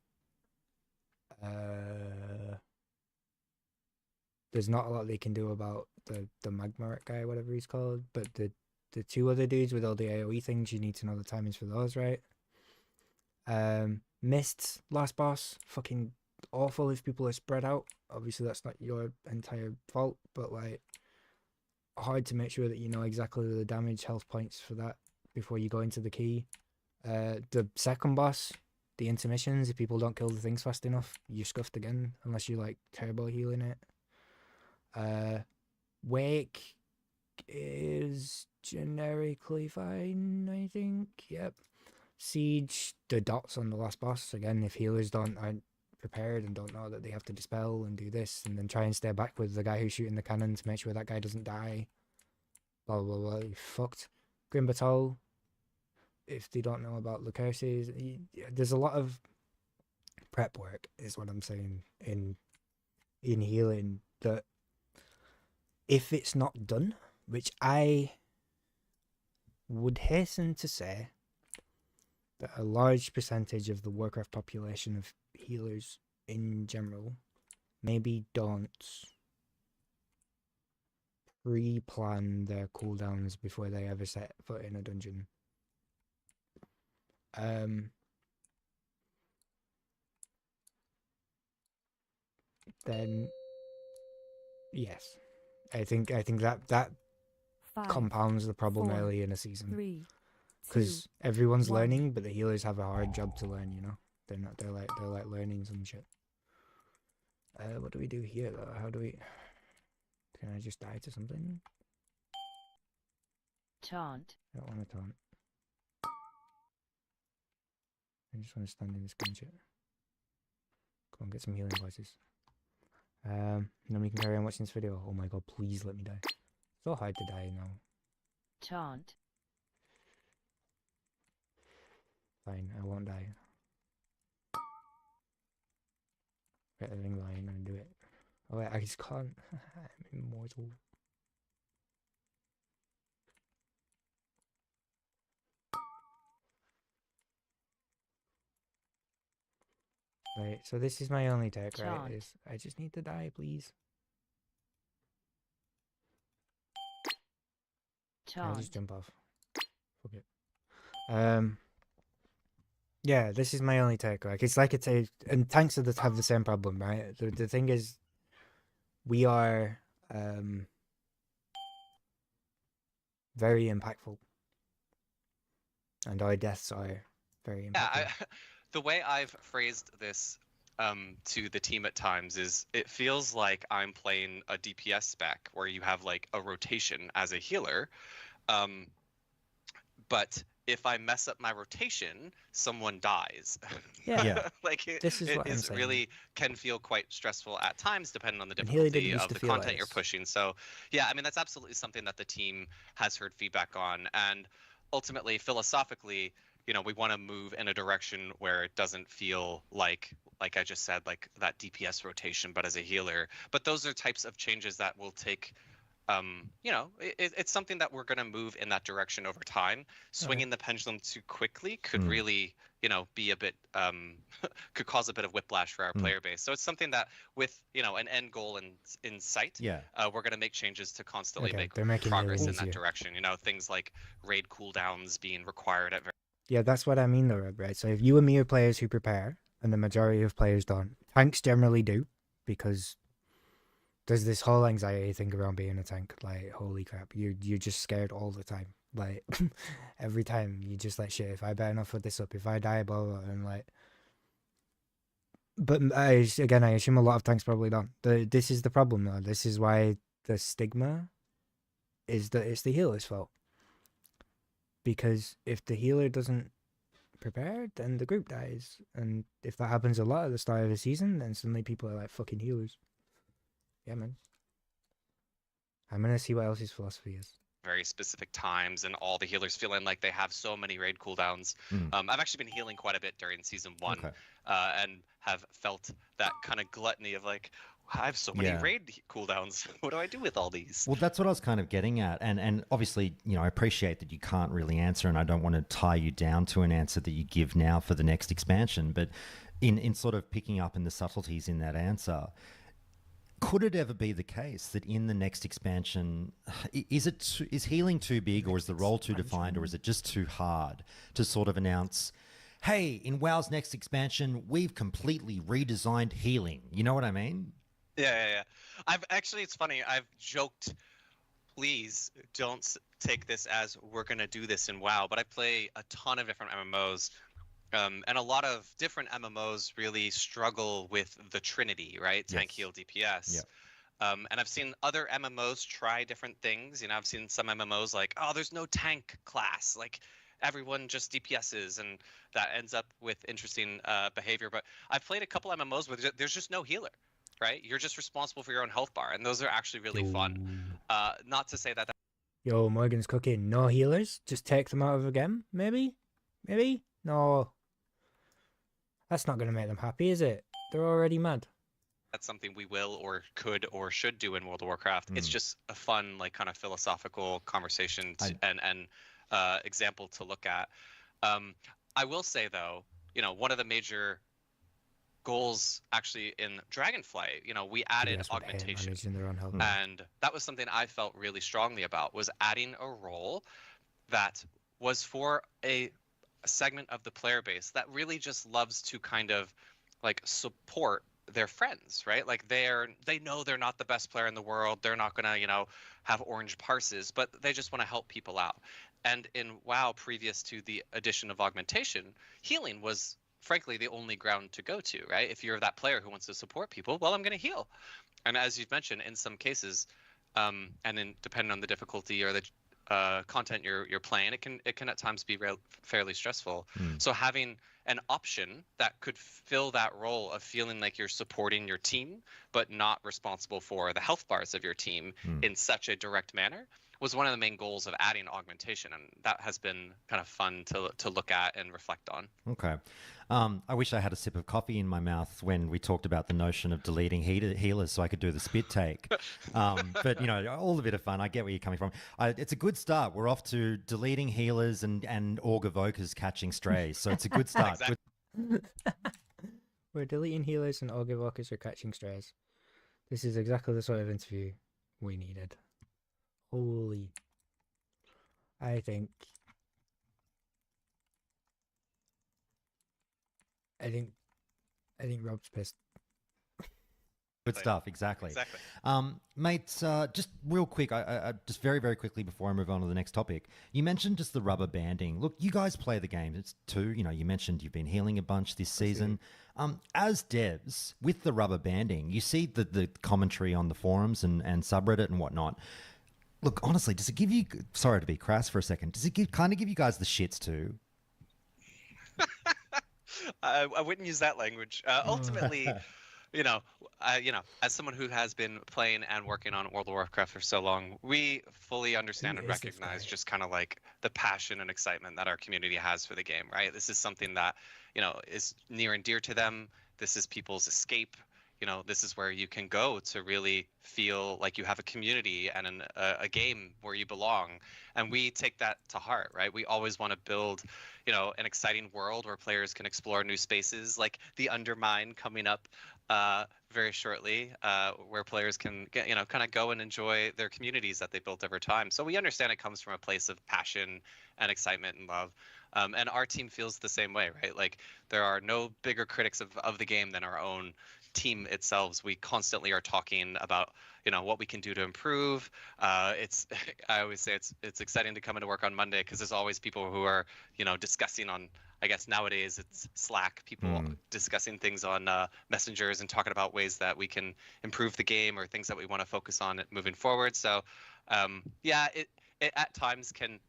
There's not a lot they can do about the Magmaret guy, whatever he's called, but the two other dudes with all the AoE things, you need to know the timings for those, right? Mist's last boss, fucking awful if people are spread out. Obviously that's not your entire fault, but, like, hard to make sure that you know exactly the damage health points for that before you go into the key. The second boss, the intermissions, if people don't kill the things fast enough, you're scuffed again unless you like turbo healing it. Wake is generically fine, I think. Yep. Siege, the dots on the last boss, again, if healers aren't prepared and don't know that they have to dispel and do this and then try and stay back with the guy who's shooting the cannon to make sure that guy doesn't die, blah blah blah, you're fucked. Grim Battle, if they don't know about the curses, there's a lot of prep work is what I'm saying in healing, that if it's not done, which I would hasten to say that a large percentage of the Warcraft population of healers in general maybe don't pre-plan their cooldowns before they ever set foot in a dungeon. Then yes, I think that 5, compounds the problem 4, early in a season. 3, 2, Because everyone's 1. learning, but the healers have a hard job to learn. You know, they're like learning some shit. What do we do here though? How do we? Can I just die to something? Taunt. I don't want to taunt. I just want to stand in this gun shit. Go on, get some healing voices. Then we can carry on watching this video. Oh my god, please let me die. So hard to die now. Taunt. Fine, I won't die. Get the ring line and do it. Oh wait, I just can't. I'm immortal. Right, so this is my only tech, right? Taunt. Is I just need to die, please. Can I just Taunt. jump off? Fuck it. Yeah, this is my only take. Like, it's like and tanks have the same problem, right? The thing is, we are very impactful, and our deaths are very impactful. Yeah, the way I've phrased this to the team at times is it feels like I'm playing a DPS spec where you have like a rotation as a healer, but if I mess up my rotation, someone dies. Yeah. Yeah. Like This is it what I'm is saying. really can feel quite stressful at times, depending on the And Healy didn't difficulty used of to the feel like content you're this. pushing. So yeah, I mean that's absolutely something that the team has heard feedback on, and ultimately, philosophically, you know, we want to move in a direction where it doesn't feel like I just said, like that DPS rotation, but as a healer. But those are types of changes that will take. You know, it's something that we're going to move in that direction over time. Swinging the pendulum too quickly could really, you know, be a bit, could cause a bit of whiplash for our player base. So it's something that with, you know, an end goal in sight, Yeah. we're going to make changes to constantly Okay, make they're making it progress in easier. that direction. You know, things like raid cooldowns being required at Yeah, that's what I mean though, right? So if you and me are players who prepare, and the majority of players don't, tanks generally do, because there's this whole anxiety thing around being a tank. Like, holy crap, you're just scared all the time. Like, every time you just like, shit, if I better not put this up, if I die, blah, blah, blah, and like. But I assume a lot of tanks probably don't. This is the problem though. This is why the stigma is that it's the healer's fault. Because if the healer doesn't prepare, then the group dies. And if that happens a lot at the start of the season, then suddenly people are like, fucking healers. Yeah, man. I'm gonna see what else his philosophy is. very specific times, and all the healers feeling like they have so many raid cooldowns. I've actually been healing quite a bit during season 1, Okay. and have felt that kind of gluttony of like, I have so many Yeah. raid cooldowns. What do I do with all these? Well, that's what I was kind of getting at. And obviously, you know, I appreciate that you can't really answer, and I don't want to tie you down to an answer that you give now for the next expansion. But in sort of picking up in the subtleties in that answer, could it ever be the case that in the next expansion, is healing too big, or is the role too defined, or is it just too hard to sort of announce, hey, in WoW's next expansion, we've completely redesigned healing? You know what I mean? Yeah. I've actually, it's funny. I've joked please don't take this as we're gonna do this in WoW. But I play a ton of different MMOs, and a lot of different MMOs really struggle with the Trinity, right? Tank, Yes. heal, DPS. Yep. And I've seen other MMOs try different things. You know, I've seen some MMOs like, oh, there's no tank class, like everyone just DPSs, and that ends up with interesting behavior. But I've played a couple MMOs where there's just no healer, right? You're just responsible for your own health bar, and those are actually really fun. Not to say that Yo, Morgan's cooking. No healers? Just take them out of a game? Maybe? Maybe? No. That's not going to make them happy, is it? They're already mad. that's something we will or could or should do in World of Warcraft. It's just a fun, like, kind of philosophical conversation and example to look at. I will say, though, you know, one of the major goals actually in Dragonflight, you know, we added That's what I hate, augmentation. managing their own health. And that was something I felt really strongly about, was adding a role that was for a segment of the player base that really just loves to kind of like support their friends, right? Like they know they're not the best player in the world. They're not gonna, you know, have orange parses, but they just want to help people out. And in WoW, previous to the addition of augmentation, healing was frankly the only ground to go to, right? If you're that player who wants to support people, well, I'm going to heal. And as you've mentioned, in some cases, and in depending on the difficulty or the content you're playing, it can at times be fairly stressful. So having an option that could fill that role of feeling like you're supporting your team, but not responsible for the health bars of your team in such a direct manner, was one of the main goals of adding augmentation, and that has been kind of fun to look at and reflect on. Okay. I wish I had a sip of coffee in my mouth when we talked about the notion of deleting healers so I could do the spit take. But, you know, all a bit of fun. I get where you're coming from. It's a good start. We're off to deleting healers and Org Evokers catching strays. So it's a good start. Exactly. We're deleting healers and Augur Walkers are catching strays. This is exactly the sort of interview we needed. Holy. I think Rob's pissed. Good stuff. Exactly. Exactly. Mates, just real quick, I just very, very quickly before I move on to the next topic, you mentioned just the rubber banding. Look, you guys play the game. It's two. You know, you mentioned you've been healing a bunch this season. As devs, with the rubber banding, you see the commentary on the forums and subreddit and whatnot. Look, honestly, does it give you, sorry to be crass for a second, does it kind of give you guys the shits too? I wouldn't use that language. Ultimately, you know, as someone who has been playing and working on World of Warcraft for so long, we fully understand Who and is this recognize guy? just kind of like the passion and excitement that our community has for the game, right? This is something that, you know, is near and dear to them. This is people's escape. You know, this is where you can go to really feel like you have a community and a game where you belong. And we take that to heart, right? We always want to build, you know, an exciting world where players can explore new spaces, like the Undermine coming up very shortly, where players can get, you know, kind of go and enjoy their communities that they built over time. So we understand it comes from a place of passion and excitement and love. And our team feels the same way, right? Like there are no bigger critics of the game than our own team itself. We constantly are talking about, you know, what we can do to improve. I always say it's exciting to come into work on Monday because there's always people who are, you know, discussing on, I guess nowadays it's Slack, people discussing things on messengers and talking about ways that we can improve the game or things that we want to focus on moving forward. So yeah, it at times can,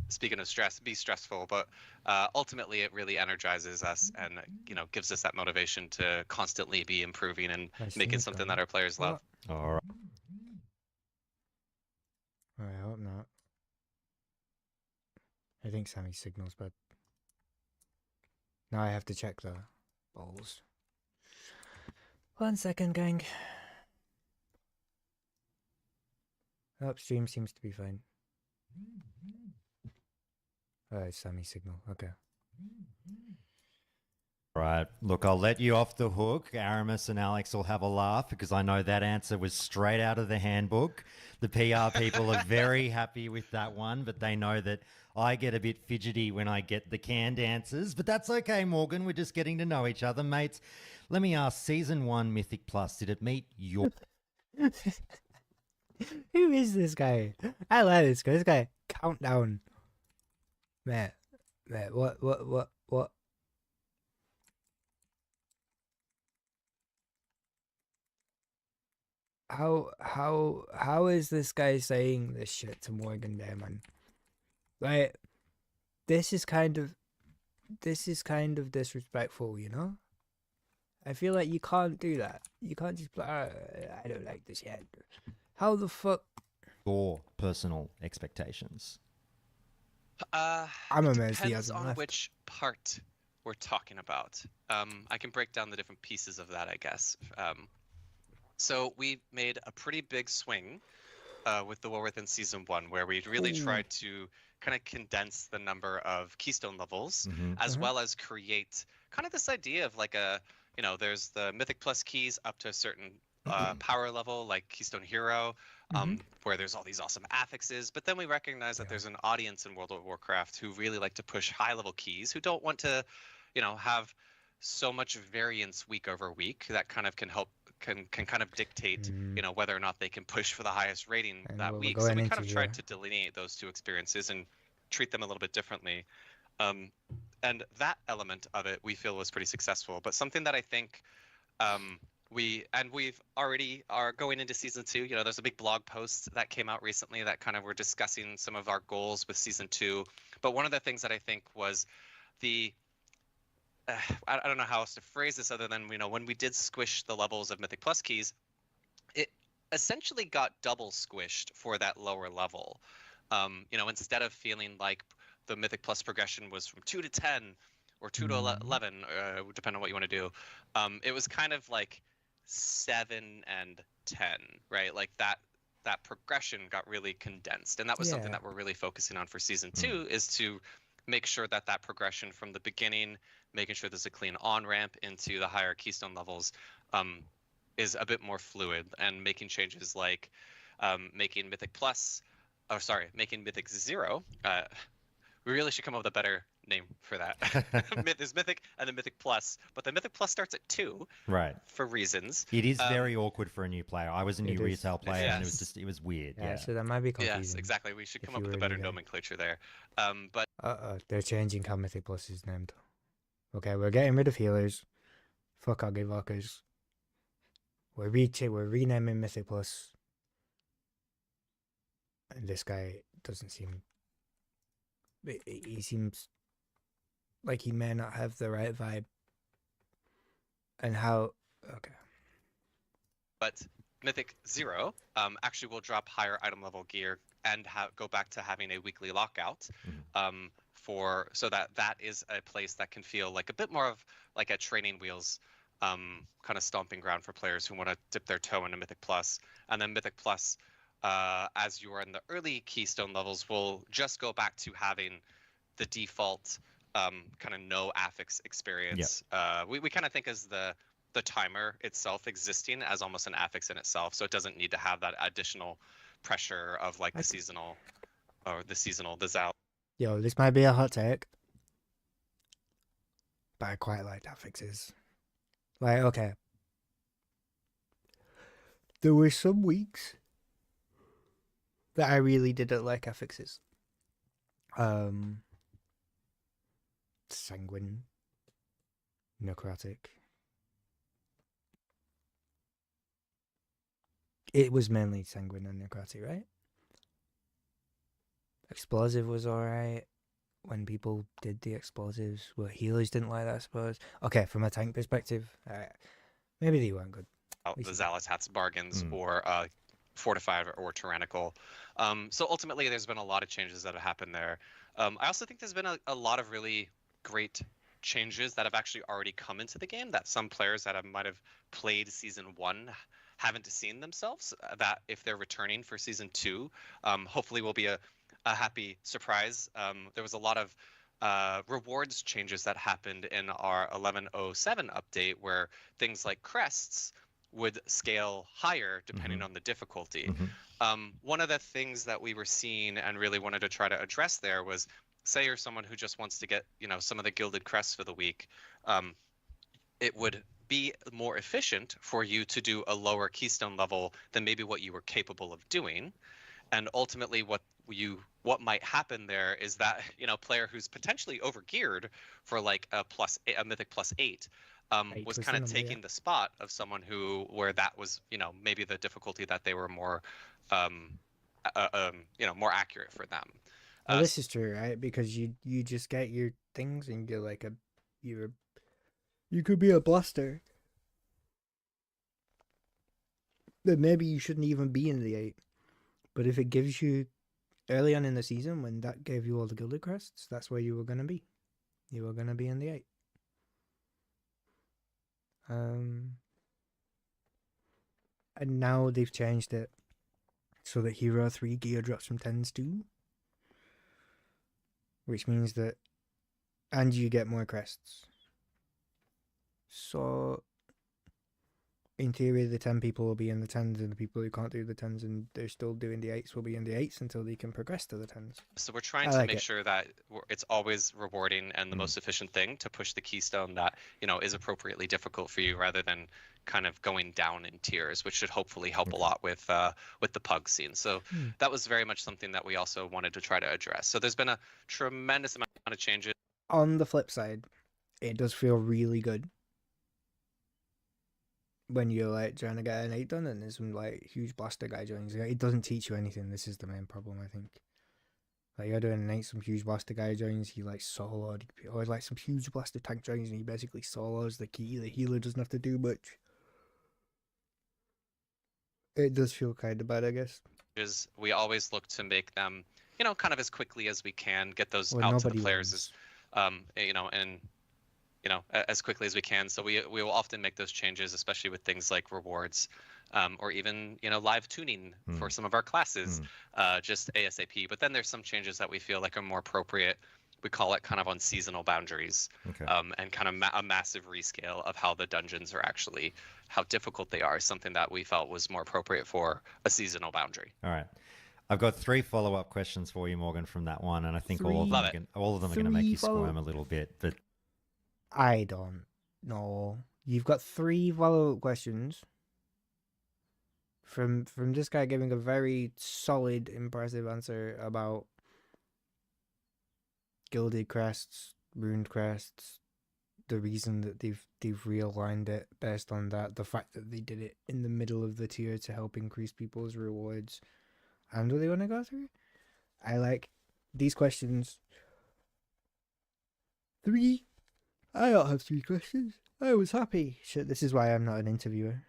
speaking of stress, be stressful, but ultimately it really energizes us and, you know, gives us that motivation to constantly be improving and Nice making things something going. that our players love. All right. I hope not. I think Sammy's signal's bad. Now I have to check the balls. 1 second, gang. Upstream seems to be fine. Oh, it's Sammy's signal. Okay. Right. Look, I'll let you off the hook. Aramis and Alex will have a laugh because I know that answer was straight out of the handbook. The PR people are very happy with that one, but they know that I get a bit fidgety when I get the canned answers. But that's okay, Morgan. We're just getting to know each other, mates. Let me ask, Season 1 Mythic Plus, did it meet your... Who is this guy? I like this guy. This guy, countdown. Man, what? How is this guy saying this shit to Morgan there, man? Like, this is kind of disrespectful, you know? I feel like you can't do that. You can't just be like, I don't like this yet. How the fuck? Your personal expectations. I'm It amazed he depends hasn't on left. which part we're talking about. I can break down the different pieces of that, I guess. So we made a pretty big swing with the War Within Season 1, where we really tried to kind of condense the number of keystone levels, as well as create kind of this idea of like a, there's the Mythic Plus keys up to a certain power level, like Keystone Hero, where there's all these awesome affixes. But then we recognize that there's an audience in World of Warcraft who really like to push high-level keys, who don't want to, have so much variance week over week that kind of can help can kind of dictate whether or not they can push for the highest rating And that what we're week. So we going kind of into tried here. to delineate those two experiences and treat them a little bit differently. And that element of it we feel was pretty successful. But something that I think we've already are going into Season 2. There's a big blog post that came out recently that kind of were discussing some of our goals with Season 2. But one of the things that I think was I don't know how else to phrase this other than, when we did squish the levels of Mythic Plus keys, it essentially got double squished for that lower level. Instead of feeling like the Mythic Plus progression was from 2 to 10 or 2 to 11, depending on what you want to do, it was kind of like 7 and 10, right? Like that progression got really condensed. And that was something Yeah. that we're really focusing on for Season 2, is to make sure that progression from the beginning, making sure there's a clean on-ramp into the higher keystone levels, is a bit more fluid, and making changes like making Mythic Zero. We really should come up with a better name for that. There's Mythic and then Mythic Plus, but the Mythic Plus starts at 2 Right. for reasons. It is very awkward for a new player. I was a new It is. retail player, and Yes. it was weird. Yeah, Yeah. so that might be confusing. Yes, exactly. We should if come up you with a were better new guy. nomenclature there. But They're changing how Mythic Plus is named. Okay, we're getting rid of healers. Fuck Oggy Walkers. We're renaming Mythic Plus. And this guy doesn't seem... He seems like he may not have the right vibe. And how... Okay. But Mythic Zero actually will drop higher item level gear and go back to having a weekly lockout, so that is a place that can feel like a bit more of like a training wheels kind of stomping ground for players who want to dip their toe into Mythic Plus. And then Mythic Plus, as you are in the early keystone levels, will just go back to having the default kind of no affix experience. We kind of think as the timer itself existing as almost an affix in itself, so it doesn't need to have that additional pressure of like the seasonal Zal. Yo, this might be a hot take. But I quite like affixes. Like, okay. There were some weeks that I really didn't like affixes. Sanguine. Necrotic. It was mainly sanguine and necrotic, right? Explosive was alright when people did the explosives. Well, healers didn't like that, I suppose. Okay, from a tank perspective, maybe they weren't good. The Zalatat's bargains or Fortified or Tyrannical. So ultimately, there's been a lot of changes that have happened there. I also think there's been a lot of really great changes that have actually already come into the game that some players that might have played Season 1 haven't seen themselves, that if they're returning for Season 2, hopefully will be a happy surprise. There was a lot of rewards changes that happened in our 11.07 update, where things like crests would scale higher depending on the difficulty. One of the things that we were seeing and really wanted to try to address there was, say you're someone who just wants to get some of the gilded crests for the week, it would be more efficient for you to do a lower keystone level than maybe what you were capable of doing. And ultimately what might happen there is that player who's potentially overgeared for like a mythic +8 Eight was was kind the of number, yeah. taking the spot of someone where that was maybe the difficulty that they were more more accurate for them. Well, this is true, right? Because you just get your things and you're like you could be a blaster. Then maybe you shouldn't even be in the 8. But if it gives you early on in the season when that gave you all the gilded crests, that's where you were gonna be. You were gonna be in the 8. And now they've changed it so that Hero 3 gear drops from 10s too. Which means that, and you get more crests. So, in theory, the 10 people will be in the 10s, and the people who can't do the 10s and they're still doing the 8s will be in the 8s until they can progress to the 10s. So we're trying I to like make it. sure that it's always rewarding and the most efficient thing to push the keystone that is appropriately difficult for you, rather than kind of going down in tiers, which should hopefully help a lot with the pug scene. So that was very much something that we also wanted to try to address. So there's been a tremendous amount of changes. On the flip side, it does feel really good when you're like trying to get an 8 done and there's some like huge blaster guy joins. It doesn't teach you anything. This is the main problem, I think. Like you're doing an 8, some huge blaster guy joins, he like soloed, or like some huge blaster tank joins and he basically solos the key. The healer doesn't have to do much. It does feel kind of bad, I guess. Is we always look to make them, kind of as quickly as we can, get those Well, out to the nobody players wins. as quickly as we can. So we will often make those changes, especially with things like rewards, or even live tuning for some of our classes, just ASAP. But then there's some changes that we feel like are more appropriate. We call it kind of on seasonal boundaries, and kind of a massive rescale of how the dungeons are actually, how difficult they are, something that we felt was more appropriate for a seasonal boundary. All right. I've got 3 follow-up questions for you, Morgan, from that one, and I think all of them are going to make you squirm a little bit. But I don't know. You've got 3 follow-up questions from this guy giving a very solid, impressive answer about gilded crests, runed crests, the reason that they've realigned it based on that, the fact that they did it in the middle of the tier to help increase people's rewards, and what they want to go through. I like these questions. 3. I don't have 3 questions. I was happy. Shit, this is why I'm not an interviewer.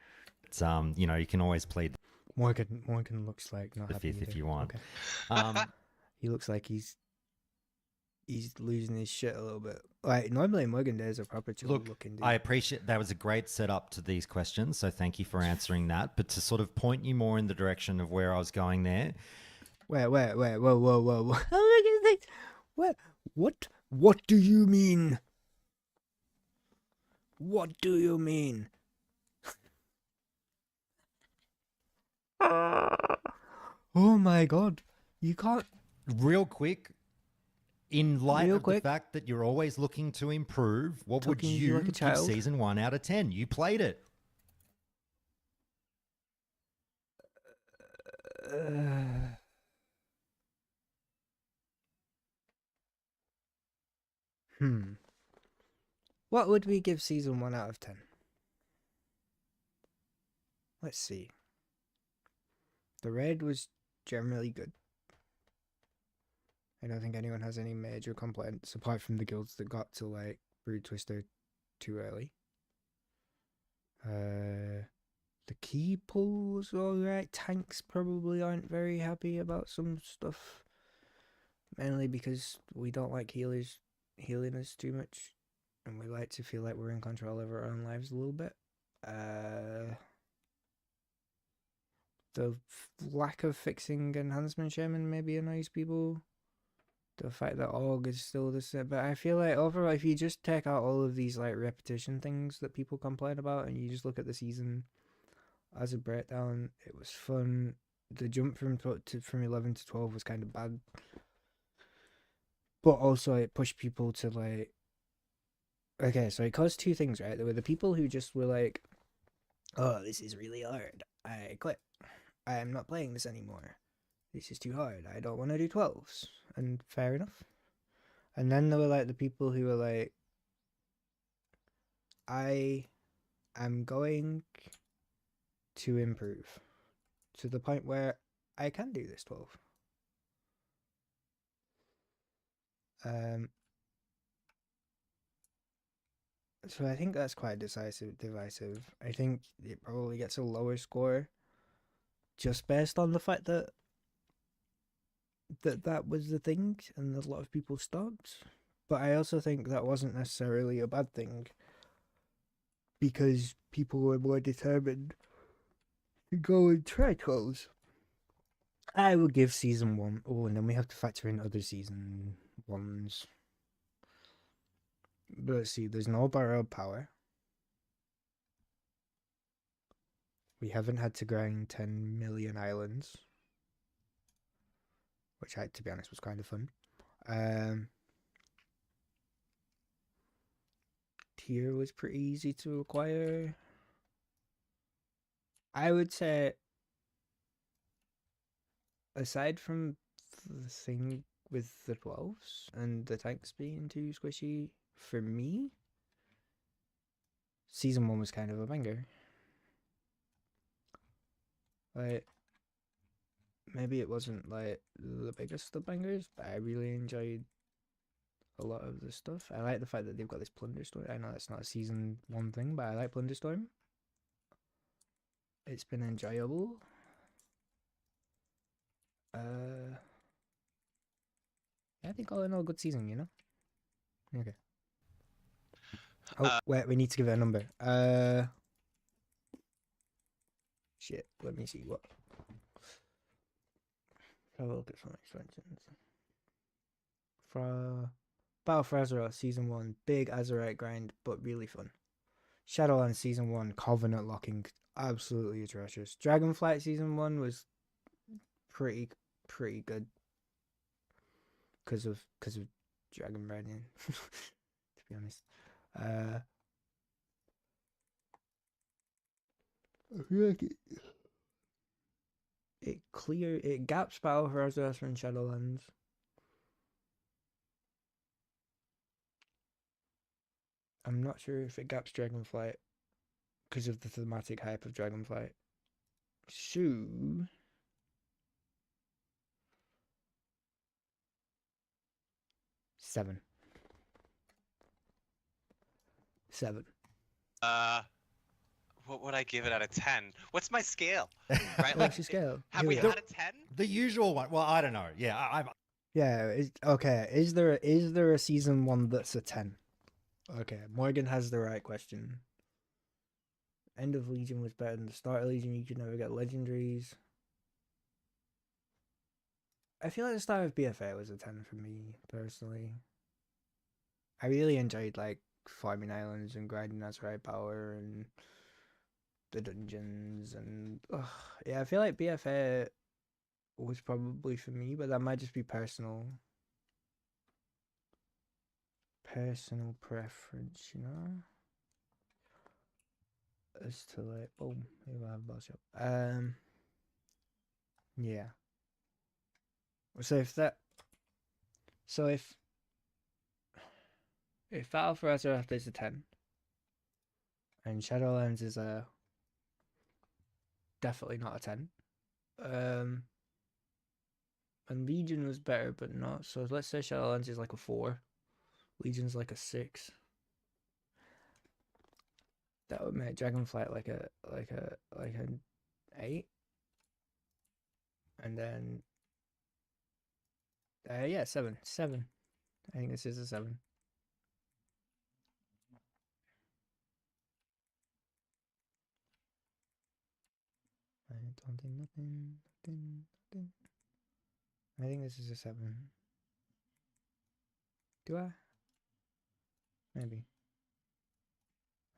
it's you can always plead Morgan looks like not the happy 5th if either. you want. Okay. He looks like he's losing his shit a little bit. Like normally Morgan days are proper chill looking. Dude. I appreciate that was a great setup to these questions, so thank you for answering that. But to sort of point you more in the direction of where I was going there. Wait, whoa. Look at this. What do you mean? What do you mean? Oh my god. You can't. Real quick, in light Real of quick. the fact that you're always looking to improve, what would Talking to you you like a give child. season 1 out of 10? You played it. What would we give season 1 out of 10? Let's see. The raid was generally good. I don't think anyone has any major complaints apart from the guilds that got to like Brood Twister too early. The key pull was alright. Tanks probably aren't very happy about some stuff. Mainly because we don't like healers healing us too much. And we like to feel like we're in control of our own lives a little bit. The lack of fixing Enhancement Shaman maybe annoys people. The fact that Org is still the same. But I feel like overall, if you just take out all of these like repetition things that people complain about and you just look at the season as a breakdown, it was fun. The jump from 11 to 12 was kind of bad. But also it pushed people to like Okay, so it caused two things, right? There were the people who just were like, "Oh, this is really hard. I quit. I am not playing this anymore. This is too hard. I don't want to do 12s." And fair enough. And then there were like the people who were like, "I am going to improve to the point where I can do this 12." So I think that's quite divisive. I think it probably gets a lower score just based on the fact that that was the thing and a lot of people stopped. But I also think that wasn't necessarily a bad thing because people were more determined to go and try 12s. I would give season 1. Oh, and then we have to factor in other season 1s. But let's see, there's no borrowed power. We haven't had to grind 10 million islands, which to be honest was kind of fun. Tier was pretty easy to acquire. I would say, aside from the thing with the 12s and the tanks being too squishy, for me, season 1 was kind of a banger. Like, maybe it wasn't like the biggest of bangers, but I really enjoyed a lot of the stuff. I like the fact that they've got this plunder storm. I know that's not a season 1 thing, but I like plunder storm. It's been enjoyable. Yeah, I think all in all, good season, you know? Okay. Oh, wait, we need to give it a number. Shit, let me see what. Have a look at some expansions. Battle for Azeroth Season 1, big Azerite grind, but really fun. Shadowlands Season 1, Covenant locking, absolutely atrocious. Dragonflight Season 1 was pretty good. Because of Dragon Riding, to be honest. I feel like it gaps Battle for Azeroth and Shadowlands. I'm not sure if it gaps Dragonflight because of the thematic hype of Dragonflight. So 7. What would I give it out of 10? What's my scale? Right? What's your scale? Have Here we we go. had a 10? The usual one. Well, I don't know. Yeah, Yeah, okay. Is there a season 1 that's a 10? Okay, Morgan has the right question. End of Legion was better than the start of Legion. You could never get legendaries. I feel like the start of BFA was a 10 for me, personally. I really enjoyed, like, farming islands and grinding Azerite power and the dungeons and... yeah, I feel like BFA was probably for me, but that might just be personal preference, you know? As to, like, boom, here we have boss shop. Yeah. So if Battle for Azeroth is a 10 and Shadowlands is a definitely not a 10, and Legion was better but not, so let's say Shadowlands is like a 4, Legion's like a 6, that would make Dragonflight like an 8, and then yeah, 7. I think this is a 7. I don't think nothing. I think this is a 7. Do I? Maybe.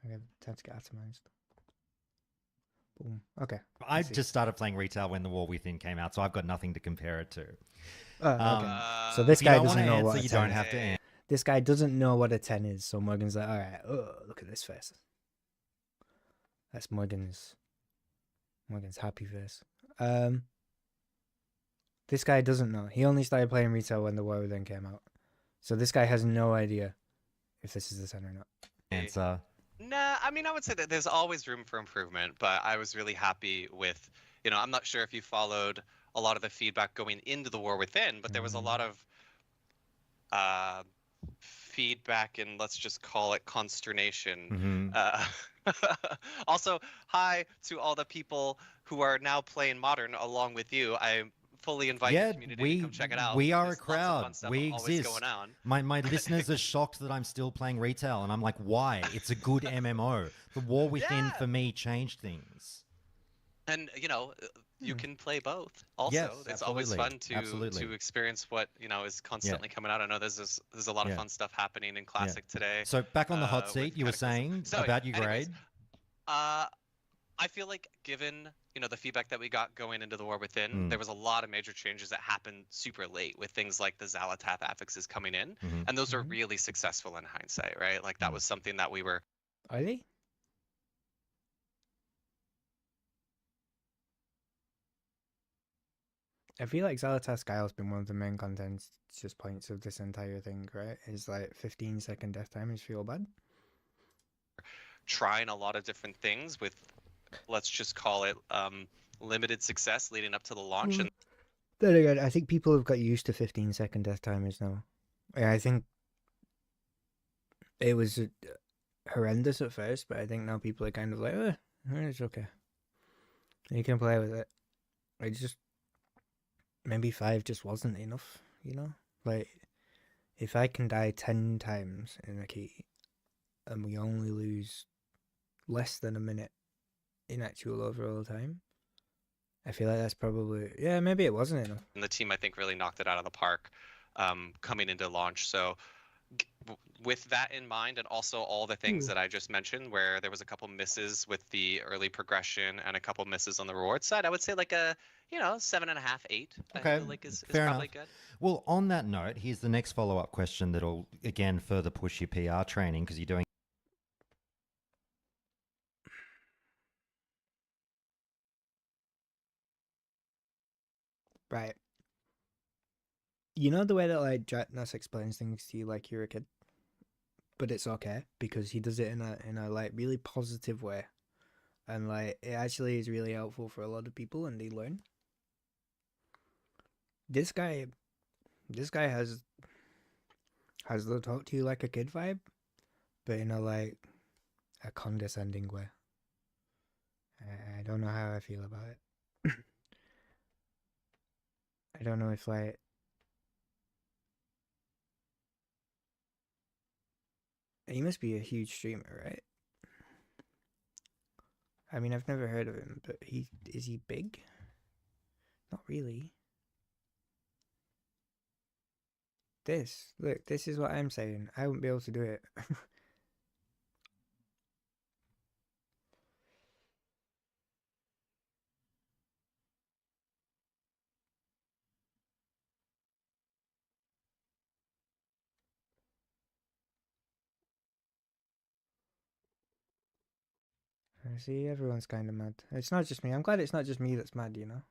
Okay, time to get atomized. Boom. Okay. I just started playing retail when The War Within came out, so I've got nothing to compare it to. Oh, okay. So this If you guy don't doesn't wanna know answer, what a you 10 don't is. have to answer. This guy doesn't know what a 10 is, so Morgan's like, all right, oh, look at this face. That's Morgan's happy face. This guy doesn't know. He only started playing retail when the War Within came out. So this guy has no idea if this is the 10 or not. Answer. Nah, I mean, I would say that there's always room for improvement, but I was really happy with, I'm not sure if you followed a lot of the feedback going into the War Within, but there was a lot of feedback and let's just call it consternation. Also, hi to all the people who are now playing Modern along with you. I fully invite the community to come check it out. We are a There's lots of crowd. fun stuff We always exist. going on. My listeners are shocked that I'm still playing retail, and I'm like, why? It's a good MMO. The War Within for me changed things. And you can play both. Also, Yes, it's always fun absolutely. to experience what is constantly coming out. I know there's a lot of fun stuff happening in Classic today. So back on the hot seat, with you were Cataclysm. saying about your anyways, grade. I feel like given the feedback that we got going into the War Within, there was a lot of major changes that happened super late with things like the Xal'atath affixes coming in, and those are really successful in hindsight, right? Like that was something that we were. Are they? I feel like Xal'atath Sky has been one of the main contents just points of this entire thing, right? Is like 15-second death time is feel bad. Trying a lot of different things with, let's just call it, limited success leading up to the launch. And then again, I think people have got used to 15-second death timers now. Yeah, I think it was horrendous at first, but I think now people are kind of like, it's okay. You can play with it. I just maybe 5 just wasn't enough, Like, if I can die 10 times in a key, and we only lose less than a minute in actual overall time, I feel like that's probably, maybe it wasn't enough. And the team, I think, really knocked it out of the park coming into launch. So with that in mind, and also all the things that I just mentioned, where there was a couple misses with the early progression and a couple misses on the reward side, I would say like a 7.5, 8. Okay, I feel like is fair probably enough. good. Well, on that note, here's the next follow-up question that'll again further push your PR training because you're doing. Right. You know the way that like Dratnas explains things to you like you're a kid, but it's okay because he does it in a like really positive way, and like it actually is really helpful for a lot of people and they learn. This guy has the talk to you like a kid vibe, but in a condescending way. I don't know how I feel about it. I don't know if like he must be a huge streamer, right? I mean, I've never heard of him, but is he big? Not really. Look, this is what I'm saying. I wouldn't be able to do it. I see, everyone's kind of mad. It's not just me. I'm glad it's not just me that's mad, I'm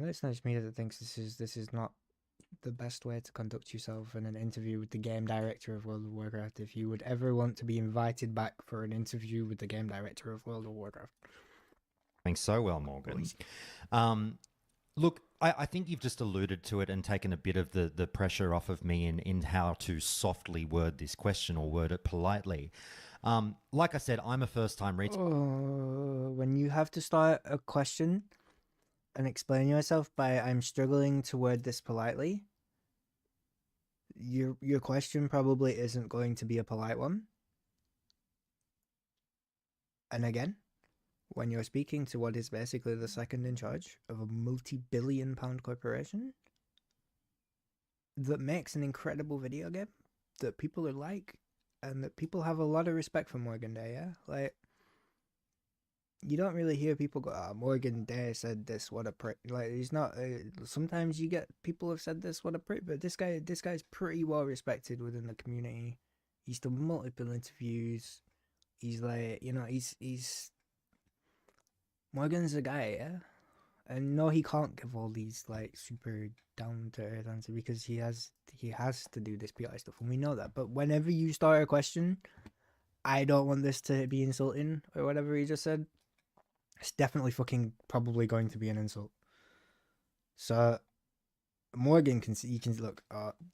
glad it's not just me that thinks this is not the best way to conduct yourself in an interview with the game director of World of Warcraft. If you would ever want to be invited back for an interview with the game director of World of Warcraft. Doing so well, Morgan. Look, I think you've just alluded to it and taken a bit of the pressure off of me in how to softly word this question or word it politely. Like I said, I'm a first-time retailer. When you have to start a question and explain yourself by "I'm struggling to word this politely," your question probably isn't going to be a polite one. And again, when you're speaking to what is basically the second in charge of a multi-billion-pound corporation that makes an incredible video game that people are like, and that people have a lot of respect for Morgan Day, yeah? Like, you don't really hear people go, "Oh, Morgan Day said this, what a prick." Like, he's not. Sometimes you get people have said this, what a prick, but this guy's pretty well respected within the community. He's done multiple interviews. He's like, he's Morgan's a guy, yeah. And no, he can't give all these like super down to earth answer because he has to do this PI stuff, and we know that. But whenever you start a question, I don't want this to be insulting or whatever he just said. It's definitely fucking probably going to be an insult. So Morgan can see, you can look,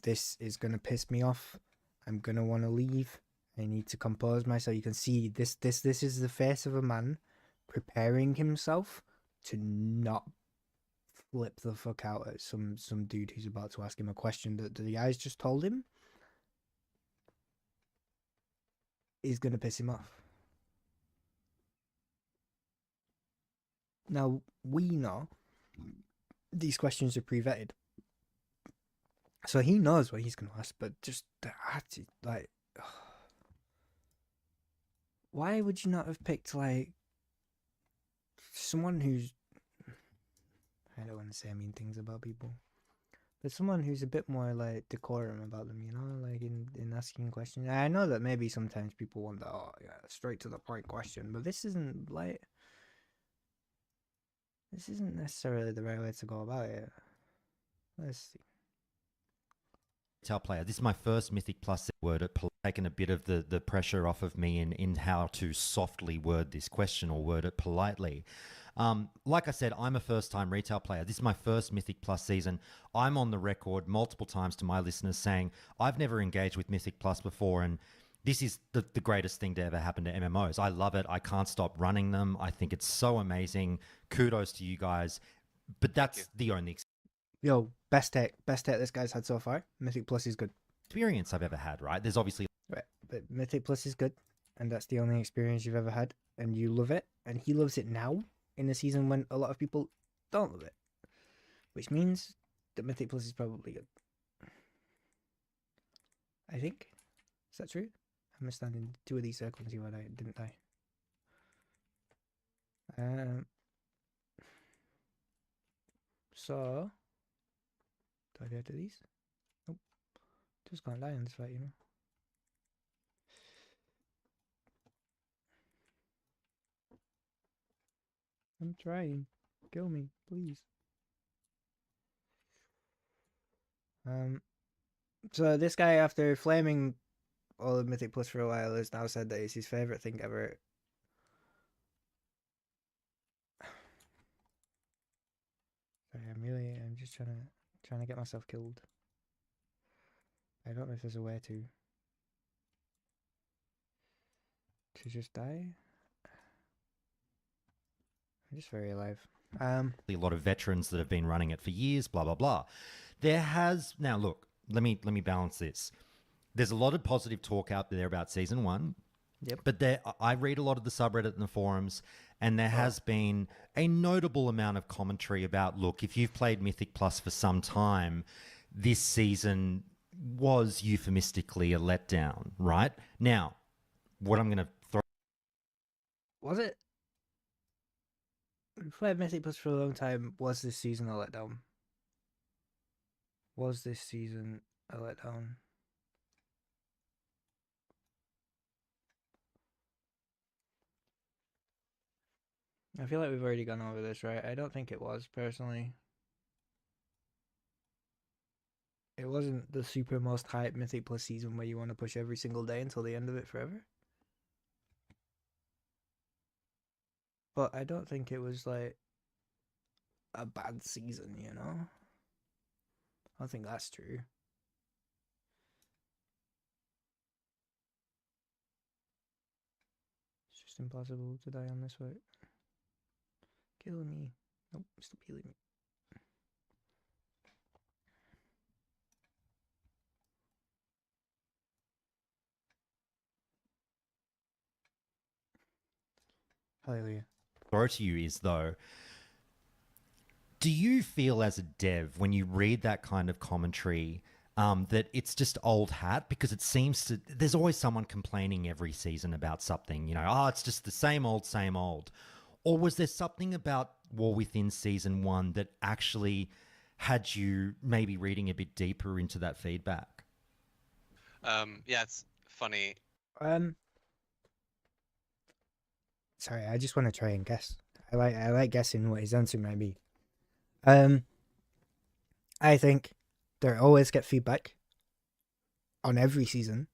this is gonna piss me off. I'm gonna want to leave. I need to compose myself. You can see this is the face of a man preparing himself to not flip the fuck out at some dude who's about to ask him a question that the guy's just told him is gonna piss him off. Now, we know these questions are pre-vetted. So he knows what he's going to ask, but just the attitude, like... Why would you not have picked, like, someone who's... I don't want to say mean things about people. But someone who's a bit more, like, decorum about them, like, in asking questions. I know that maybe sometimes people want the, straight to the point question, but this isn't, like... This isn't necessarily the right way to go about it. Let's see. Retail player. This is my first Mythic Plus word. It taken a bit of the pressure off of me in how to softly word this question or word it politely. Like I said, I'm a first-time retail player. This is my first Mythic Plus season. I'm on the record multiple times to my listeners saying I've never engaged with Mythic Plus before, and this is the greatest thing to ever happen to MMOs. I love it. I can't stop running them. I think it's so amazing. Kudos to you guys. But that's the only Yo, best tech this guy's had so far. Mythic Plus is good. experience I've ever had, right? There's obviously... Right, but Mythic Plus is good, and that's the only experience you've ever had, and you love it, and he loves it now, in a season when a lot of people don't love it. Which means that Mythic Plus is probably good. I think. Is that true? I'm gonna stand in 2 of these circles and see what I didn't die. So do I go to these? Nope. Just can't die in this fight, I'm trying. Kill me, please. So this guy, after flaming all of Mythic Plus for a while, has now said that it's his favorite thing ever. Sorry, I'm just trying to get myself killed. I don't know if there's a way to just die. I'm just very alive. a lot of veterans that have been running it for years, blah, blah, blah. There has... Now, look, let me balance this. There's a lot of positive talk out there about Season 1. Yep. But I read a lot of the subreddit and the forums, and there has been a notable amount of commentary about, look, if you've played Mythic Plus for some time, this season was euphemistically a letdown, right? Now, what I'm going to throw... Was it? We played Mythic Plus for a long time. Was this season a letdown? Was this season a letdown? I feel like we've already gone over this, right? I don't think it was, personally. It wasn't the super most hype Mythic Plus season where you want to push every single day until the end of it forever. But I don't think it was, like, a bad season, I don't think that's true. It's just impossible to die on this fight. Kill me. Nope, stop healing me. Hallelujah. throw to you is, though, do you feel as a dev when you read that kind of commentary that it's just old hat? Because it seems to... There's always someone complaining every season about something, it's just the same old, same old. Or was there something about War Within Season 1 that actually had you maybe reading a bit deeper into that feedback? Yeah, it's funny. Sorry, I just want to try and guess. I like guessing what his answer might be. I think they always get feedback on every season,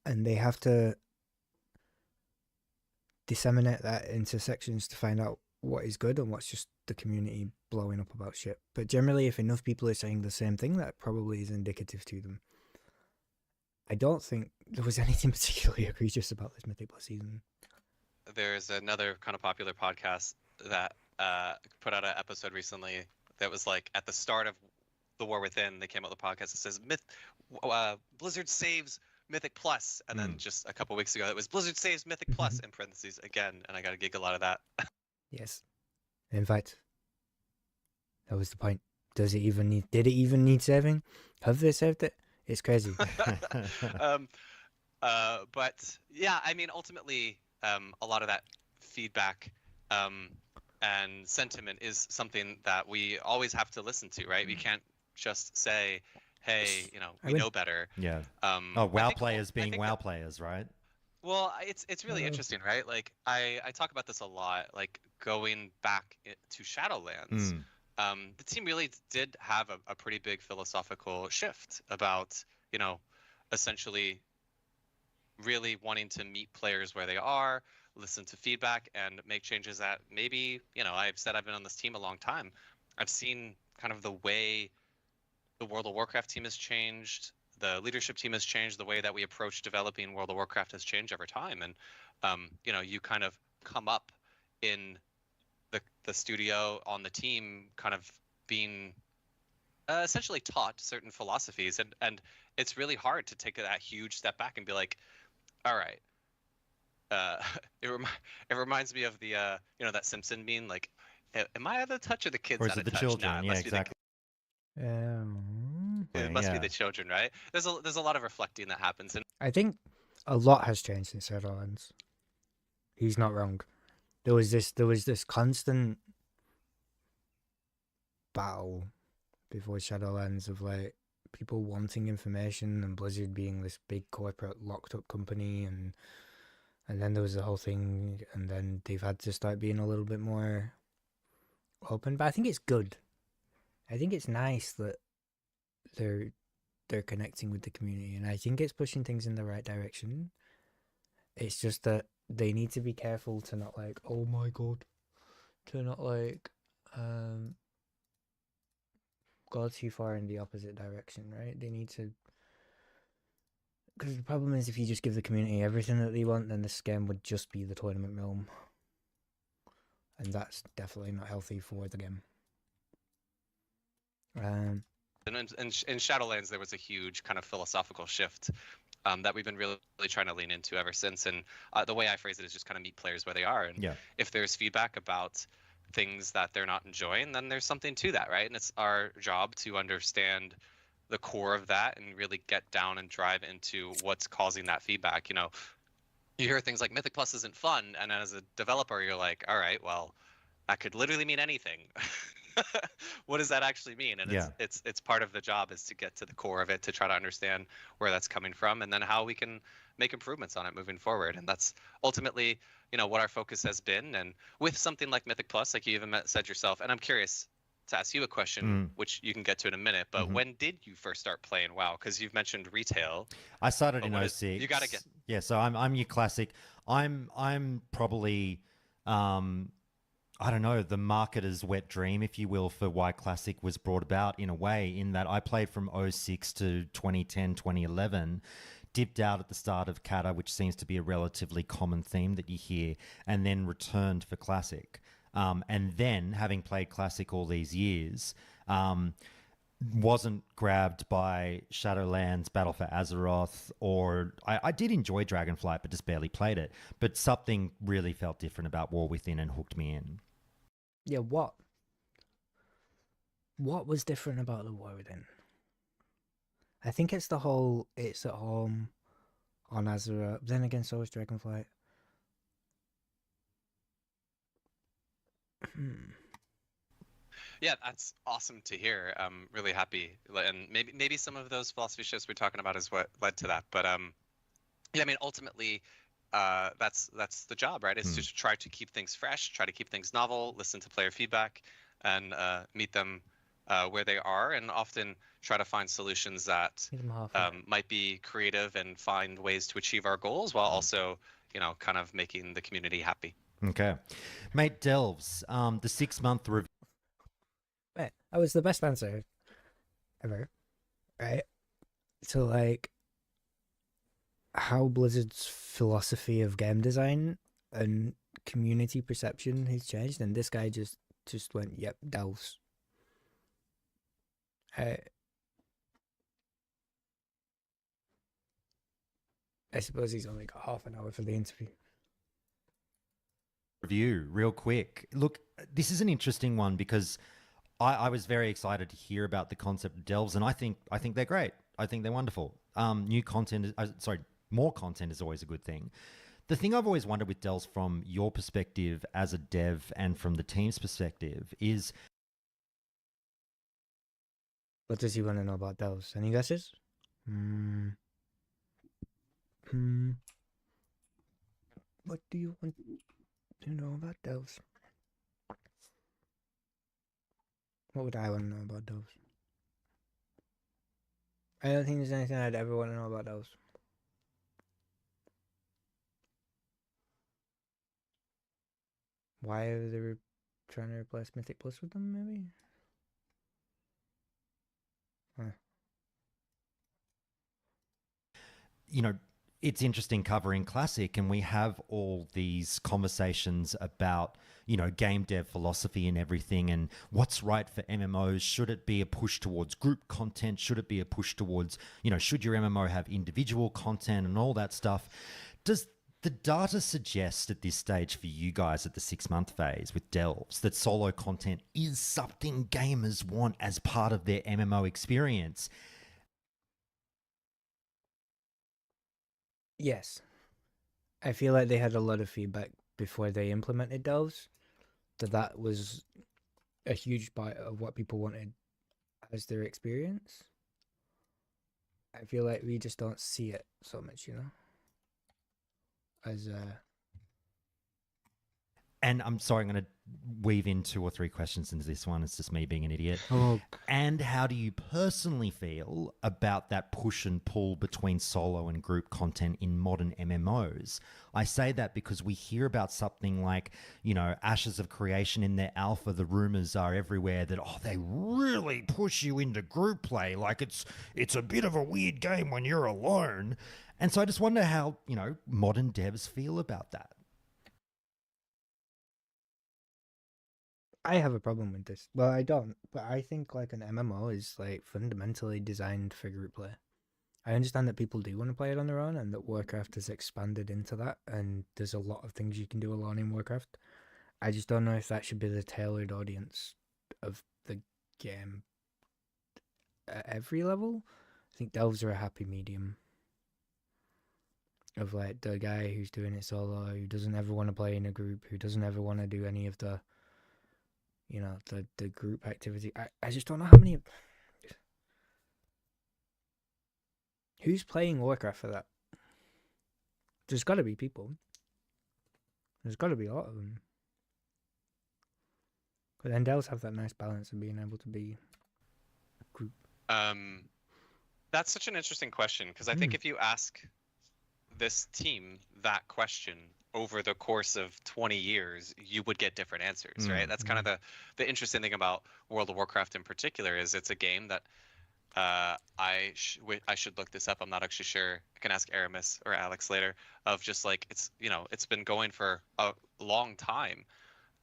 and they have to disseminate that into sections to find out what is good and what's just the community blowing up about shit. But generally, if enough people are saying the same thing, that probably is indicative to them. I don't think there was anything particularly egregious about this Mythic Plus season. There's another kind of popular podcast that put out an episode recently that was like at the start of the War Within, they came out with a podcast that says Blizzard saves Mythic Plus, and then just a couple weeks ago it was Blizzard saves Mythic Plus in parentheses again, and I got a giggle out of that. Yes. In fact, that was the point. Did it even need saving? Have they saved it? It's crazy. But yeah, I mean, ultimately, a lot of that feedback and sentiment is something that we always have to listen to, right? We can't just say, hey, we know better. Yeah. I WoW think- players I being think WoW that- players, right? Well, it's really interesting, right? Like I talk about this a lot, like going back to Shadowlands. The team really did have a pretty big philosophical shift about, essentially really wanting to meet players where they are, listen to feedback, and make changes that maybe, I've said I've been on this team a long time. I've seen kind of the way the World of Warcraft team has changed, the leadership team has changed, the way that we approach developing World of Warcraft has changed over time. And, you kind of come up in the studio on the team kind of being essentially taught certain philosophies. And it's really hard to take that huge step back and be like, all right, it reminds me of the, that Simpson meme, like, am I out of touch or the kids Or is out it of the touch? children? Nah, it Yeah, must be the exactly. It must be Yeah. the children, right? There's a lot of reflecting that happens, and I think a lot has changed since Shadowlands. He's not wrong. There was this constant battle before Shadowlands of like people wanting information and Blizzard being this big corporate locked up company, and then there was the whole thing, and then they've had to start being a little bit more open. But I think it's good. I think it's nice that they're connecting with the community, and I think it's pushing things in the right direction. It's just that they need to be careful to not like, oh my god, to not like go too far in the opposite direction, right? They need to, because the problem is if you just give the community everything that they want, then this game would just be the tournament realm, and that's definitely not healthy for the game. in Shadowlands there was a huge kind of philosophical shift that we've been really trying to lean into ever since. And the way I phrase it is just kind of meet players where they are. And if there's feedback about things that they're not enjoying, then there's something to that, right? And it's our job to understand the core of that and really get down and drive into what's causing that feedback. You hear things like Mythic Plus isn't fun, and as a developer you're like, all right, well, that could literally mean anything. What does that actually mean? And it's part of the job is to get to the core of it, to try to understand where that's coming from, and then how we can make improvements on it moving forward. And that's ultimately, what our focus has been. And with something like Mythic Plus, like you even said yourself, and I'm curious to ask you a question, which you can get to in a minute, but when did you first start playing WoW? Because you've mentioned retail. I started in 06. You got to get... Yeah, so I'm your classic. I'm probably... I don't know, the marketer's wet dream, if you will, for why Classic was brought about in a way, in that I played from 06 to 2010, 2011, dipped out at the start of Kata, which seems to be a relatively common theme that you hear, and then returned for Classic. And then, having played Classic all these years, wasn't grabbed by Shadowlands, Battle for Azeroth, or I did enjoy Dragonflight, but just barely played it. But something really felt different about War Within and hooked me in. Yeah, what was different about the War Within? I think it's the whole, it's at home on Azeroth, then again so is Dragonflight. Yeah, that's awesome to hear. I'm really happy, and maybe some of those philosophy shifts we're talking about is what led to that. But yeah, I mean, ultimately, that's the job, right? It's to try to keep things fresh, try to keep things novel, listen to player feedback, and meet them where they are, and often try to find solutions that Meet them halfway. might be creative and find ways to achieve our goals while also, kind of making the community happy. Okay. Mate Delves, the 6-month review. Right. That was the best answer ever. Right? So, like, how Blizzard's philosophy of game design and community perception has changed, and this guy just went, yep, Delves. I suppose he's only got half an hour for the interview. Review real quick. Look, this is an interesting one because I was very excited to hear about the concept of Delves, and I think they're great. I think they're wonderful. More content is always a good thing. The thing I've always wondered with Delves from your perspective as a dev and from the team's perspective is, What does he want to know about Delves? Any guesses? What do you want to know about Delves? What would I want to know about Delves? I don't think there's anything I'd ever want to know about Delves. Why are they trying to replace Mythic Plus with them, maybe? it's interesting covering Classic, and we have all these conversations about, game dev philosophy and everything, and what's right for MMOs. Should it be a push towards group content? Should it be a push towards, should your MMO have individual content and all that stuff? Does the data suggest at this stage for you guys at the 6-month phase with Delves that solo content is something gamers want as part of their MMO experience? Yes. I feel like they had a lot of feedback before they implemented Delves, that was a huge part of what people wanted as their experience. I feel like we just don't see it so much, as And I'm sorry, I'm going to weave in 2 or 3 questions into this one. It's just me being an idiot. Oh. And how do you personally feel about that push and pull between solo and group content in modern MMOs? I say that because we hear about something like, Ashes of Creation in their alpha. The rumors are everywhere that, they really push you into group play. Like it's a bit of a weird game when you're alone. And so I just wonder how, modern devs feel about that. I have a problem with this. Well, I don't, but I think like an MMO is like fundamentally designed for group play. I understand that people do want to play it on their own, and that Warcraft has expanded into that, and there's a lot of things you can do alone in Warcraft. I just don't know if that should be the tailored audience of the game at every level. I think Delves are a happy medium of like the guy who's doing it solo, who doesn't ever want to play in a group, who doesn't ever want to do any of the the group activity. I just don't know how many. Who's playing Warcraft for that? There's got to be people. There's got to be a lot of them. But then Delves have that nice balance of being able to be a group. That's such an interesting question, because I think if you ask this team that question over the course of 20 years, you would get different answers, right? That's kind of the interesting thing about World of Warcraft in particular, is it's a game that I should look this up. I'm not actually sure. I can ask Aramis or Alex later, of just like, it's been going for a long time.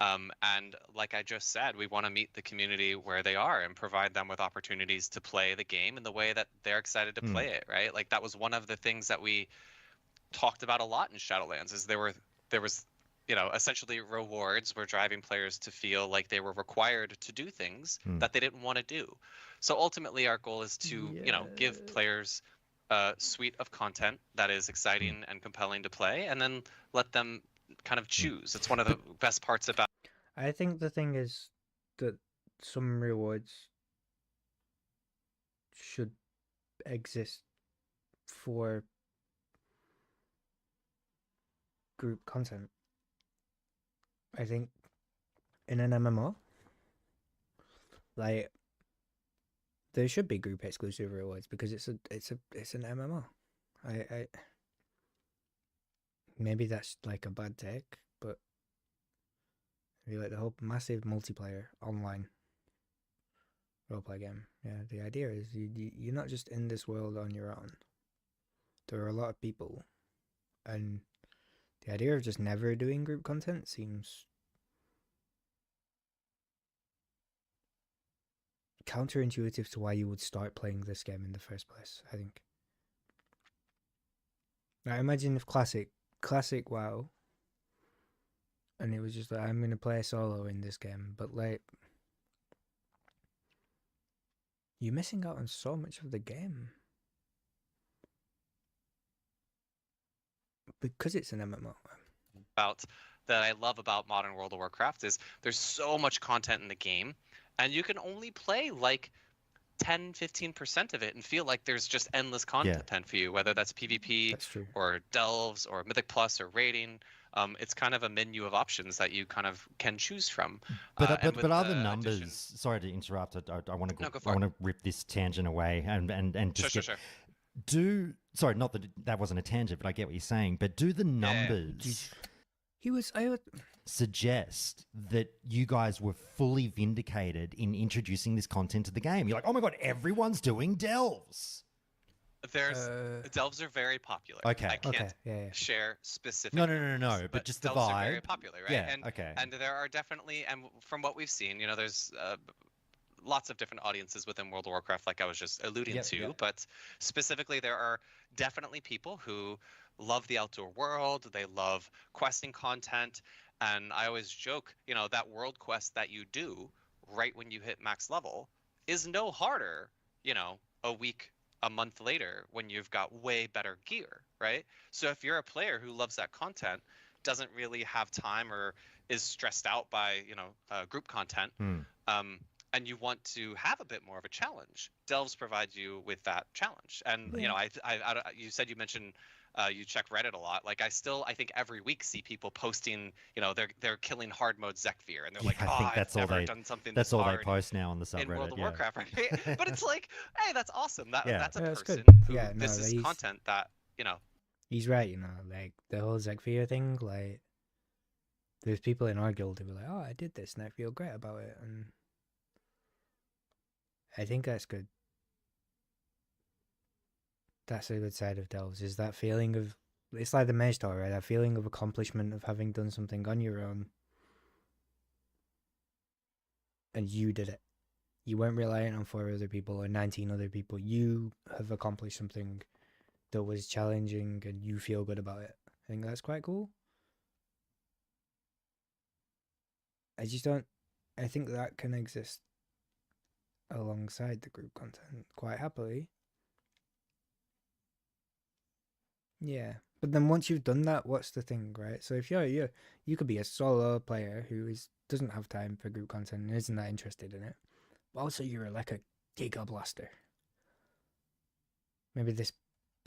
And like I just said, we want to meet the community where they are and provide them with opportunities to play the game in the way that they're excited to play it, right? Like that was one of the things that we talked about a lot in Shadowlands, is there was essentially rewards were driving players to feel like they were required to do things that they didn't want to do. So ultimately our goal is to give players a suite of content that is exciting and compelling to play, and then let them kind of choose. It's one of the best parts about I think the thing is that some rewards should exist for group content. I think in an MMO, like there should be group exclusive rewards because it's an MMO. I maybe that's like a bad take, but like the whole massive multiplayer online roleplay game. Yeah, the idea is you're not just in this world on your own. There are a lot of people, and the idea of just never doing group content seems counterintuitive to why you would start playing this game in the first place, I think. Now imagine if classic WoW, and it was just like, I'm gonna play solo in this game, but like you're missing out on so much of the game because it's an MMO. About that I love about modern World of Warcraft is there's so much content in the game, and you can only play like 10-15% of it and feel like there's just endless content for you, whether that's PvP That's true. or delves or Mythic Plus or raiding. It's kind of a menu of options that you kind of can choose from. But and with are the the numbers? addition- Sorry to interrupt. I want to No, go for I it. want to rip this tangent away and just Sure. sorry, not that wasn't a tangent, but I get what you're saying. But do the Yeah. numbers I suggest that you guys were fully vindicated in introducing this content to the game? You're like, oh my god, everyone's doing delves. There's delves are very popular. Okay. I can't okay, yeah. share specific. No, numbers, but just the delves are very vibe. popular, right? Yeah. And Okay. and there are definitely, and from what we've seen, there's lots of different audiences within World of Warcraft, like I was just alluding Yep, to. yep. But specifically, there are definitely people who love the outdoor world. They love questing content, and I always joke, that world quest that you do right when you hit max level is no harder, a week, a month later when you've got way better gear, right? So if you're a player who loves that content, doesn't really have time or is stressed out by group content, and you want to have a bit more of a challenge, delves provide you with that challenge. And you said you mentioned you check Reddit a lot. Like I think every week see people posting, they're killing hard mode Zekvir, and they're like, I oh, think that's I've all never they done something that's this all they hard post now on the subreddit. in World of yeah. Warcraft, right? But it's like, hey, that's awesome. That's a Yeah, that's person good. who Yeah, no, this is he's- content that He's right, like the whole Zekvir thing, like there's people in our guild who were like, oh, I did this and I feel great about it, and I think that's good. That's a good side of delves, is that feeling of, it's like the Mage Tower, right? That feeling of accomplishment of having done something on your own and you did it. You weren't relying on 4 other people or 19 other people. You have accomplished something that was challenging and you feel good about it. I think that's quite cool. I think that can exist alongside the group content quite happily. Yeah, but then once you've done that, what's the thing, right? So if you could be a solo player who doesn't have time for group content and isn't that interested in it, but also you're like a Giga Blaster. Maybe this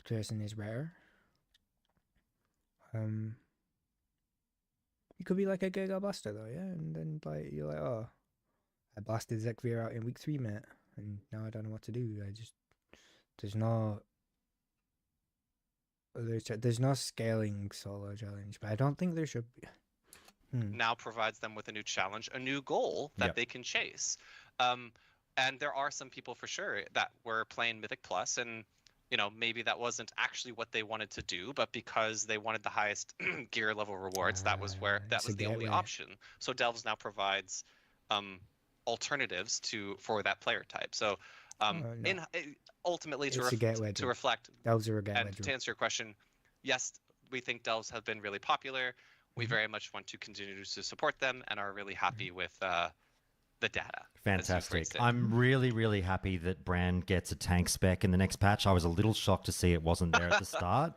person is rare. You could be like a Giga Blaster though, yeah, and then like you're like, oh, I blasted Zekvir out in week 3, mate, and now I don't know what to do. There's no scaling solo challenge, but I don't think there should be. now provides them with a new challenge, a new goal that Yep. they can chase. And there are some people for sure that were playing Mythic Plus, and maybe that wasn't actually what they wanted to do, but because they wanted the highest gear level rewards, that was it's a the only gateway. option. So Delves now provides alternatives for that player type. So no. ultimately It's a gateway to drug. reflect Delves are a gateway and to drug. answer your question, yes, we think delves have been really popular. We Mhm. very much want to continue to support them and are really happy with the data. as you Fantastic. phrased it. I'm really, really happy that Brand gets a tank spec in the next patch. I was a little shocked to see it wasn't there at the start.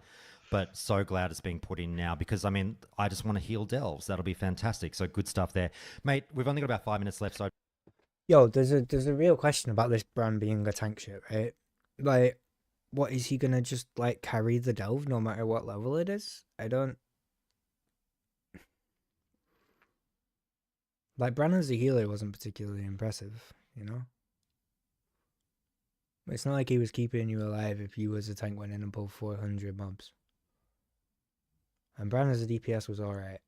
but so glad it's being put in now because, I mean, I just want to heal delves. That'll be fantastic. So good stuff there. Mate, we've only got about 5 minutes left, so Yo, there's a real question about this Bran being a tank ship, right? Like, what is he gonna just like carry the delve no matter what level it is? I don't like Bran as a healer wasn't particularly impressive, you know? It's not like he was keeping you alive if you as a tank went in and pulled 400 mobs. And Bran as a DPS was alright.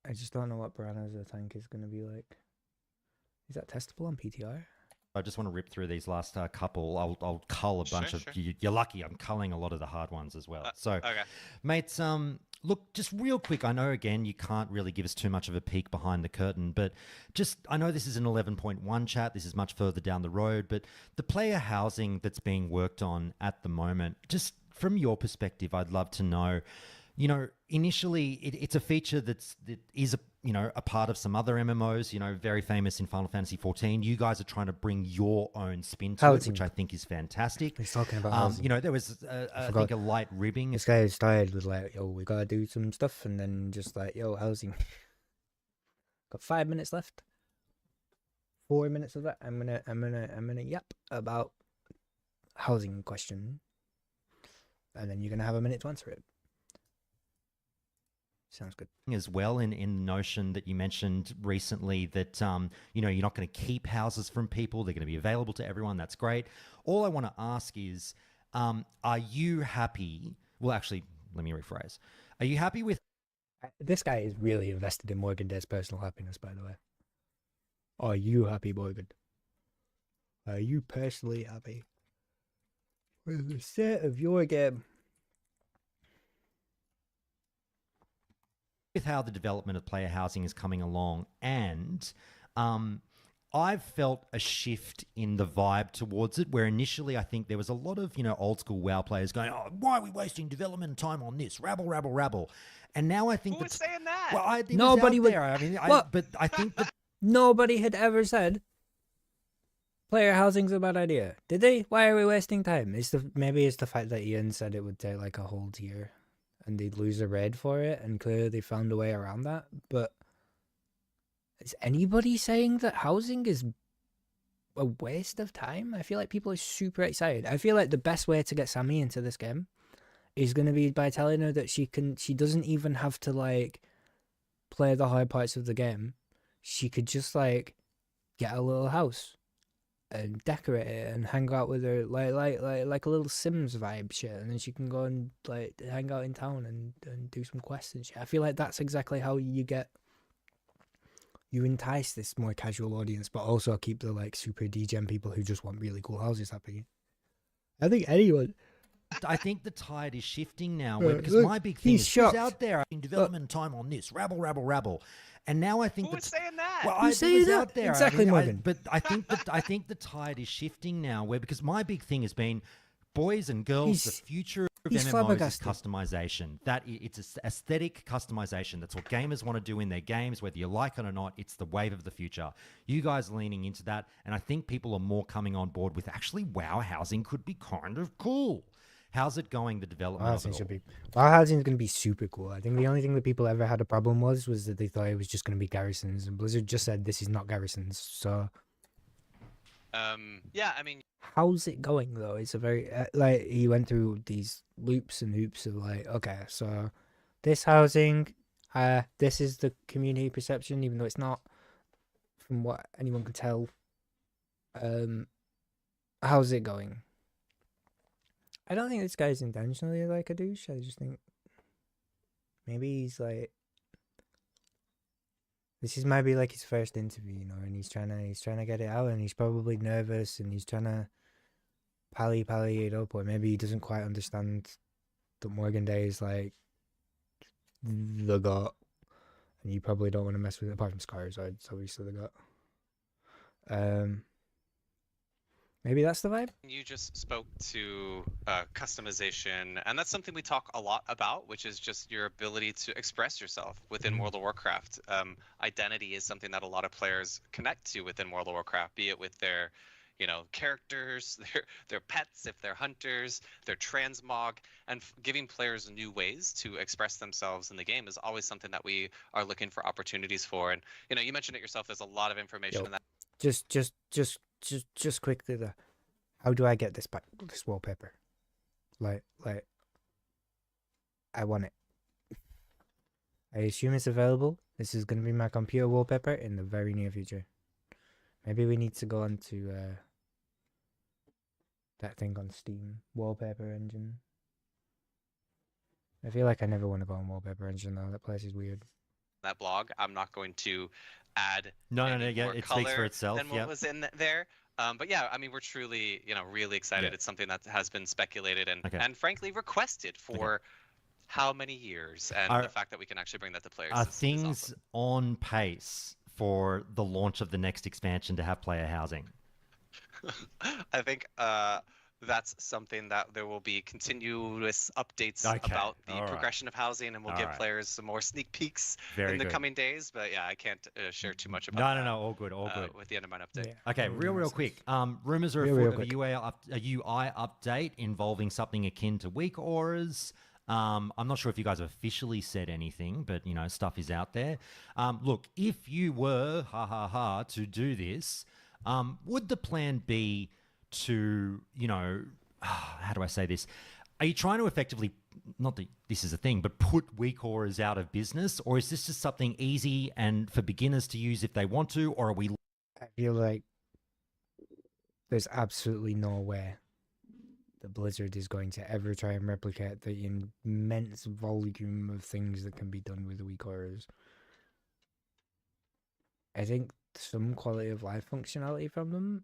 I just don't know what Bran as a tank is gonna be like. Is that testable on PTR? I just want to rip through these last couple. I'll cull a bunch Sure, of. sure. You're lucky. I'm culling a lot of the hard ones as well. So, Okay. mates, look, just real quick. I know again you can't really give us too much of a peek behind the curtain, but just I know this is an 11.1 chat. This is much further down the road, but the player housing that's being worked on at the moment, just from your perspective, I'd love to know. You know, initially it's a feature that is a part of some other MMOs. You know, very famous in Final Fantasy 14. You guys are trying to bring your own spin to it, Housing. which I think is fantastic. He's talking about housing. You know, there was I forgot. think a light ribbing. This guy started with like, yo, we gotta do some stuff, and then just like, yo, housing. Got 5 minutes left. 4 minutes of that. I'm gonna yap about housing question, and then you're gonna have a minute to answer it. Sounds good. As well in the notion that you mentioned recently that you know, you're not going to keep houses from people, they're going to be available to everyone. That's great. All I want to ask is, are you happy? Well, actually, let me rephrase. Are you happy with This guy is really invested in Morgan Day's personal happiness, by the way. Are you happy, Morgan? Are you personally happy with the state of your game? how the development of player housing is coming along? And I've felt a shift in the vibe towards it, where initially I think there was a lot of, you know, old school WoW players going, oh, why are we wasting development time on this? Rabble, rabble, rabble. And now I think Who was saying that? well, it was Nobody out would- there. I mean, What? but I think that Nobody had ever said player housing's a bad idea. Did they? Why are we wasting time? Maybe it's the fact that Ian said it would take like a whole tier and they'd lose a raid for it, and clearly they found a way around that. But is anybody saying that housing is a waste of time? I feel like people are super excited. I feel like the best way to get Sammy into this game is going to be by telling her that she doesn't even have to like play the hard parts of the game. She could just like get a little house and decorate it and hang out with her like a little Sims vibe shit, and then she can go and like hang out in town and do some quests and shit. I feel like that's exactly how you entice this more casual audience, but also keep the like super degen people who just want really cool houses happy. I think anyone. I think the tide is shifting now. Look, Because look, my big thing he's is shocked. who's out there in development time on this rabble, rabble, rabble, and now I think Who was saying that? Well, Who's it saying was that? out there. Exactly, Morgan. But I think the tide is shifting now, where because my big thing has been boys and girls. The future of he's MMOs is flabbergasted. customization. It's aesthetic customization. That's what gamers want to do in their games, whether you like it or not. It's the wave of the future. You guys leaning into that, and I think people are more coming on board with actually, wow, housing could be kind of cool. How's it going? The development of Housing it should all? be. Well, housing is going to be super cool. I think the only thing that people ever had a problem was that they thought it was just going to be garrisons, and Blizzard just said this is not garrisons. So Yeah, I mean, how's it going though? It's a very like he went through these loops and hoops of like, okay, so this housing, this is the community perception, even though it's not, from what anyone could tell. How's it going? I don't think this guy's intentionally like a douche. I just think maybe he's like, this is maybe like his first interview, you know, and he's trying to get it out, and he's probably nervous, and he's trying to pally it up, or maybe he doesn't quite understand that Morgan Day is like the god, and you probably don't want to mess with it, apart from Skyrzard, it's obviously the god. Maybe that's the vibe. you just spoke to customization, and that's something we talk a lot about, which is just your ability to express yourself within World of Warcraft. Identity is something that a lot of players connect to within World of Warcraft, be it with their, characters, their pets, if they're hunters, their transmog, and giving players new ways to express themselves in the game is always something that we are looking for opportunities for. And you mentioned it yourself. There's a lot of information Yo. in that. Just quickly though, how do I get this back? This wallpaper, like, I want it. I assume it's available. This is gonna be my computer wallpaper in the very near future. Maybe we need to go on to that thing on Steam, Wallpaper Engine. I feel like I never want to go on Wallpaper Engine though. That place is weird. That blog. I'm not going to add No, any yeah, more it speaks for color itself. than what was in there. But yeah, I mean, we're truly, really excited. Yeah. It's something that has been speculated and Okay. and frankly requested for how many years, and Are- the fact that we can actually bring that to players. Are is things awesome. on pace for the launch of the next expansion to have player housing? I think that's something that there will be continuous updates Okay, about the all right. progression of housing, and we'll All give right. players some more sneak peeks Very in the good. coming days. But yeah, I can't share too much about No, that, all good, all good. with the Undermine update. Yeah. Okay, Mm, real makes quick. sense. Rumors are Real afoot of quick. a UI update involving something akin to weak auras. I'm not sure if you guys have officially said anything, but stuff is out there. Look, if you were to do this, would the plan be to how do I say this? Are you trying to effectively, not that this is a thing, but put weak auras out of business, or is this just something easy and for beginners to use if they want to, or are we? I feel like there's absolutely no way that Blizzard is going to ever try and replicate the immense volume of things that can be done with weak auras. I think some quality of life functionality from them,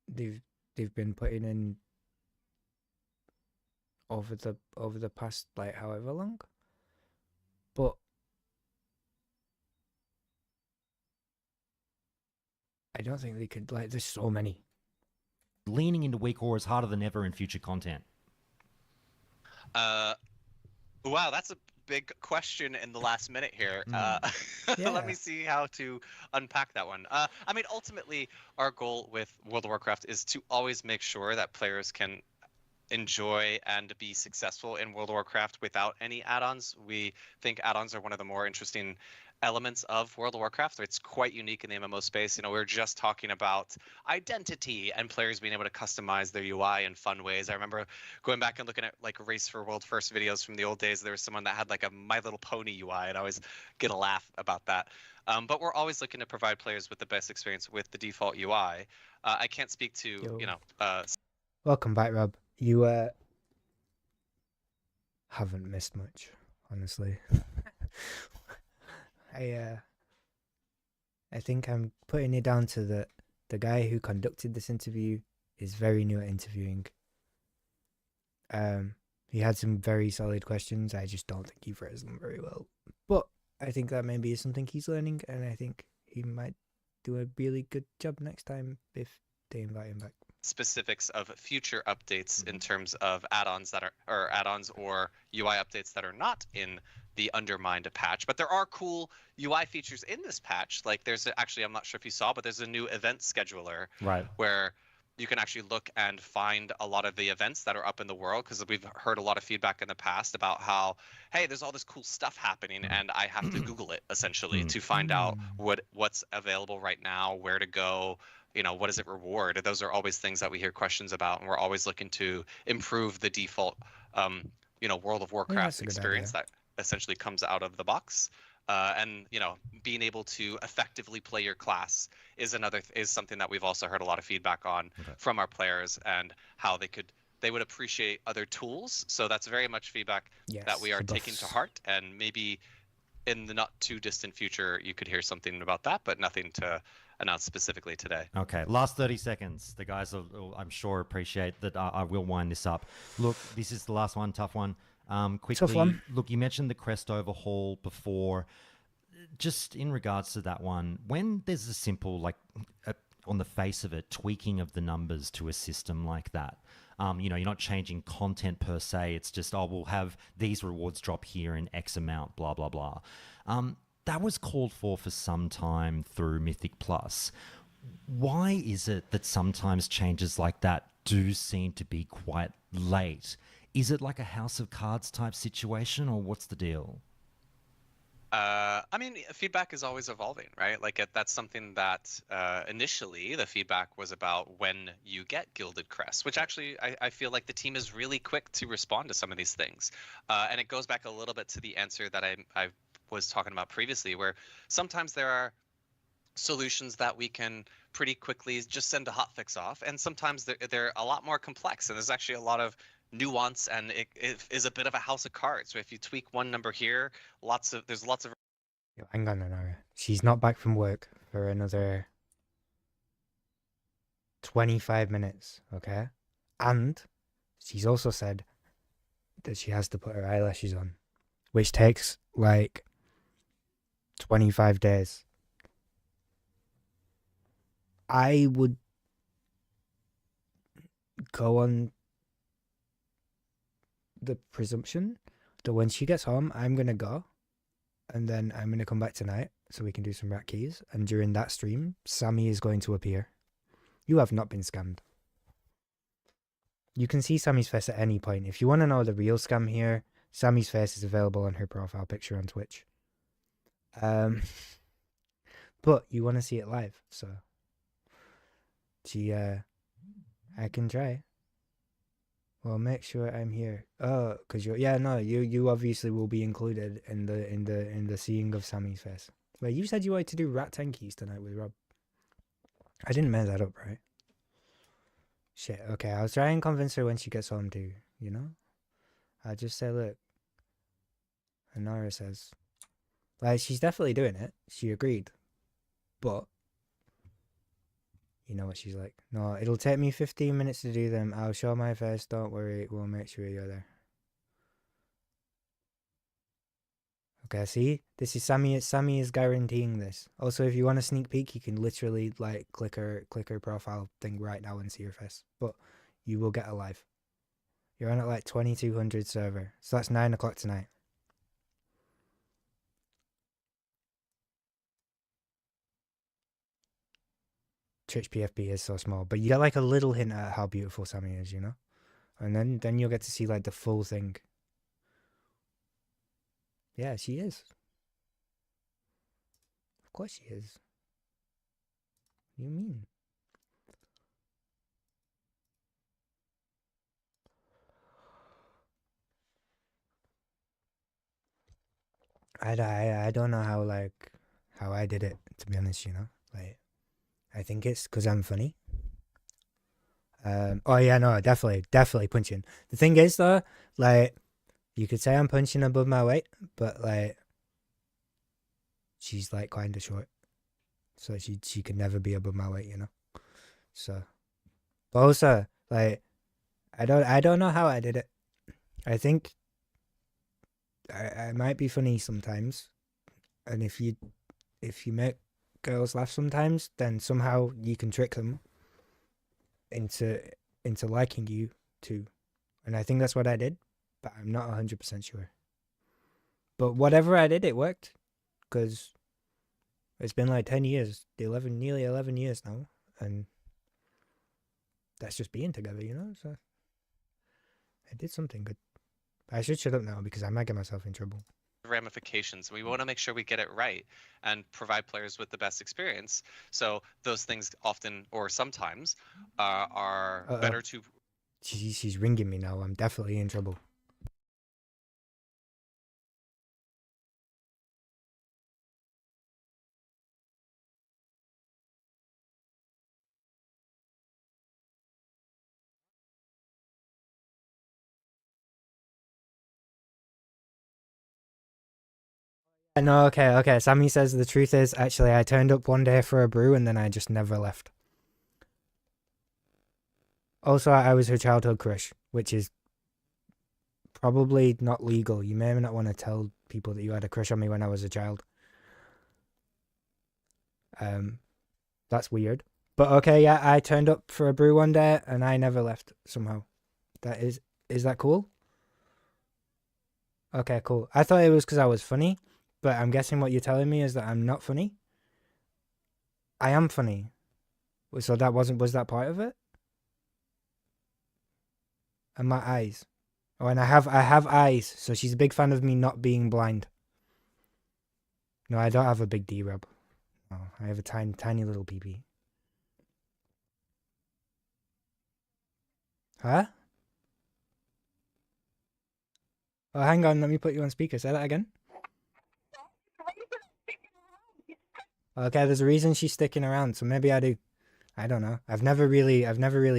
they've been putting in over the past like however long, but I don't think they could, like, there's so many. Leaning into weak auras harder than ever in future content. Wow, that's a big question in the last minute here. Yeah. Let me see how to unpack that one. I mean, ultimately, our goal with World of Warcraft is to always make sure that players can enjoy and be successful in World of Warcraft without any add-ons. We think add-ons are one of the more interesting elements of World of Warcraft. It's quite unique in the MMO space. We were just talking about identity and players being able to customize their UI in fun ways. I remember going back and looking at like Race for World First videos from the old days. There was someone that had like a My Little Pony UI, and I always get a laugh about that. But we're always looking to provide players with the best experience with the default UI. I can't speak to, Yo. Welcome back, Rob. You haven't missed much, honestly. I think I'm putting it down to the guy who conducted this interview is very new at interviewing. He had some very solid questions. I just don't think he phrased them very well. But I think that maybe is something he's learning, and I think he might do a really good job next time if they invite him back. Specifics of future updates in terms of add-ons or UI updates that are not in the Undermined patch, but there are cool UI features in this patch. Like actually, I'm not sure if you saw, but there's a new event scheduler, Right. where you can actually look and find a lot of the events that are up in the world, because we've heard a lot of feedback in the past about how, hey, there's all this cool stuff happening and I have to Google it essentially to find out what's available right now, where to go, what does it reward? Those are always things that we hear questions about, and we're always looking to improve the default World of Warcraft that's a good experience idea. that essentially comes out of the box. And being able to effectively play your class is something that we've also heard a lot of feedback on from our players, and how they would appreciate other tools. So that's very much feedback that Yes, we are the taking to buffs. heart, and maybe in the not too distant future you could hear something about that, but nothing to announce specifically today. Okay, last 30 seconds. The guys, I'm sure, appreciate that I will wind this up. Look, this is the last one, tough one. Quickly, Tough one. Look, you mentioned the crest overhaul before. Just in regards to that one, when there's a simple, on the face of it, tweaking of the numbers to a system like that, you're not changing content per se. It's just, we'll have these rewards drop here in X amount, blah, blah, blah. That was called for some time through Mythic Plus. Why is it that sometimes changes like that do seem to be quite late? Is it like a House of Cards type situation, or what's the deal? I mean, feedback is always evolving, right? Like that's something that initially the feedback was about when you get Gilded Crest, which actually I feel like the team is really quick to respond to some of these things. And it goes back a little bit to the answer that I was talking about previously, where sometimes there are solutions that we can pretty quickly just send a hotfix off, and sometimes they're a lot more complex, and there's actually a lot of nuance, and it is a bit of a house of cards. So if you tweak one number here, there's lots of Yo, hang on, Anara. She's not back from work for another 25 minutes, okay? And she's also said that she has to put her eyelashes on, which takes like 25 days. I would go on the presumption that when she gets home, I'm going to go, and then I'm going to come back tonight so we can do some rat keys. And during that stream, Sammy is going to appear. You have not been scammed. You can see Sammy's face at any point. If you want to know the real scam here, Sammy's face is available on her profile picture on Twitch. But you want to see it live, so I can try. Well, make sure I'm here. Oh, cause you obviously will be included in the seeing of Sammy's face. Wait, you said you wanted to do rat tankies tonight with Rob. I didn't mess that up, right? Shit. Okay, I'll try and convince her when she gets home too. You know, I'll just say, look. And Nara says, like, she's definitely doing it. She agreed, but you know what she's like. No, it'll take me 15 minutes to do them. I'll show my face. Don't worry. We'll make sure you're there. Okay, see? This is Sammy. Sammy is guaranteeing this. Also, if you want a sneak peek, you can literally, like, click her profile thing right now and see her face. But you will get a live. You're on at, like, 2200 server. So that's 9 o'clock tonight. Twitch PFP is so small, but you get like a little hint at how beautiful Sammy is, you know? And then you'll get to see like the full thing. Yeah, she is. Of course she is. What do you mean? I don't know how I did it, to be honest, you know? Like, I think it's because I'm funny. Oh yeah, no, definitely punching. The thing is though, like, you could say I'm punching above my weight, but like, she's like kind of short, so she could never be above my weight, you know. So, but also like, I don't know how I did it. I think I might be funny sometimes, and if you make girls laugh sometimes, then somehow you can trick them into liking you too. And I think that's what I did, but I'm not 100% sure. But whatever I did, it worked, because it's been like 10 years, nearly 11 years now, and that's just being together, you know. So I did something good. I should shut up now because I might get myself in trouble. ramifications. We want to make sure we get it right and provide players with the best experience. So those things often, or sometimes, are better to. She's ringing me now. I'm definitely in trouble. No, okay. Sammy says the truth is, actually, I turned up one day for a brew and then I just never left. Also, I was her childhood crush, which is probably not legal. You may not want to tell people that you had a crush on me when I was a child. That's weird. But okay, yeah, I turned up for a brew one day and I never left somehow. Is that cool? Okay, cool. I thought it was because I was funny, but I'm guessing what you're telling me is that I'm not funny. I am funny. So that was that part of it? And my eyes. Oh, and I have eyes, so she's a big fan of me not being blind. No, I don't have a big D, Rob. No, I have a tiny little BB. Huh? Oh, hang on, let me put you on speaker. Say that again. Okay, there's a reason she's sticking around, so maybe I do. I don't know. I've never really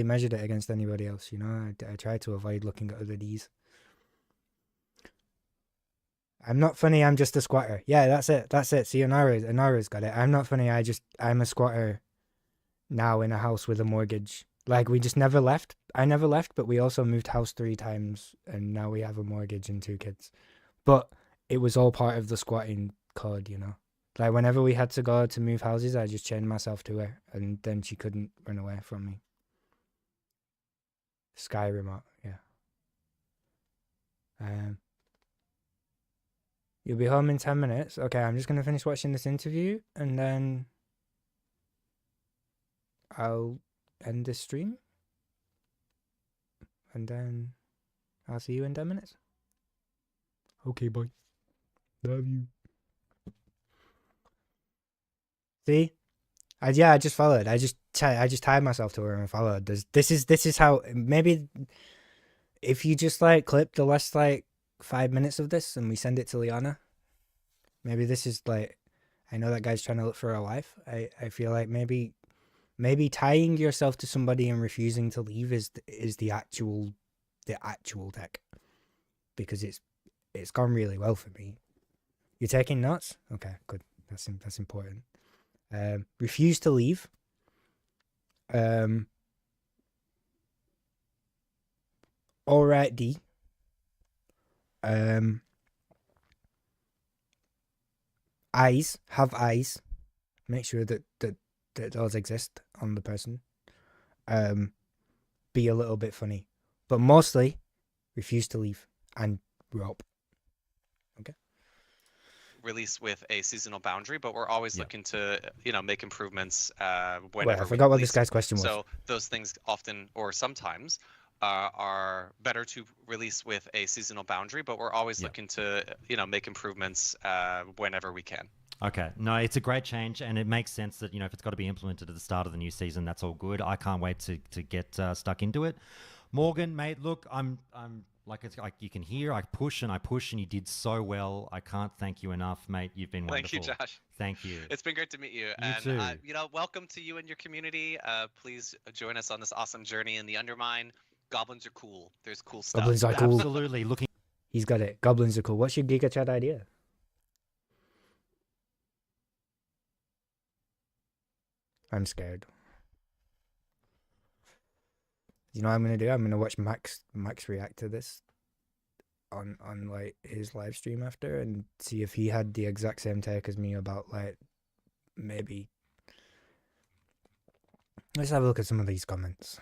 measured it against anybody else. You know, I try to avoid looking at other Ds. I'm not funny. I'm just a squatter. Yeah, that's it. See, Honora's got it. I'm not funny. I'm a squatter now in a house with a mortgage. Like, we just never left. I never left, but we also moved house 3 times, and now we have a mortgage and 2 kids. But it was all part of the squatting code, you know. Like, whenever we had to go to move houses, I just chained myself to her, and then she couldn't run away from me. Sky remote, yeah. You'll be home in 10 minutes. Okay, I'm just going to finish watching this interview, and then I'll end this stream. And then I'll see you in 10 minutes. Okay, bye. Love you. See? I just followed. I just tied myself to her and followed. This is how, maybe if you just like clip the last like 5 minutes of this and we send it to Liana, maybe this is like, I know that guy's trying to look for a wife. I feel like maybe tying yourself to somebody and refusing to leave is the actual tech, because it's gone really well for me. You're taking notes? Okay, good. That's important. Refuse to leave. All right, D. Eyes. Have eyes. Make sure that those exist on the person. Be a little bit funny, but mostly refuse to leave and rope. Okay. Release with a seasonal boundary, but we're always looking to, make improvements whenever. Wait, I forgot what this guy's question was. So those things often, or sometimes, are better to release with a seasonal boundary, but we're always looking to, make improvements whenever we can. Okay, no, it's a great change, and it makes sense that, if it's got to be implemented at the start of the new season, that's all good. I can't wait to get stuck into it. Morgan, mate, look, I'm like, it's like you can hear, I push, and you did so well. I can't thank you enough, mate. You've been wonderful. Thank you, Josh. Thank you. It's been great to meet you. You And, too. welcome to you and your community. Please join us on this awesome journey in the Undermine. Goblins are cool. There's cool stuff. Goblins are cool. Absolutely. Looking. He's got it. Goblins are cool. What's your Giga Chat idea? I'm scared. You know what I'm gonna do? I'm gonna watch Max react to this on like his live stream after, and see if he had the exact same take as me about like, maybe. Let's have a look at some of these comments.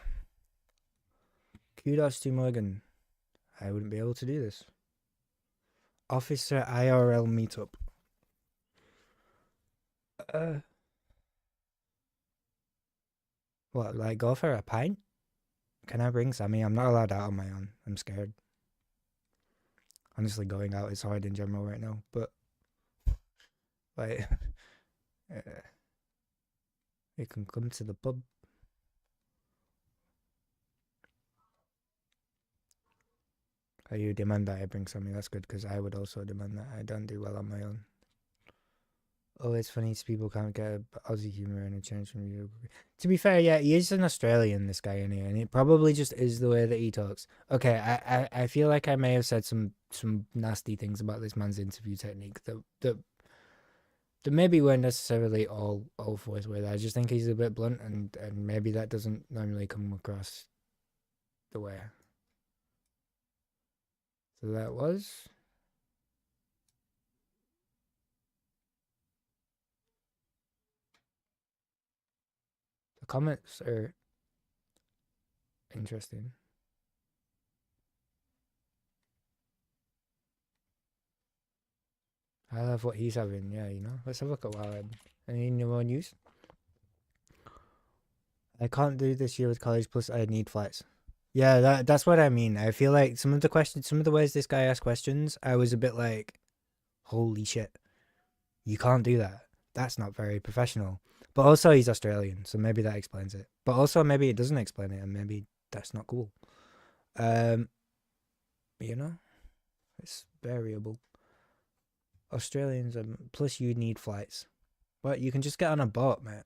Kudos to Morgan. I wouldn't be able to do this. Officer IRL meetup. What, like go for a pint? Can I bring Sammy? I'm not allowed out on my own. I'm scared. Honestly, going out is hard in general right now, but like, you can come to the pub. Oh, you demand that I bring Sammy. That's good, because I would also demand that. I don't do well on my own. Oh, it's funny, people can't get Aussie humour and a change from you. To be fair, yeah, he is an Australian, this guy in here, and it probably just is the way that he talks. Okay, I feel like I may have said some nasty things about this man's interview technique that maybe weren't necessarily all forth with. I just think he's a bit blunt, and maybe that doesn't normally come across the way. So that was... comments are interesting. I love what he's having, yeah, Let's have a look at Wildland. Any more news? I can't do this year with college, plus I need flights. Yeah, that's what I mean. I feel like some of the ways this guy asked questions, I was a bit like, holy shit, you can't do that. That's not very professional. But also he's Australian, so maybe that explains it. But also maybe it doesn't explain it, and maybe that's not cool. You know, it's variable. Australians, plus you need flights. But you can just get on a boat, mate.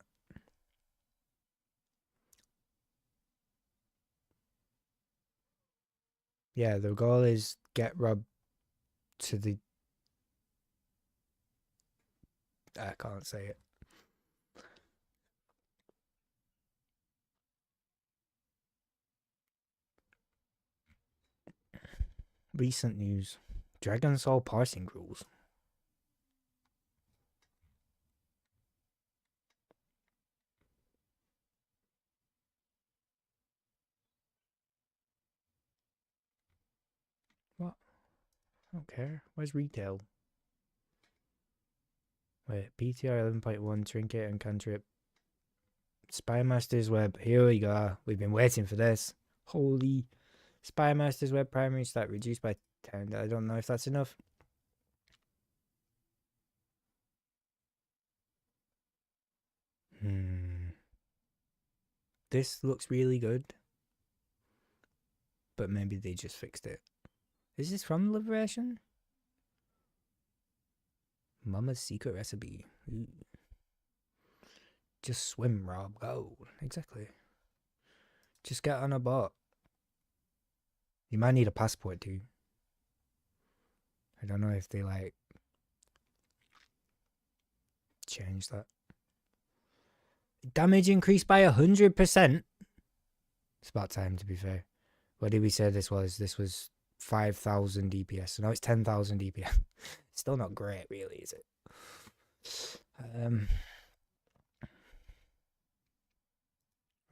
Yeah, the goal is get Rob to the... I can't say it. Recent news. Dragon Soul parsing rules. What? I don't care. Where's retail? Wait, BTR 11.1, Trinket and Cantrip. Spymaster's Web. Here we go. We've been waiting for this. Holy. Spymaster's Web primary stat reduced by 10. I don't know if that's enough. This looks really good. But maybe they just fixed it. Is this from Liberation? Mama's secret recipe. Ooh. Just swim, Rob. Go. Exactly. Just get on a boat. You might need a passport too. I don't know if they like change that. Damage increased by 100%. It's about time, to be fair. What did we say this was? This was 5,000 DPS. So now it's 10,000 DPS. Still not great, really, is it?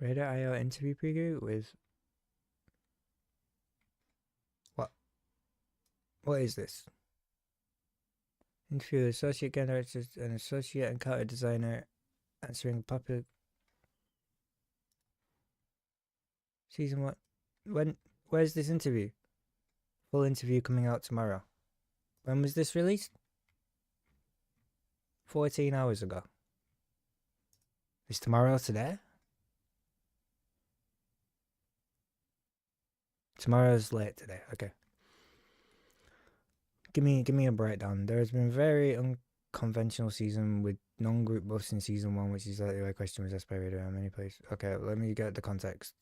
Reddit.io interview preview with... What is this? Interview with associate game director and associate and character designer answering popular... Season 1. Where's this interview? Full interview coming out tomorrow. When was this released? 14 hours ago. Is tomorrow today? Tomorrow's late today. Okay. Give me a breakdown. There has been a very unconventional season with non-group buffs in season 1, which is likely why question was asked by Raider how many plays. Okay, let me get the context.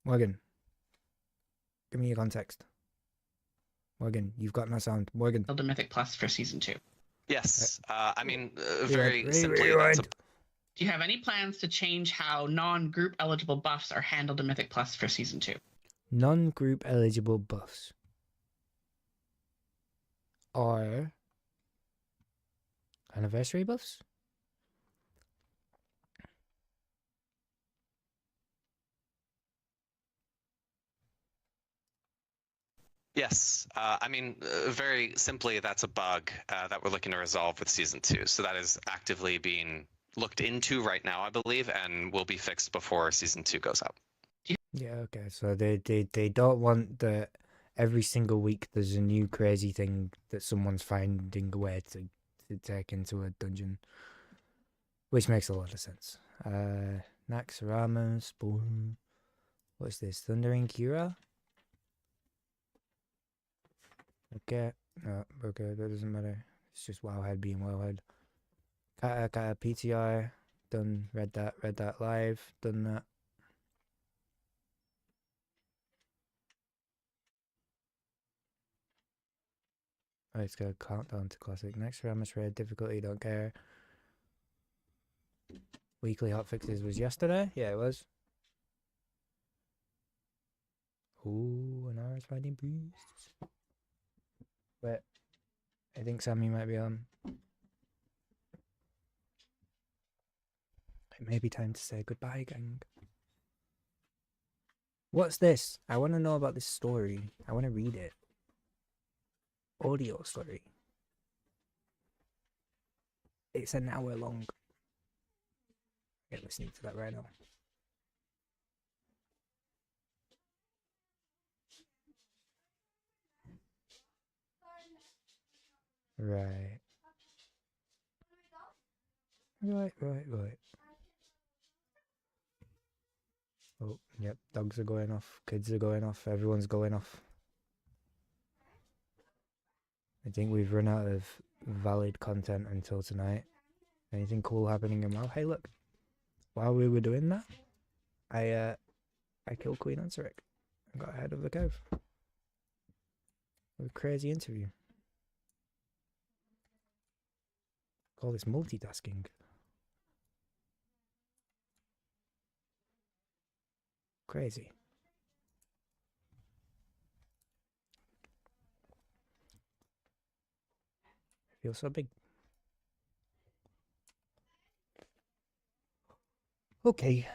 Morgan, give me your context. Morgan, you've got no sound. Morgan. The Mythic Plus for season 2. Yes. I mean, very simply, that's a... Do you have any plans to change how non-group eligible buffs are handled in Mythic Plus for season 2? Non-group eligible buffs are anniversary buffs? Yes. I mean, very simply, that's a bug that we're looking to resolve with Season 2. So that is actively being looked into right now, I believe, and will be fixed before Season 2 goes out. Yeah, okay. So they don't want that every single week there's a new crazy thing that someone's finding a way to take into a dungeon. Which makes a lot of sense. Naxxramas, Spawn. What's this? Thundering Kira? Okay. No, okay, that doesn't matter. It's just Wowhead being Wowhead. Kata PTR. Done. Read that live. Done that. Oh, it's got a countdown to classic. Next Ramus Red, difficulty, don't care. Weekly hotfixes was yesterday? Yeah, it was. Ooh, an hour's fighting priests. Wait, I think Sammy might be on. It may be time to say goodbye, gang. What's this? I want to know about this story. I want to read it. Audio story. It's an hour long. Yeah, listening to that right now. Right. Right. Oh, yep. Dogs are going off. Kids are going off. Everyone's going off. I think we've run out of valid content until tonight. Anything cool happening in WoW? Hey, look. While we were doing that, I killed Queen Anseric and got ahead of the curve. A crazy interview. Call this multitasking. Crazy. Feels so big. Okay.